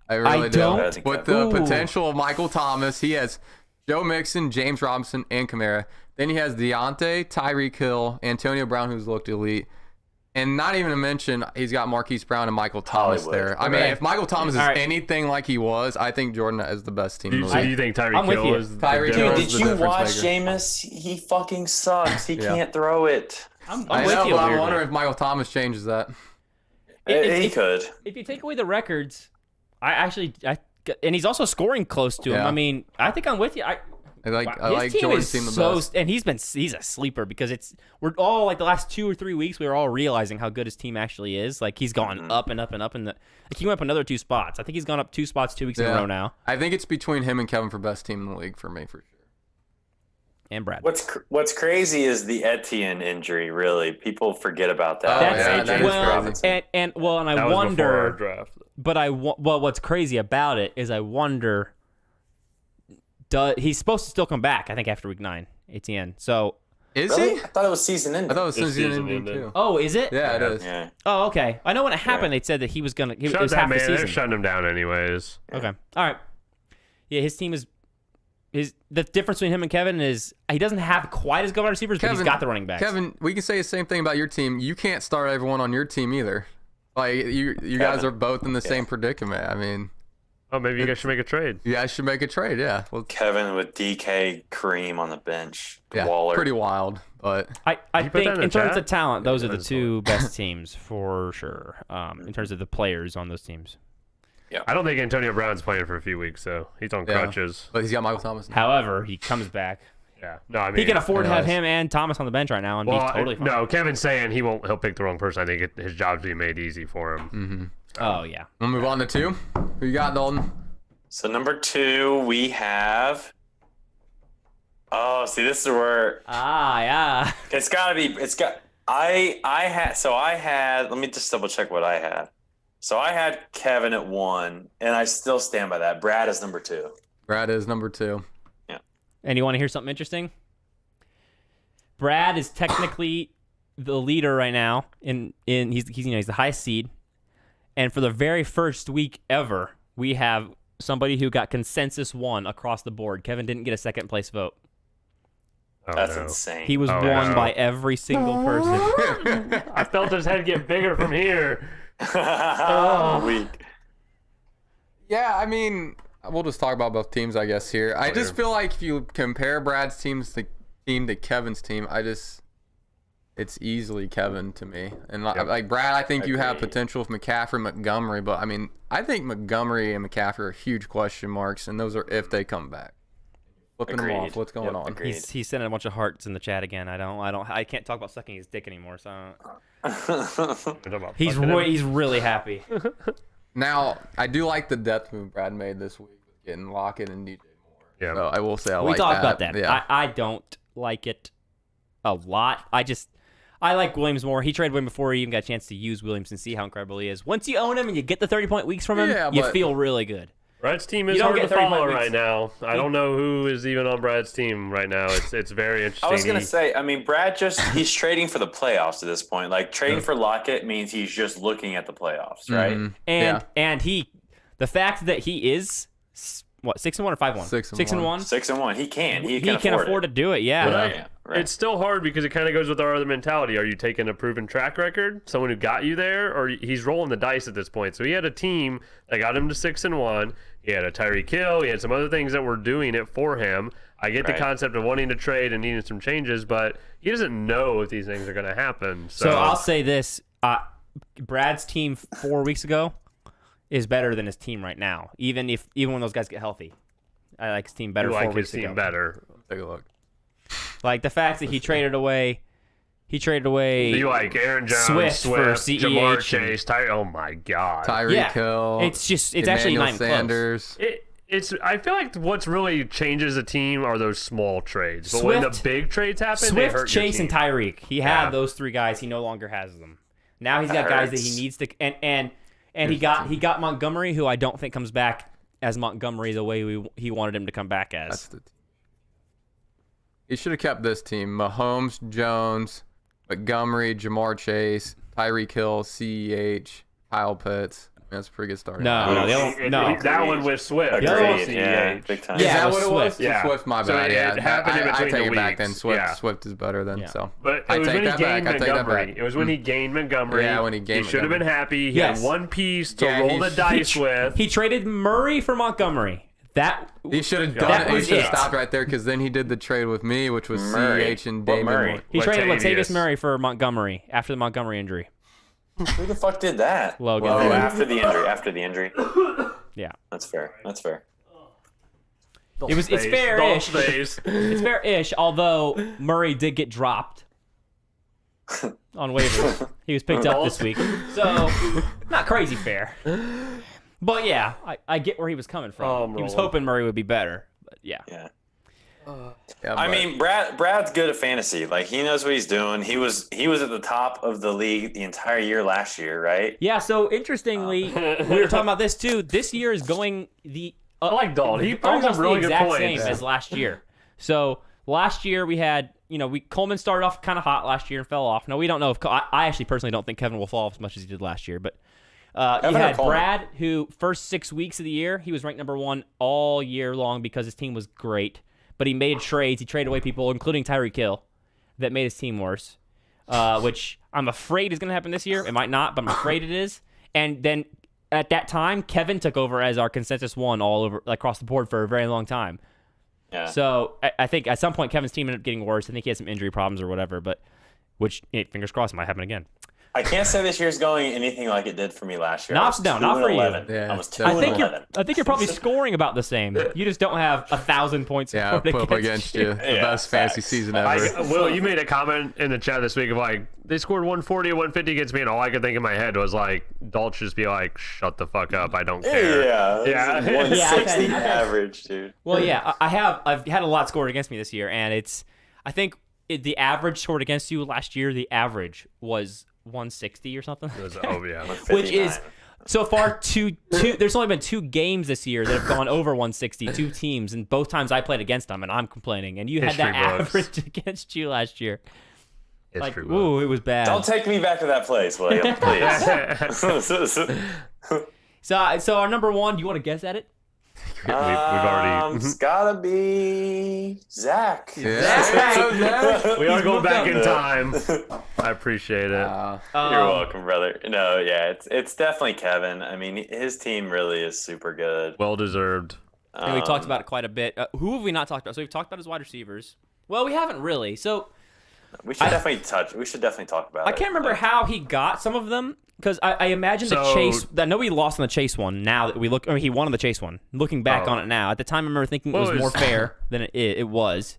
B: I really
D: don't-
B: do. With the
D: Ooh.
B: potential of Michael Thomas, he has Joe Mixon, James Robinson, and Kamara. Then he has Deontay, Tyreek Hill, Antonio Brown, who's looked elite. And not even to mention, he's got Marquise Brown and Michael Thomas
E: Hollywood.
B: there. I mean,
D: Okay.
B: if Michael Thomas is
D: All right.
B: anything like he was, I think Jordan is the best team in the
A: So
B: league.
A: you think
D: I'm
A: Tyreek
D: with
A: Hill
D: you.
A: is
B: Tyreek
A: the
B: Hill
E: Dude,
B: is
E: did
B: the
E: you
B: difference
E: watch
B: maker.
E: Jameis? He fucking sucks. He
B: Yeah.
E: can't throw it.
D: I'm
B: I
D: with
B: know,
D: you.
B: but I'm
D: weirdly.
B: wondering if Michael Thomas changes that.
E: He could.
D: If you take away the records, and he's also scoring close to him.
B: Yeah.
D: I mean, I think I'm with you.
B: I like
D: His
B: I like
D: team
B: Jordan's
D: is
B: team the
D: so,
B: best.
D: and he's a sleeper because we're all like the last 2 or 3 weeks we were all realizing how good his team actually is. Like he's gone up and up and up, and like he went up another 2 spots. I think he's gone up 2 spots 2 weeks in a
B: Yeah.
D: row now.
B: I think it's between him and Kevin for best team in the league for me, for sure.
D: And Brad.
E: What's crazy is the Etienne injury. Really, people forget about that.
B: Oh,
D: That's
B: yeah, that is
D: well,
B: crazy.
D: and
A: That
D: I
A: was before our
D: wonder,
A: draft.
D: but what's crazy about it is I wonder. He's supposed to still come back? I think after week 9, Etienne. So,
B: Is
E: Really?
B: he?
E: I thought it was season ending.
B: I thought it was
A: This
B: season
A: season
B: ending
A: ended.
B: too.
D: oh, is it?
B: Yeah, it is.
E: Yeah.
D: Oh, okay. I know when it happened, they said that he was gonna. It
A: Shut
D: was
A: that
D: half
A: man.
D: the
A: They're
D: season.
A: shutting him down anyways.
D: Okay. All right. Yeah, his team is the difference between him and Kevin is he doesn't have quite as good wide receivers, but he's got the running backs.
B: Kevin, we can say the same thing about your team. You can't start everyone on your team either. Like you guys are both in the same predicament. I mean,
A: oh, maybe you guys should make a trade.
B: You guys should make a trade. Yeah. Well,
E: Kevin with DK, Kareem on the bench.
B: yeah,
E: Waller.
B: pretty wild. But
D: I think
A: that in
D: in
A: the
D: terms
A: chat?
D: of talent, those are the
A: that's
D: two best teams for sure. In terms of the players on those teams.
A: I don't think Antonio Brown's playing for a few weeks, so he's on crutches.
B: But he's got Michael Thomas.
D: However, he comes back.
A: Yeah. No, I mean
D: He can afford to have him and Thomas on the bench right now and be totally fine.
A: No, Kevin's saying he'll pick the wrong person. I think his job's being made easy for him.
B: Mm-hmm.
D: Oh yeah.
B: We'll move on to 2. Who you got, Dalton?
E: So number 2, we have. Oh, see, this is where
D: Yeah.
E: it's got to be. It's got. I had. Let me just double check what I had. So I had Kevin at 1, and I still stand by that. Brad is number 2.
B: Brad is number 2.
E: Yeah.
D: And you want to hear something interesting? Brad is technically the leader right now. He's the highest seed. And for the very first week ever, we have somebody who got consensus 1 across the board. Kevin didn't get a second place vote.
A: Oh,
E: That's
A: no.
E: insane.
D: He was won by every single person.
A: I felt his head get bigger from here.
E: Weak.
B: Yeah, I mean, we'll just talk about both teams, I guess, here. I just feel like if you compare Brad's team to Kevin's team, it's easily Kevin to me. And like Brad, I think you have potential with McCaffrey, Montgomery, but I mean, I think Montgomery and McCaffrey are huge question marks, and those are if they come back. Flipping them off. What's going on?
D: He's sending a bunch of hearts in the chat again. I can't talk about sucking his dick anymore. So he's really happy.
B: Now, I do like the depth move Brad made this week with getting Lockett and DJ Moore.
A: Yeah.
B: So I will say
D: we talked about that.
B: Yeah.
D: I don't like it a lot. I like Williams more. He traded Williams before he even got a chance to use Williams and see how incredible he is. Once you own him and you get the 30-point weeks from him, you feel really good.
A: Brad's team is hard to follow right now. I don't know who is even on Brad's team right now. It's very interesting.
E: I was going to say, I mean, Brad he's trading for the playoffs at this point. Like, trading for Lockett means he's just looking at the playoffs, right?
B: Mm-hmm.
D: And the fact that he is, 6-1 or 5-1?
B: 6-1.
E: 6-1. He
D: can afford to do it, yeah.
E: Right.
A: It's still hard because it kind of goes with our other mentality. Are you taking a proven track record, someone who got you there, or he's rolling the dice at this point? So he had a team that got him to 6-1. He had a Tyreek Hill. He had some other things that were doing it for him. I get the concept of wanting to trade and needing some changes, but he doesn't know if these things are going to happen. So
D: I'll say this: Brad's team 4 weeks ago is better than his team right now. Even when those guys get healthy, I like his team better.
A: You
D: 4
A: like
D: weeks
A: his team
D: ago.
A: better.
B: Take a look.
D: Like the fact that he traded away.
A: You like Aaron Jones,
D: Swift for CEH,
A: Jamar Chase, Oh my God,
B: Tyreek Hill.
D: It's actually not even
B: Sanders.
A: I feel like what's really changes a team are those small trades. But when the big trades happen, they hurt
D: Swift, Chase,
A: your
D: and
A: team.
D: Tyreek. He had those 3 guys. He no longer has them. Now he's got guys that he needs to, and he got Montgomery, who I don't think comes back as Montgomery the way he wanted him to come back as.
B: He should have kept this team: Mahomes, Jones, Montgomery, Jamar Chase, Tyreek Hill, CEH, Kyle Pitts. That's a pretty good start.
D: No,
A: that one with Swift.
E: Yeah, big time.
B: Is that what it was?
A: Yeah.
B: Swift, my
A: So
B: bad.
A: it happened in
B: I
A: between
B: take
A: the
B: it back
A: weeks.
B: then. Swift,
A: Yeah.
B: Swift is better than so.
A: But
B: I
A: it was
B: take
A: when he
B: that
A: gained
B: back. I take that
A: Montgomery.
B: back.
A: It was when he gained Montgomery.
B: Yeah, when he gained
A: He should have been
B: Montgomery.
A: happy. He
D: Yes.
A: had one piece to roll the dice with.
D: He traded Murray for Montgomery.
B: He should have done it. He
D: was
B: should have
D: it.
B: stopped right there because then he did the trade with me, which was
E: Murray.
B: CEH and
E: What
B: David
E: Murray?
B: Moore.
D: He traded
A: Latavius
D: Latavius Murray for Montgomery after the Montgomery injury.
E: Who the fuck did that?
D: Logan.
E: Oh, after the injury.
D: Yeah.
E: That's fair.
D: It's fair-ish. It's fair-ish, although Murray did get dropped on waivers. He was picked up this week. So, not crazy fair. But yeah, I get where he was coming from. He was hoping Murray would be better. But yeah.
E: Yeah.
B: Yeah,
E: I
B: but-
E: mean, Brad's good at fantasy. Like, he knows what he's doing. He was at the top of the league the entire year last year, right?
D: Yeah, so interestingly, we were talking about this too. This year is going
A: I like Dalton. He brings
D: almost
A: up really
D: the
A: good
D: exact
A: points.
D: same as last year. So last year we had, Coleman started off kind of hot last year and fell off. Now we don't know if I actually personally don't think Kevin will fall off as much as he did last year, but
E: Kevin or
D: had
E: Coleman?
D: Brad, who first 6 weeks of the year, he was ranked number 1 all year long because his team was great. But he made trades. He traded away people, including Tyreek Hill, that made his team worse, which I'm afraid is going to happen this year. It might not, but I'm afraid it is. And then at that time, Kevin took over as our consensus 1 all over across the board for a very long time.
E: Yeah.
D: So I think at some point Kevin's team ended up getting worse. I think he had some injury problems or whatever, but which fingers crossed might happen again.
E: I can't say this year's going anything like it did for me last year.
D: Not for you.
E: Yeah, I was 2
D: I
E: and
D: think
E: 11.
D: I think you're probably scoring about the same. You just don't have 1,000 points.
B: Yeah, put up against you. The best fantasy season ever.
A: Will, you made a comment in the chat this week of like, they scored 140 or 150 against me, and all I could think in my head was like, Dalt should just be like, shut the fuck up, I don't care.
E: Yeah. 160 average, dude.
D: Well, yeah, I've had a lot scored against me this year, and I think the average scored against you last year, the average was 160 or something.
A: It was, oh yeah.
D: Which is so far two. There's only been 2 games this year that have gone over 160. 2 teams, and both times I played against them, and I'm complaining. And you had that average against you last year.
A: History
D: ooh, it was bad.
E: Don't take me back to that place, William, please.
D: So our number 1. Do you want to guess at it?
A: We've already.
E: It's gotta be Zach.
B: Yeah.
A: We are going back in time. I appreciate it.
E: You're welcome, brother. No, yeah, it's definitely Kevin. I mean, his team really is super good.
A: Well deserved.
D: And we talked about it quite a bit. Who have we not talked about? So we've talked about his wide receivers. Well, we haven't really. So
E: we should definitely talk about it.
D: I can't remember how he got some of them. Because I imagine the Chase. I know he lost on the Chase one. Now that we look, he won on the Chase one. Looking back on it now, at the time I remember thinking it was more fair than it was.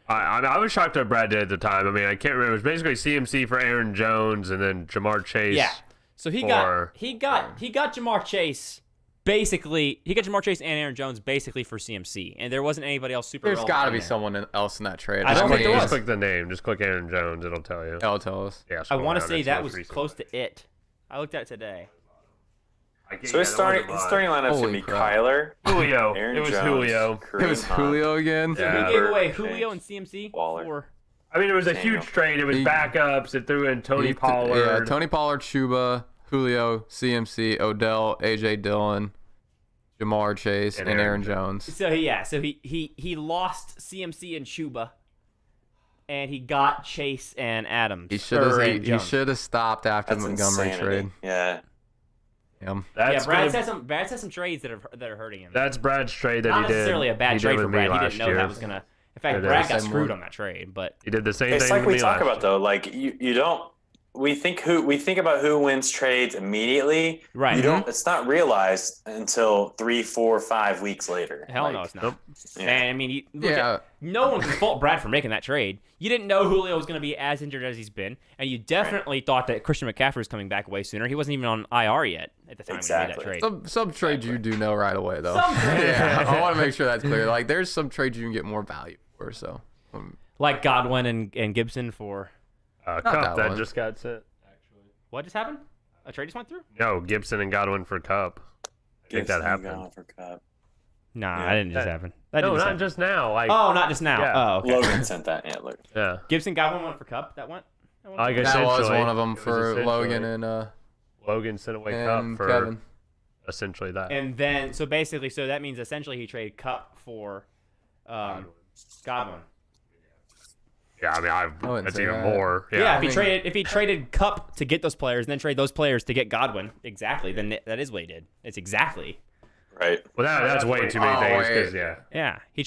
A: I was shocked that Brad did at the time. I mean, I can't remember. It was basically CMC for Aaron Jones and then Jamar Chase.
D: Yeah. So he got Jamar Chase. Basically, he got Jamar Chase and Aaron Jones basically for CMC, and there wasn't anybody else super.
B: There's got to be someone else in that trade.
D: I don't think there was.
A: Just click the name. Just click Aaron Jones. It'll tell you.
B: It'll tell us.
A: Yeah.
D: I want to say that was close to it. I looked at it today.
E: So his starting lineup's going to be Kyler,
A: Julio.
E: Aaron
A: It was
E: Jones,
A: Julio.
E: Kareem
B: It was
E: Hunt.
B: Julio again.
D: So
A: Yeah.
D: he gave away Julio and CMC
E: Waller.
A: I mean, it was a huge trade. It was backups. It threw in Tony Pollard.
B: Yeah, Tony Pollard, Chuba, Julio, CMC, Odell, AJ Dillon, Jamar Chase, and Aaron Jones.
D: So he lost CMC and Chuba, and he got Chase and Adams.
B: He should have stopped after the Montgomery
E: insanity.
B: trade.
E: Yeah.
D: Brad says some trades that are hurting him.
A: That's Brad's trade that
D: Not
A: he did.
D: necessarily a bad
A: He
D: trade
A: did
D: for
A: with me
D: Brad. He
A: last
D: didn't know
A: year.
D: that was gonna. In fact,
A: It
D: Brad
A: is.
D: got screwed on that trade, but
A: He did the same
E: It's
A: thing
E: like
A: with
E: we
A: me
E: talk
A: last
E: about
A: year.
E: though. Like you don't. We think about who wins trades immediately.
D: Right.
E: You don't. It's not realized until 3, 4, 5 weeks later.
D: hell no, it's not.
A: Nope.
E: Yeah.
D: And I mean, no one can fault Brad for making that trade. You didn't know Julio was going to be as injured as he's been, and you definitely thought that Christian McCaffrey was coming back way sooner. He wasn't even on IR yet at the time when he made that trade.
B: Some trades you do know right away though.
D: Some trades.
B: Yeah, I want to make sure that's clear. Like there's some trades you can get more value for. So
D: Like Godwin and Gibson for
A: Cup that
B: one.
A: just got sent.
D: what just happened? A trade just went through?
A: No, Gibson and Godwin for Cup. I think that happened.
D: Nah,
E: Yeah.
D: that didn't just happen. That
A: No,
D: didn't
A: not
D: happen.
A: just now. Like,
D: Oh, not just now.
A: Yeah.
D: Oh, okay.
E: Logan sent that. Yeah, look.
A: yeah.
D: Gibson Godwin went for Cup. That went.
A: Like
B: that was
A: essentially,
B: one of them
A: it was
B: for
A: essentially-
B: Logan and
A: Logan sent away Cup for
B: Kevin.
A: essentially that.
D: And then, so basically, so that means essentially he traded Cup for Godwin.
A: Yeah, I mean,
B: wouldn't
A: that's
B: say
A: even
B: that.
A: more.
D: Yeah,
A: Yeah,
D: if he traded Cup to get those players, and then trade those players to get Godwin, exactly, then that is what he did. It's exactly.
E: Right.
A: Well, that's way too many things. Because
D: Yeah, he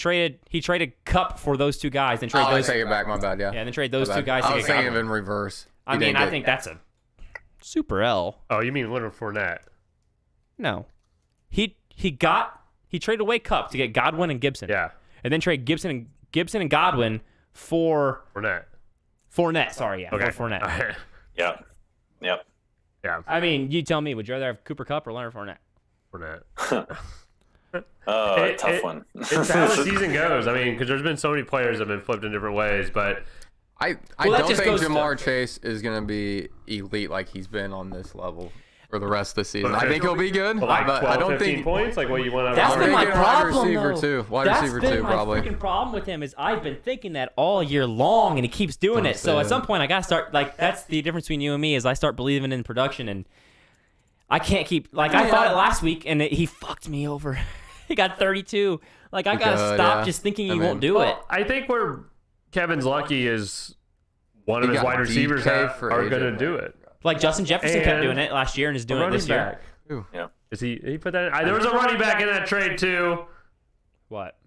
D: traded Cup for those 2 guys, then trade
B: I
D: those.
B: take it back. My bad. Yeah.
D: Yeah, and then trade those
B: My
D: 2
B: bad.
D: guys
B: I
D: to
B: was
D: get
B: thinking
D: Godwin.
B: in reverse.
D: I mean, I think that's a super L.
A: Oh, you mean Leonard Fournette?
D: No, he traded away Cup to get Godwin and Gibson.
A: Yeah,
D: and then trade Gibson and Godwin for Fournette. Sorry, yeah,
A: Okay.
D: for Fournette.
E: Yep.
A: Yeah,
D: I mean, you tell me, would you rather have Cooper Kupp or Leonard Fournette?
A: Fournette.
E: Oh, tough one.
A: It's how the season goes. I mean, because there's been so many players that have been flipped in different ways, but
B: I
D: that
B: don't
D: just
B: think
D: goes to-
B: Jamar Chase is going to be elite like he's been on this level for the rest of the season.
A: But
B: I think he'll be good,
A: like
B: but
A: 12,
B: I don't
A: 15
B: think.
A: points, like what you want to.
D: That's
B: I'm
D: been my
B: thinking wide
D: problem,
B: receiver
D: though.
B: too. Wide
D: That's
B: receiver
D: been
B: too,
D: my
B: probably.
D: freaking problem with him is I've been thinking that all year long, and he keeps doing it. So at some point, I gotta start. Like that's the difference between you and me is I start believing in production, and I can't keep like I thought it last week, and he fucked me over. He got 32. Like I gotta stop just thinking he won't do it.
A: I think where Kevin's lucky is one of his wide receivers are gonna do it.
D: Like Justin Jefferson kept doing it last year and is doing it this year.
E: Yeah.
A: Is he put that in? There was a running back in that trade too.
D: What?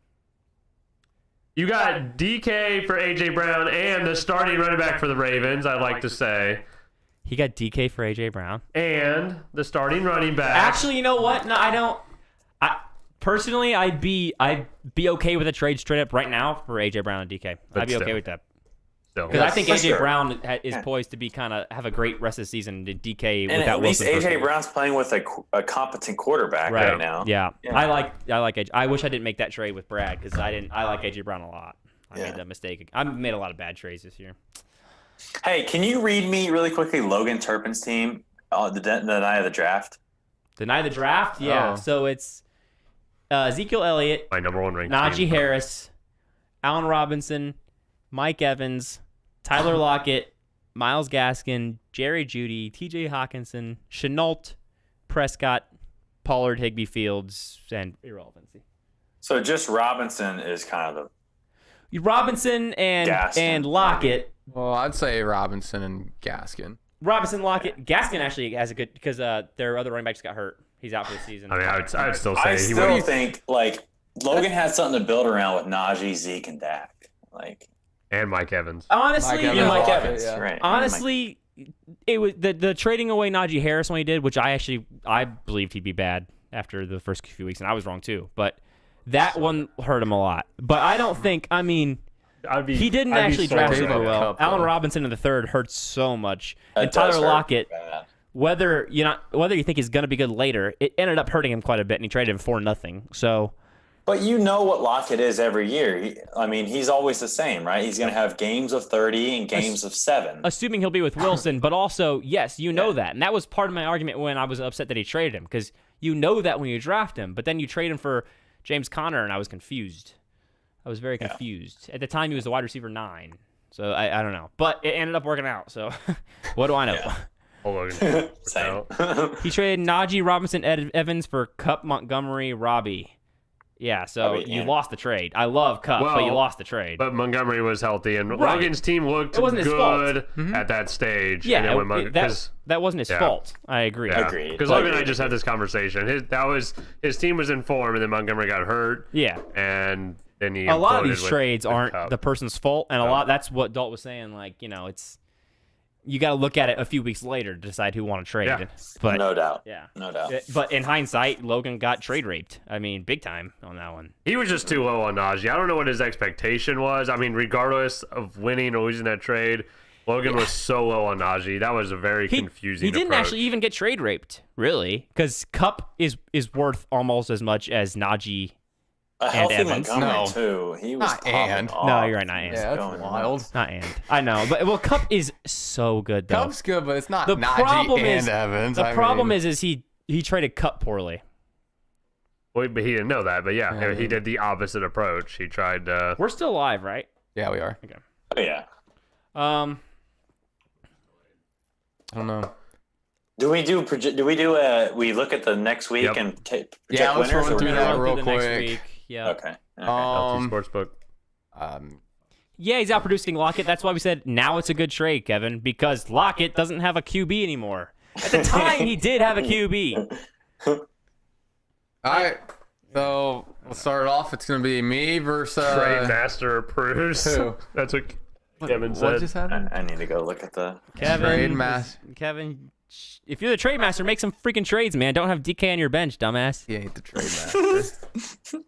A: You got DK for AJ Brown and the starting running back for the Ravens, I'd like to say.
D: He got DK for AJ Brown.
A: And the starting running back.
D: Actually, you know what? No, I don't. Personally, I'd be okay with a trade straight up right now for AJ Brown and DK. I'd be okay with that. Because I think AJ Brown is poised to be have a great rest of the season. DK
E: and
D: without
E: at least
D: Wilson
E: AJ Brown's playing with a competent quarterback right now.
D: Yeah. I like AJ. I wish I didn't make that trade with Brad because I like AJ Brown a lot. I made that mistake. I made a lot of bad trades this year.
E: Hey, can you read me really quickly Logan Turpin's team the night of the draft?
D: The night of the draft? Yeah.
A: Oh.
D: So it's Ezekiel Elliott,
A: my number 1 ranked
D: Najee
A: team.
D: Harris, Allen Robinson, Mike Evans, Tyler Lockett, Myles Gaskin, Jerry Jeudy, T.J. Hawkinson, Shenault, Prescott, Pollard, Higbee, Fields, and irrelevancy.
E: So just Robinson is kind of
D: Robinson and Lockett.
B: Well, I'd say Robinson and Gaskin.
D: Robinson, Lockett, Gaskin actually has a good because their other running backs got hurt. He's out for the season.
A: I mean, I would still say
E: I still think like Logan has something to build around with Najee, Zeke, and Dak. Like
A: and Mike Evans.
D: Honestly,
E: Mike Evans, right?
D: Honestly, it was the trading away Najee Harris when he did, which I believed he'd be bad after the first few weeks, and I was wrong too. But that one hurt him a lot. But I don't think. I mean, he didn't actually draft super well. Allen Robinson in the third hurt so much, and Tyler Lockett. Whether you think he's gonna be good later, it ended up hurting him quite a bit, and he traded him for nothing. So.
E: But you know what Lockett is every year. He's always the same, right? He's going to have games of 30 and games of 7.
D: Assuming he'll be with Wilson, but also, yes, you know that. And that was part of my argument when I was upset that he traded him, because you know that when you draft him. But then you trade him for James Conner, and I was confused. I was very confused. At the time, he was the wide receiver 9. So I don't know. But it ended up working out, so what do I know?
E: Yeah.
A: Same.
D: He traded Najee, Robinson, Evans for Kupp, Montgomery, Robbie. Yeah, so you lost the trade. I love Kupp, but you lost the trade.
A: But Montgomery was healthy, and Logan's team looked good at that stage.
D: Yeah, that wasn't his fault. I agree.
A: Yeah.
E: Agreed.
A: Because Logan and I just had this conversation. His team was in form, and then Montgomery got hurt.
D: Yeah,
A: and then he
D: a lot of these trades aren't the person's fault, and a lot. That's what Dalt was saying. Like it's. You got to look at it a few weeks later to decide who want to trade.
E: Yeah.
D: But
E: no doubt.
D: Yeah,
E: no doubt.
D: But in hindsight, Logan got trade raped. I mean, big time on that one.
A: He was just too low on Najee. I don't know what his expectation was. I mean, regardless of winning or losing that trade, Logan was so low on Najee. That was a very confusing.
D: He didn't
A: approach.
D: actually even get trade raped, really, because Kupp is worth almost as much as Najee.
E: A healthy
D: Evans.
E: Montgomery too. He was
D: No, you're right. Not and.
B: Yeah, that's wild.
D: Not and. I know, but Kupp is so good though.
B: Kupp's good, but it's not
D: the
B: Najee
D: problem
B: and
D: is,
B: Evans.
D: The problem is he traded Kupp poorly.
A: Well, but he didn't know that. But yeah, he did the opposite approach. He tried.
D: We're still live, right?
B: Yeah, we are.
D: Okay.
E: Oh yeah.
B: I don't know.
E: Do we look at the next week and project
B: let's
E: winners?
B: run through that real quick.
D: Next week. Yeah.
E: Okay.
A: LT Sportsbook.
D: Yeah, he's outproducing Lockett. That's why we said now it's a good trade, Kevin, because Lockett doesn't have a QB anymore. At the time, he did have a QB.
B: All right. So we'll start off. It's going to be me versus
A: Trade Master approves.
B: Who?
A: That's what Kevin said.
B: What just happened?
E: I need to go look at the
B: Trade Master.
D: Kevin, if you're the trade master, make some freaking trades, man. Don't have DK on your bench, dumbass.
B: He ain't the Trade Master.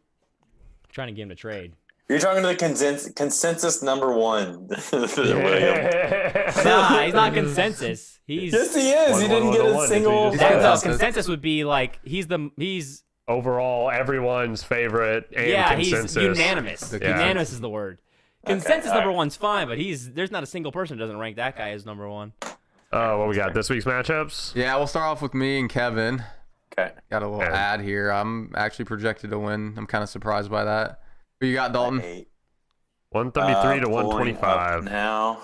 D: Trying to get him to trade.
E: You're talking to the consensus number 1. William.
D: Nah, he's not consensus.
E: Yes, he is. He didn't get a single.
D: Consensus would be like he's
A: overall everyone's favorite and consensus.
D: He's unanimous. Unanimous is the word. Consensus number 1's fine, but there's not a single person who doesn't rank that guy as number 1.
A: What we got this week's matchups?
B: Yeah, we'll start off with me and Kevin.
E: Okay.
B: Got a little ad here. I'm actually projected to win. I'm kind of surprised by that. Who you got, Dalton?
A: 133 to 125.
E: Now.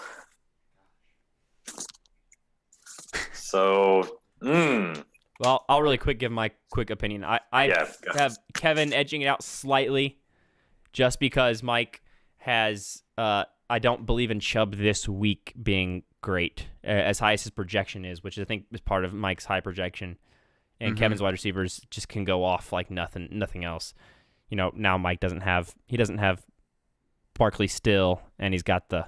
E: So,
D: Well, Well, I'll really quick give my quick opinion. I have Kevin edging it out slightly, just because Mike has. I don't believe in Chubb this week being great, as high as his projection is, which I think is part of Mike's high projection. And Kevin's wide receivers just can go off like nothing else. Now Mike doesn't have Barkley still, and he's got the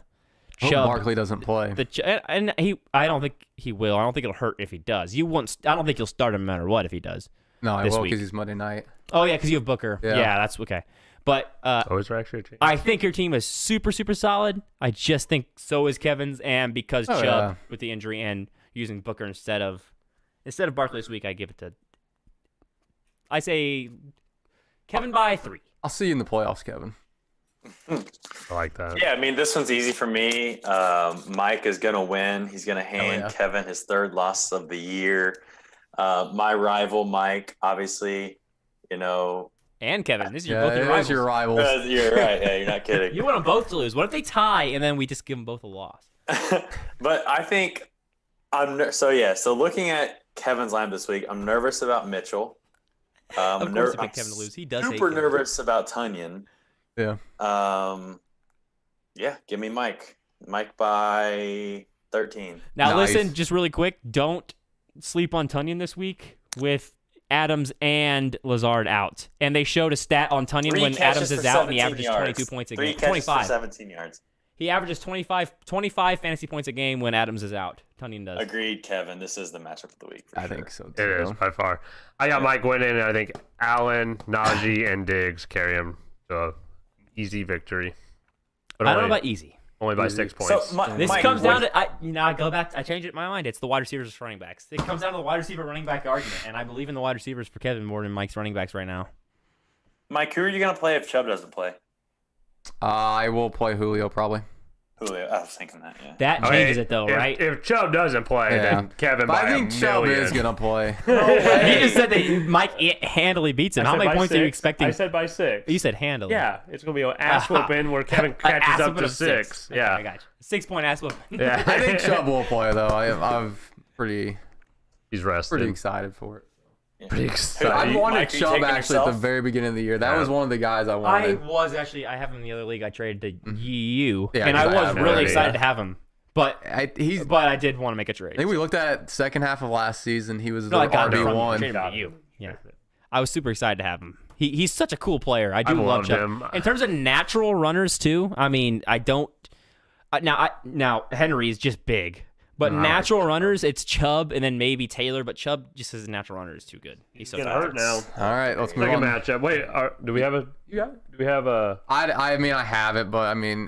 D: Chubb.
B: Barkley doesn't play.
D: I don't think he will. I don't think it'll hurt if he does. I don't think you'll start him no matter what if he does.
B: No, I will because he's Monday night.
D: Oh yeah, because you have Booker. Yeah, that's okay. But
A: is there actually a change?
D: I think your team is super, super solid. I just think so is Kevin's, and because Chubb with the injury and using Booker instead of Barkley this week, I say Kevin by 3.
B: I'll see you in the playoffs, Kevin.
A: I like that.
E: Yeah, I mean, this one's easy for me. Mike is going to win. He's going to hand Kevin his 3rd loss of the year. My rival, Mike, obviously,
D: and Kevin, this is
B: both your rivals.
E: You're right. Yeah, you're not kidding.
D: You want them both to lose. What if they tie and then we just give them both a loss?
E: But I think So looking at Kevin's lineup this week, I'm nervous about Mitchell.
D: Of course, I pick Kevin to lose. He does.
E: Super nervous about Tunyon.
B: Yeah.
E: Give me Mike. Mike by 13.
D: Now listen, just really quick. Don't sleep on Tunyon this week with Adams and Lazard out. And they showed a stat on Tunyon when Adams is out, and he averages 22 points a game. 25.
E: 17 yards.
D: He averages 25 fantasy points a game when Adams is out. Tunyon does.
E: Agreed, Kevin. This is the matchup of the week.
B: I think so, too.
A: It is, by far. I got Mike winning, and I think Allen, Najee, and Diggs carry him to an easy victory. But
D: I don't know about easy.
A: Only by 6 points.
E: So,
D: this comes down to I go back. I changed it in my mind. It's the wide receivers versus running backs. It comes down to the wide receiver running back argument, and I believe in the wide receivers for Kevin more than Mike's running backs right now.
E: Mike, who are you gonna play if Chubb doesn't play?
B: I will play Julio probably.
E: Julio, I was thinking that. Yeah.
D: That changes it though, right?
A: If Chubb doesn't play, then Kevin.
B: But I think Chubb is gonna play.
D: He just said that Mike handily beats him. How many points are you expecting?
A: I said by 6.
D: You said handily.
A: Yeah, it's gonna be an ass whooping where Kevin catches up to 6.
D: Okay,
A: Yeah,
D: I got you. 6-point ass whooping.
A: Yeah,
B: I think Chubb will play though. I'm pretty.
A: He's rested.
B: Pretty excited for it.
E: Yeah.
A: Pretty excited.
B: I wanted
E: Mike,
B: Chubb actually at the very beginning of the year. That was one of the guys I wanted.
D: I have him in the other league. I traded to you,
B: Yeah,
D: and I was
B: have
D: really excited to have him. But I did want to make a trade.
B: I think we looked at second half of last season. He was the
D: I got him from
B: RB1.
D: traded him to you. Yeah, I was super excited to have him. He's such a cool player. I do
A: I've
D: love
A: loved
D: Chubb.
A: him.
D: In terms of natural runners too, I mean, I don't. Now Henry is just big. But natural runners, it's Chubb and then maybe Taylor. But Chubb just as a natural runner is too good. He's so
A: hurt now.
B: All right, let's move
A: Second
B: on.
A: matchup. Wait, do we have a? You got it? Do we have a?
B: I mean, I have it, but I mean,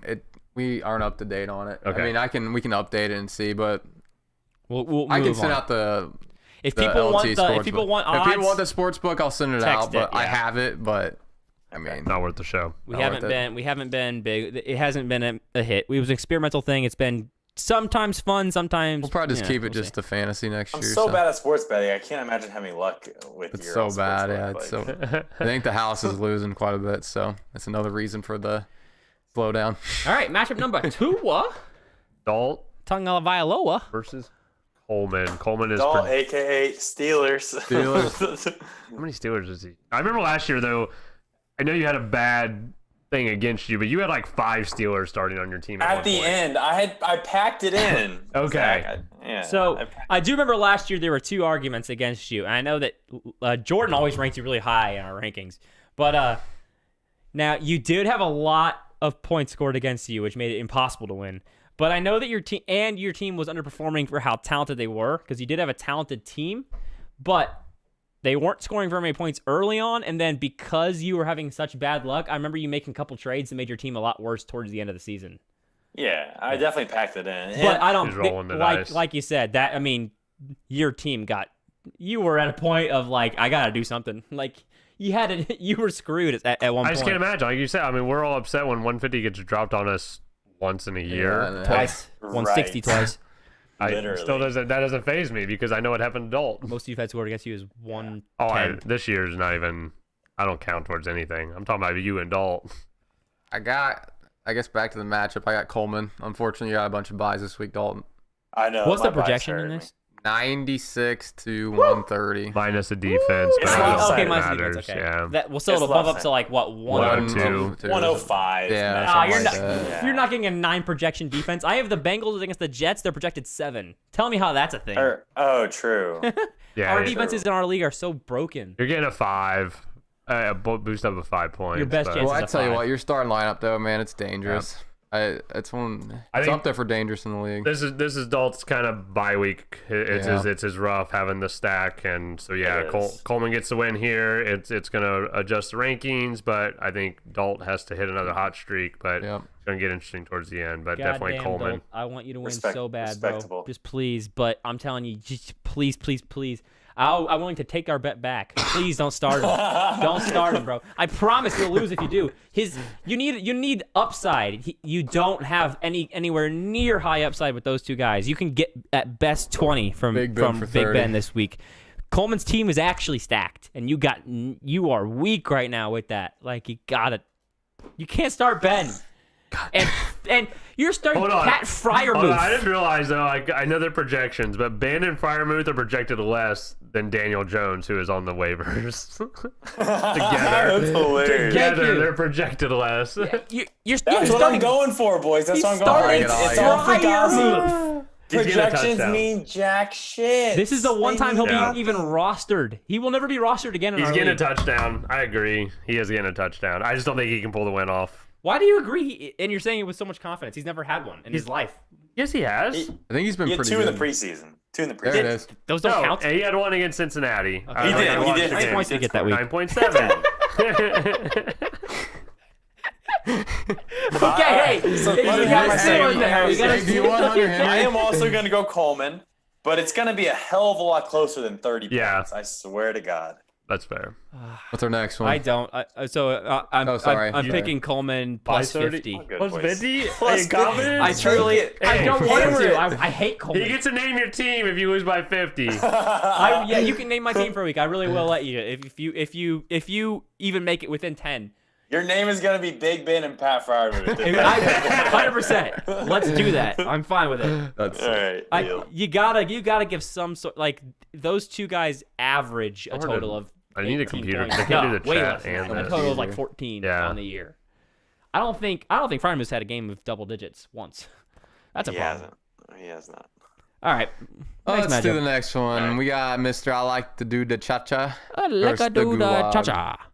B: we aren't up to date on it.
A: Okay.
B: I mean, we can update it and see, but
D: we'll
B: I can
D: move
B: send
D: on.
B: out the.
D: If
B: the
D: people
B: LT
D: want
B: sports
D: if people
B: book.
D: want
B: If
D: odds,
B: people want the sports book, I'll send it
D: text
B: out. But
D: it,
B: I
D: yeah.
B: have it, but I mean,
A: Not worth the show.
D: we
B: not
D: haven't
B: worth it.
D: been big. It hasn't been a hit. It was an experimental thing. It's been sometimes fun, sometimes.
B: we'll probably just keep it
D: we'll
B: just to fantasy next
E: I'm
B: year.
E: so bad at sports betting. I can't imagine having luck with
B: It's
E: your
B: so
E: own
B: bad,
E: sportsbook,
B: yeah. It's
E: like-
B: so. I think the house is losing quite a bit, so that's another reason for the slowdown.
D: All right, matchup number 2.
A: Dalt
D: Tagovailoa
A: versus Coleman. Coleman is.
E: Dalt, aka Steelers.
A: How many Steelers is he? I remember last year though. I know you had a bad thing against you, but you had like 5 Steelers starting on your team
E: At
A: one
E: the
A: point.
E: end, I packed it in.
A: Okay.
E: Zach, yeah.
D: So I do remember last year there were 2 arguments against you, and I know that Jordan always ranked you really high in our rankings. But now you did have a lot of points scored against you, which made it impossible to win. But I know that your team was underperforming for how talented they were, because you did have a talented team, but they weren't scoring very many points early on, and then because you were having such bad luck, I remember you making a couple trades that made your team a lot worse towards the end of the season.
E: Yeah, I definitely packed it in.
D: But I don't
A: He's rolling the dice.
D: like you said that. I mean, your team you were at a point of like, I gotta do something. Like you were screwed at one point.
A: I just can't imagine. Like you said, I mean, we're all upset when 150 gets dropped on us once in a year.
D: Twice, 160 twice.
E: Literally.
A: That doesn't faze me because I know what happened to Dalt.
D: Most you've had scored against you is 110.
A: This year's not even. I don't count towards anything. I'm talking about you and Dalt.
B: I guess back to the matchup. I got Coleman. Unfortunately, you got a bunch of buys this week, Dalton.
E: I know.
D: What's
E: my
D: the projection
E: bias
D: in
E: hurt
D: this?
B: 96 to 130.
A: Minus a defense.
E: It's
A: but
E: not
D: Okay,
A: it
D: minus
A: matters,
D: defense. Okay.
A: Yeah.
D: That will still
E: It's
D: it'll bump
E: less
D: up to like what
A: 102.
E: 105.
B: Yeah,
D: Ah,
B: something
D: you're
B: like
D: not.
B: that.
D: You're not getting a 9 projection defense. I have the Bengals against the Jets. They're projected 7. Tell me how that's a thing.
E: Oh, true.
A: Yeah,
D: Our
A: it-
D: defenses in our league are so broken.
A: You're getting a 5. Boost up of 5 points.
D: Your best
A: but-
D: chance-
B: Well, I
D: Chances
B: tell
D: of
B: you
D: 5.
B: what, your starting lineup though, man, it's dangerous. It's
A: think-
B: up there for dangerous in the league.
A: This is Dalt's kind of bye week. It's his rough having the stack, and so yeah,
E: It is.
A: Coleman gets the win here. It's gonna adjust the rankings, but I think Dalt has to hit another hot streak. But
B: Yep.
A: it's gonna get interesting towards the end. But definitely
D: Goddamn,
A: Coleman.
D: Dolt, I want you to win
E: Respect-
D: so bad,
E: respectable.
D: bro. Just please, but I'm telling you, just please, please, please. I'm willing to take our bet back. Please don't start him. Don't start him, bro. I promise you'll lose if you do. You need upside. You don't have anywhere near high upside with those two guys. You can get at best 20 from
B: Big Ben for
D: Big
B: 30.
D: Ben this week. Coleman's team is actually stacked, and you are weak right now with that. Like you can't start Ben. And you're starting
A: Hold on.
D: Pat
A: Hold on, I
D: Fryermuth.
A: didn't realize though. I know their projections, but Ben and Fryermuth are projected less than Daniel Jones, who is on the waivers. Together,
E: That's hilarious.
A: together
D: you.
A: they're projected less.
D: You're
E: That's what I'm
D: starting
E: going for, boys. That's
D: He's
E: what I'm going for.
D: starting
E: It's all
D: Fryermuth.
A: He's getting a
E: Projections
A: touchdown.
E: mean jack shit.
D: This is the one time he'll
A: Yeah.
D: be even rostered. He will never be rostered again in
A: He's
D: our
A: getting a
D: league.
A: touchdown. I agree. He is getting a touchdown. I just don't think he can pull the win off.
D: Why do you agree? And you're saying it with so much confidence. He's never had one in his life.
A: Yes, he has.
B: I think he's been
E: He had
B: pretty
E: 2
B: good.
E: in the preseason. 2 in the
B: There it
E: preseason.
B: is.
D: Those don't
A: No,
D: count.
A: he had one against Cincinnati.
D: Okay.
E: He did. He
A: watched
E: did.
A: the
D: 9
A: game.
D: points to get that week.
A: 9.7.
D: Okay, hey,
E: So
D: you
E: let me
D: gotta
E: have
D: sit
E: my
D: on there. You
E: say.
D: gotta
B: Hey, do you want Hunter
E: I
B: Henry?
E: am also going to go Coleman, but it's going to be a hell of a lot closer than 30
A: Yeah.
E: points. I swear to God.
A: That's fair.
B: What's our next one?
D: I don't. I'm
B: sorry.
D: I'm
B: You-
D: picking Coleman plus
A: 30?
D: 50.
E: Good,
A: Plus
E: boys.
A: 50? Are
E: Plus
A: you confident?
D: I truly, I
A: Hey,
D: don't want him
E: favorite.
D: to. I hate Coleman.
A: He gets to name your team if you lose by 50.
D: Yeah, you can name my team for a week. I really will let you. If you even make it within 10.
E: Your name is going to be Big Ben and Pat Fryermuth.
D: 100%. Let's do that. I'm fine with it.
B: That's
E: All right. Deal.
D: You gotta give some sort, like, those two guys average a
A: Hard to-
D: total of.
A: I need a
D: 18
A: computer.
D: points.
A: I can't
D: No,
A: do the
D: way
A: chat
D: less than
A: and
D: that. A
A: this.
D: total of like 14
A: Yeah.
D: on the year. I don't think Fryermuth's had a game of double digits once. That's a
E: He
D: problem.
E: hasn't. He has not.
D: All right.
B: Let's
D: Next
B: do the
D: matchup.
B: next one. We got Mr. I like to do the cha-cha.
D: Like I
B: versus the
D: do the
B: gulag.
D: cha-cha.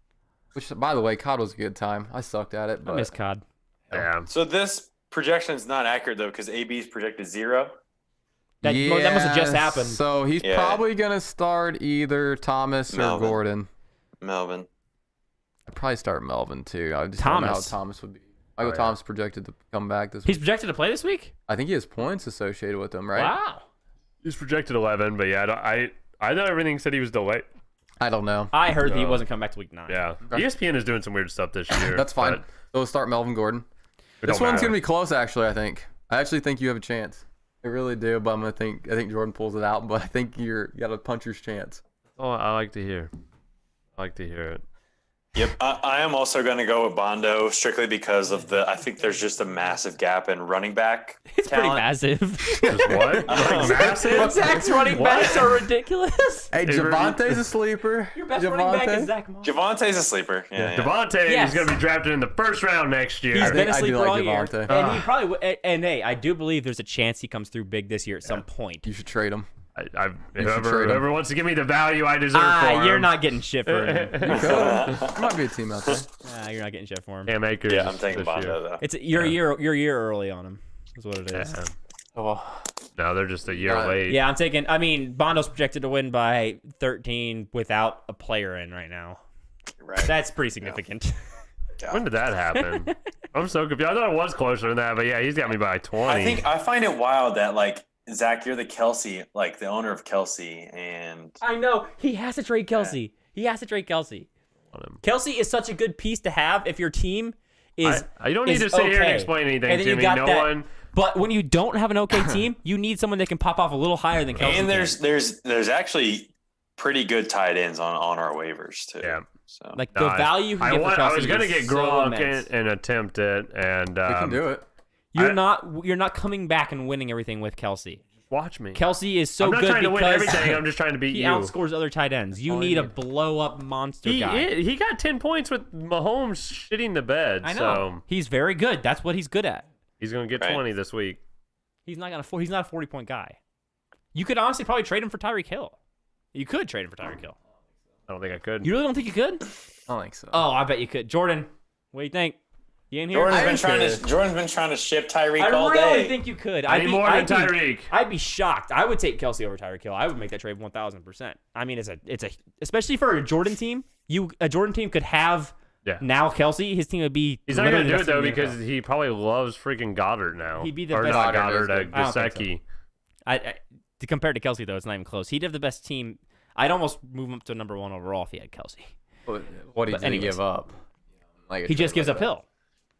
B: Which, by the way, COD was a good time. I sucked at it,
D: I
B: but
D: miss COD.
A: Yeah.
E: So this projection is not accurate, though, because AB's projected 0.
D: That must have just happened.
B: So he's
E: Yeah.
B: probably gonna start either Thomas or
E: Melvin.
B: Gordon.
E: Melvin.
B: I'd probably start Melvin too. I just don't know how
D: Thomas.
B: Thomas would be. Michael
A: yeah.
B: Thomas projected to come back this
D: He's
B: week.
D: projected to play this week?
B: I think he has points associated with him, right?
D: Wow.
A: He's projected 11, but yeah, I thought everything said he was delayed.
B: I don't know.
D: I heard that he
A: No.
D: wasn't coming back to week 9.
A: Yeah. ESPN is doing some weird stuff this year.
B: That's fine.
A: but
B: So we'll start Melvin Gordon.
A: it
B: This
A: don't
B: one's
A: matter.
B: gonna be close, actually. I actually think you have a chance. I really do, but I think Jordan pulls it out. But I think you got a puncher's chance.
A: Oh, I like to hear. I like to hear it.
E: Yep. I am also going to go with Bondo strictly because of I think there's just a massive gap in running back.
D: It's pretty
E: talent.
D: massive.
A: Just what? Like massive?
D: Zach's running
A: What?
D: backs are ridiculous.
B: Hey,
A: Hey,
B: Javante's a sleeper.
D: Your best running back is Zach Moss.
E: Javonte's a sleeper. Yeah.
A: Devontae
D: Yes.
A: is going to be drafted in the first round next year.
D: He's been a
B: I do
D: sleeper
B: like
D: all year,
B: Javonte.
D: and he probably and hey, I do believe there's a chance he comes through big this year at some point.
B: You should trade him.
A: I've,
B: should trade him.
A: whoever wants to give me the value I deserve for him.
D: You're not getting shit for him.
B: There might be a team out there.
D: You're not getting shit for him.
A: Cam Akers
E: Yeah, I'm taking
A: this
E: Bondo,
A: year.
E: though.
D: It's you're a year early on him. Is what it is.
A: Yeah.
E: Oh.
A: No, they're just a year
B: Yeah.
A: late.
D: Yeah, I'm taking. I mean, Bondo's projected to win by 13 without a player in right now.
E: Right.
D: That's pretty significant.
A: When did that happen? I'm so confused. I thought it was closer than that, but yeah, he's got me by 20.
E: I find it wild that, like, Zach, you're the Kelsey, like the owner of Kelsey, and
D: I know he has to trade Kelsey. He has to trade Kelsey. Kelsey is such a good piece to have if your team is.
A: You don't need
D: is
A: to sit here and
D: okay.
A: explain anything
D: And then
A: to
D: you
A: me.
D: got
A: No
D: that-
A: one.
D: But when you don't have an okay team, you need someone that can pop off a little higher than Kelsey.
E: and
D: can.
E: there's actually pretty good tight ends on our waivers too.
A: Yeah.
E: So
D: Like
A: No,
D: the value you can get for
A: I
D: Kelsey
A: was gonna
D: is
A: get
D: so
A: Gronk
D: immense.
A: and attempt it, and
B: We can do it.
D: You're not coming back and winning everything with Kelsey.
A: watch me.
D: Kelsey is so
A: I'm not
D: good
A: trying to win
D: because
A: everything. I'm just trying to beat
D: he
A: you.
D: outscores other tight ends. You need a blow-up monster guy.
A: He got 10 points with Mahomes shitting the bed.
D: I know.
A: So
D: He's very good. That's what he's good at.
A: he's going to get 20 this week.
D: He's not a 40-point guy. You could honestly probably trade him for Tyreek Hill. You could trade him for Tyreek Hill.
A: I don't think I could.
D: You really don't think you could?
B: I don't think so.
D: Oh, I bet you could. Jordan, what do you think? You in here?
E: Jordan's been trying to ship Tyreek
D: I
E: all
D: really
E: day.
D: think you could.
A: I need more than Tyreek.
D: I'd be shocked. I would take Kelsey over Tyreek Hill. I would make that trade 1,000%. I mean, it's a especially for a Jordan team. A Jordan team could have now Kelsey. His team would be.
A: He's not going to do it though because he probably loves freaking Goddard now.
D: He'd be the
A: or
D: best.
A: not Goddard, Gesicki.
D: Compared to Kelsey though, it's not even close. He'd have the best team. I'd almost move him up to number 1 overall if he had Kelsey.
B: What did he give up? Like
D: he just gives up Hill.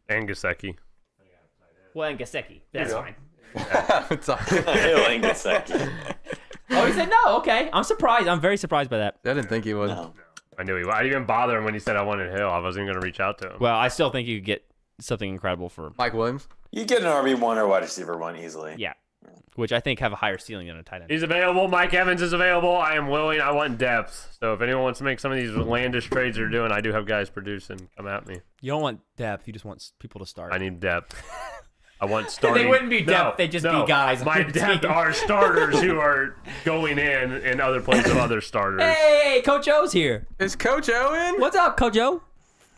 A: And Gesicki.
D: Well, and Gesicki. That's fine.
B: It's all-
E: Hill and Gesicki.
D: Oh, he said no. Okay, I'm surprised. I'm very surprised by that.
B: I didn't think he would.
E: No.
A: I knew he would. I didn't even bother him when he said I wanted Hill. I wasn't even going to reach out to him.
D: Well, I still think you could get something incredible for
B: Mike Williams.
E: You get an RB1 or wide receiver 1 easily.
D: yeah, which I think have a higher ceiling than a tight end.
A: He's available. Mike Evans is available. I am willing. I want depth. So if anyone wants to make some of these landish trades they're doing, I do have guys producing. Come at me.
D: You don't want depth. You just want people to start.
A: I need depth. I want starting.
D: They wouldn't be depth. They'd just be guys on
A: My
D: your
A: depth
D: team.
A: are starters who are going in other places of other starters.
D: Hey, Coach O's here.
B: Is Coach Owen?
D: What's up, Coach O?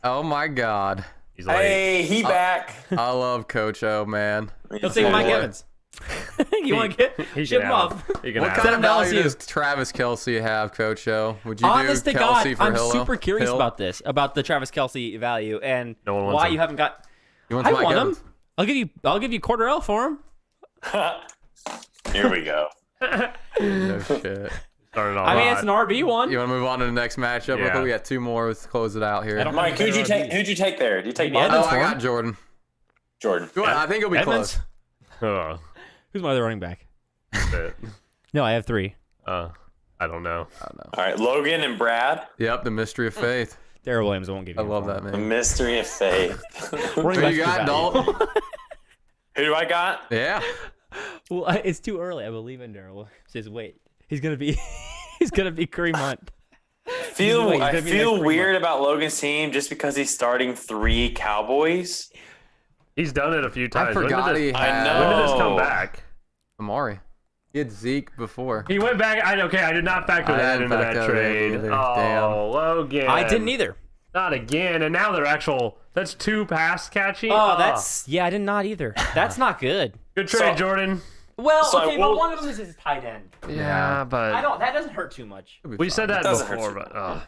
B: Oh my God.
A: He's late.
E: Hey, he back.
B: I love Coach O, man.
D: Let's see Mike Evans. You want to get
A: He
D: ship
A: can
D: him
A: have
D: off?
A: him. He can
B: What
A: have
B: kind
A: him.
B: of value
D: LSU.
B: does Travis Kelce have, Coach O? Would you
D: Honest
B: do
D: to
B: Kelce
D: God,
B: for
D: I'm
B: Hill?
D: super curious
B: Hill?
D: about this, about the Travis Kelce value and
A: No one wants
D: why
A: him.
D: you haven't got.
B: You want
D: I
B: Mike
D: want
B: Evans?
D: him. I'll give you quarter L for him.
E: Here we go.
B: No shit.
A: Started off
D: I mean,
A: hot.
D: it's an RB one.
B: You want to move on to the next matchup?
A: Yeah.
B: Okay, we got 2 more. Let's close it out here.
D: I don't-
E: Mike, who'd you take there? Did you take
D: Maybe
E: Marvin?
B: Oh, I got Jordan.
E: Jordan.
B: I think it'll be
D: Edmonds?
B: close.
A: Oh,
D: Who's my other running back?
A: shit.
D: No, I have 3.
A: I don't know.
B: I don't know.
E: All right, Logan and Brad.
B: Yep, the mystery of faith.
D: Darrell Williams. I won't give you.
B: I love that
E: The
B: man.
E: mystery of faith.
D: Running
B: Who
D: back's
B: you got,
D: value.
B: Dalton?
E: Who do I got?
B: Yeah.
D: Well, it's too early. I believe in Darrell. Says wait. He's gonna be. He's gonna be Kareem Hunt.
E: I
D: He's
E: feel
D: gonna be next
E: weird
D: Kareem
E: about Logan's team just because he's starting 3 Cowboys.
A: He's done it a few
B: I
A: times.
B: forgot he
E: I
B: had
E: know.
A: When did this come back?
B: Amari. He had Zeke before.
A: He went back. I did not factor
B: I
A: that
B: didn't
A: into that
B: factor that
A: trade.
B: either.
A: Oh,
B: Damn.
A: Logan.
D: I didn't either.
A: Not again. And now they're actual. That's 2 pass catching.
D: Oh, that's I did not either. That's not good.
A: good trade,
E: So-
A: Jordan.
D: Well,
E: So
D: okay,
E: we'll-
D: but one of them is his tight end.
A: Yeah, but
D: That doesn't hurt too much.
B: It'll be
A: we
B: fine.
A: said that
E: doesn't hurt
A: before.
E: too
A: But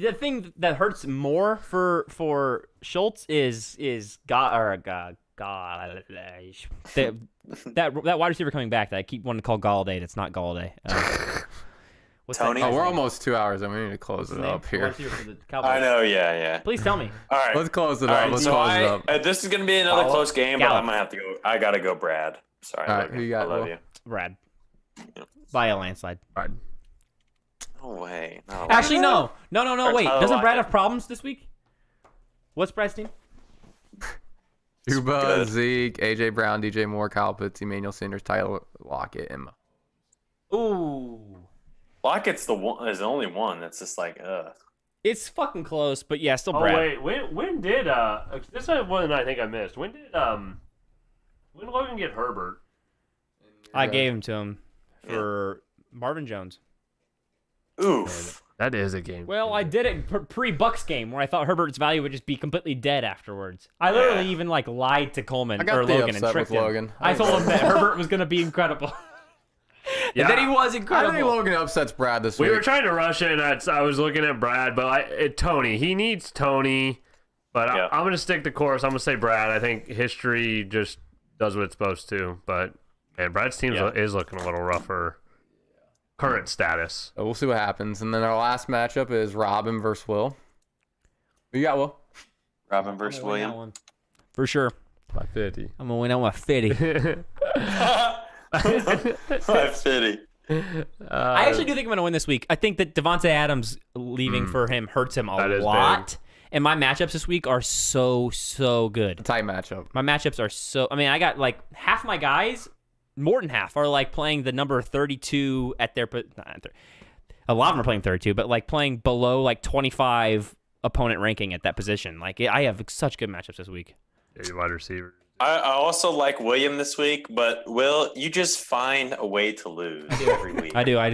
D: The thing that hurts more for Schultz is that wide receiver coming back that I keep wanting to call Galladay. That's not Galladay. What's
E: Tony?
D: That
B: Oh,
D: guy's
B: we're
D: name?
B: almost 2 hours and we need to close it
D: What's his name?
B: up
D: The
B: here.
D: wide receiver for the Cowboys.
E: I know, yeah.
D: Please tell me.
E: All right.
B: Let's close it
E: All
B: up.
E: right,
B: Let's
E: so
B: close it up.
E: this is going to be another close game, but I
D: Gallup.
E: might have to go. I got to go Brad. Sorry.
B: All right,
E: Logan.
B: who you got,
E: I love
B: Will?
E: you.
D: Brad. By a landslide.
E: No way. No.
D: Actually, no. Wait.
E: Oh,
D: Doesn't Brad
E: I-
D: have problems this week? What's Brad's team?
B: Cuba,
E: good.
B: Zeke, AJ Brown, DJ Moore, Kyle Pitts, Emmanuel Sanders, Tyler Lockett, and
D: Ooh.
E: Lockett's the only one that's just like,
D: It's fucking close, but yeah, still
A: oh
D: Brad.
A: wait, when did this is one I think I missed. When Logan get Herbert?
D: I gave him to him for Marvin Jones.
E: oof.
A: That is a game.
D: Well, I did it pre-Bucks game where I thought Herbert's value would just be completely dead afterwards. I literally even lied to Coleman
B: I got
D: or
B: the
D: Logan and
B: upset
D: tricked
B: with
D: him.
B: Logan.
D: I told him that Herbert was going to be incredible.
A: Yeah.
D: And then he was
B: I
D: incredible.
B: think Logan upsets Brad this
A: We
B: week.
A: were trying to rush in. I was looking at Brad, but Tony. He needs Tony. But
E: Yeah.
A: I'm going to stick the course. I'm going to say Brad. I think history just does what it's supposed to. But, man, Brad's team is looking a little rougher. Current status.
B: So we'll see what happens. And then our last matchup is Robin versus Will. Who you got, Will?
E: Robin versus William.
D: For sure.
A: By 50.
D: I'm going to win on my 50.
E: 550.
D: I actually do think I'm going to win this week. I think that Devontae Adams leaving for him hurts him a
A: That is
D: lot. And my matchups this week are so good.
B: Tight matchup.
D: My matchups are so. I mean, I got half my guys more than half are like playing the number 32 at their. A lot of them are playing 32, but like playing below like 25 opponent ranking at that position. Like I have such good matchups this week.
A: Yeah, your wide receiver.
E: I also like William this week, but Will, you just find a way to lose every week.
D: I do. I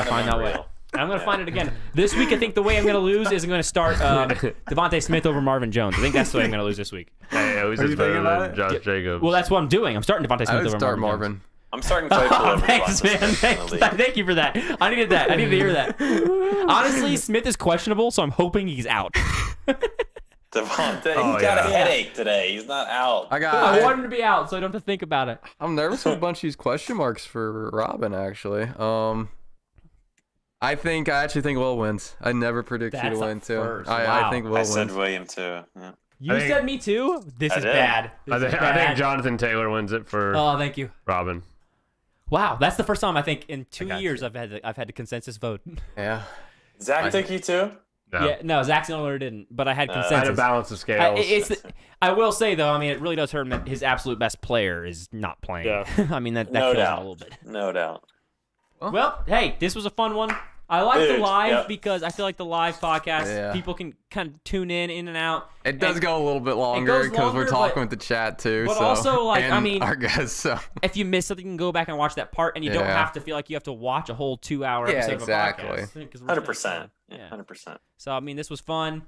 D: find that way. I'm going to find it again. This week, I think the way I'm going to lose is I'm going to start Devontae Smith over Marvin Jones. I think that's the way I'm going to lose this week.
A: Hey, always is better than Josh Jacobs.
D: Well, that's what I'm doing. I'm starting Devontae Smith over
B: start
D: Marvin Jones.
E: I'm starting Claypool over
D: Thanks, man. Thank you for that. I needed that. I needed to hear that. Honestly, Smith is questionable, so I'm hoping he's out.
E: Devontae, he's got a headache today. He's not out.
D: I want him to be out, so I don't have to think about it.
B: I'm nervous with a bunch of these question marks for Robin, actually. I actually think Will wins. I never predict you to win, too. I think Will wins.
E: I said William, too. Yeah.
D: You said me, too? This is bad.
A: I think Jonathan Taylor wins it for
D: thank you.
A: Robin.
D: Wow, that's the first time I think in 2 years I've had a consensus vote.
B: Yeah.
E: Zach took you, too?
A: No.
D: Yeah, no, Zach Siller didn't, but I had consensus.
A: I had to balance the scales.
D: I will say, though, I mean, it really does hurt him that his absolute best player is not playing.
A: Yeah.
D: I mean, that
E: no
D: kills
E: doubt.
D: him a little bit.
E: No doubt.
D: Well, hey, this was a fun one. I like the live because I feel like the live podcast, people can kind of tune in and out.
B: It does go a little bit longer because we're talking with the chat too.
D: But also, like,
B: and
D: I mean,
B: our guests. So
D: if you miss something, you can go back and watch that part, and you don't have to feel like you have to watch a whole 2-hour episode of a podcast.
E: 100%. Yeah, 100%.
D: So I mean, this was fun.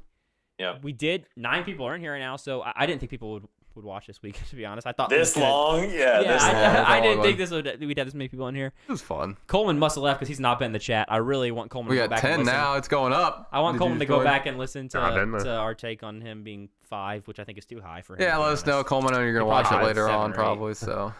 E: Yeah,
D: we did. 9 people are in here right now, so I didn't think people would watch this week. To be honest, I thought
E: this long.
D: I didn't think we'd have this many people in here.
B: It was fun.
D: Coleman must have left because he's not been in the chat. I really want Coleman.
B: We
D: to
B: got
D: go back
B: 10
D: and listen.
B: now. It's going up.
D: I want Coleman to go back and listen to
A: to
D: our take on him being 5, which I think is too high for him.
B: Yeah, let us know, Coleman. I know you're gonna watch it later on, probably. So.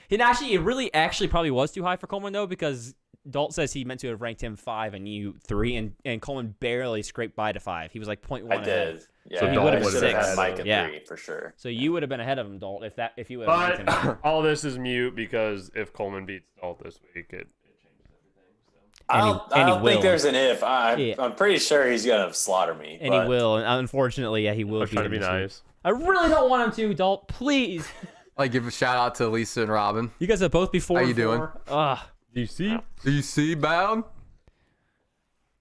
D: It actually probably was too high for Coleman though, because Dalt says he meant to have ranked him 5 and you 3, and Coleman barely scraped by to 5. He was like 0.1
E: I did.
D: ahead.
E: Yeah,
D: so he would have been 6.
E: Had Mike at 3 for sure.
D: So you would have been ahead of him, Dalt, if you would have ranked him.
A: But all this is mute because if Coleman beats Dalt this week, it changes everything. So.
E: I don't think there's an if. I'm pretty sure he's gonna slaughter me.
D: And he will. And unfortunately, he will.
A: I'm trying to be nice.
D: I really don't want him to, Dalt. Please.
B: Like, give a shout out to Lisa and Robin.
D: You guys have both be 4-4.
B: How you doing?
A: DC
B: bound?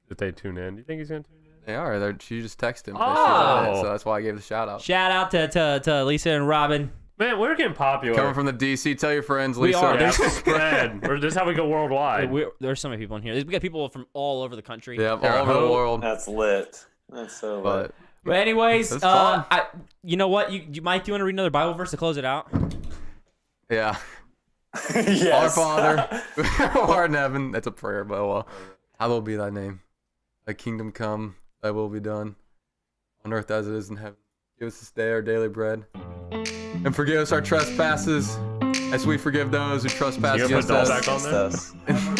A: Did they tune in? Do you think he's gonna tune in?
B: They are. She just texted him.
D: Oh.
B: So that's why I gave the shout out.
D: Shout out to Lisa and Robin.
A: Man, we're getting popular.
B: Coming from the DC, tell your friends, Lisa.
D: We are.
A: There's spread. This is how we go worldwide.
D: There's so many people in here. We got people from all over the country.
B: Yeah, all over the world.
E: That's lit. That's so lit.
D: But anyways,
B: fun.
D: you know what? Mike, do you want to read another Bible verse to close it out?
B: Yeah.
E: Yes.
B: Our Father, who art in heaven. That's a prayer, but hallowed be thy name. Thy kingdom come, thy will be done, on earth as it is in heaven. Give us this day our daily bread. And forgive us our trespasses, as we forgive those who trespass against us.
A: Amen.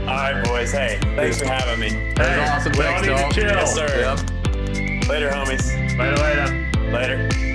E: All right, boys. Hey, thanks for having me.
B: That was awesome.
A: We all need to chill.
E: Yes, sir.
B: Yep.
E: Later, homies.
A: Later.
E: Later.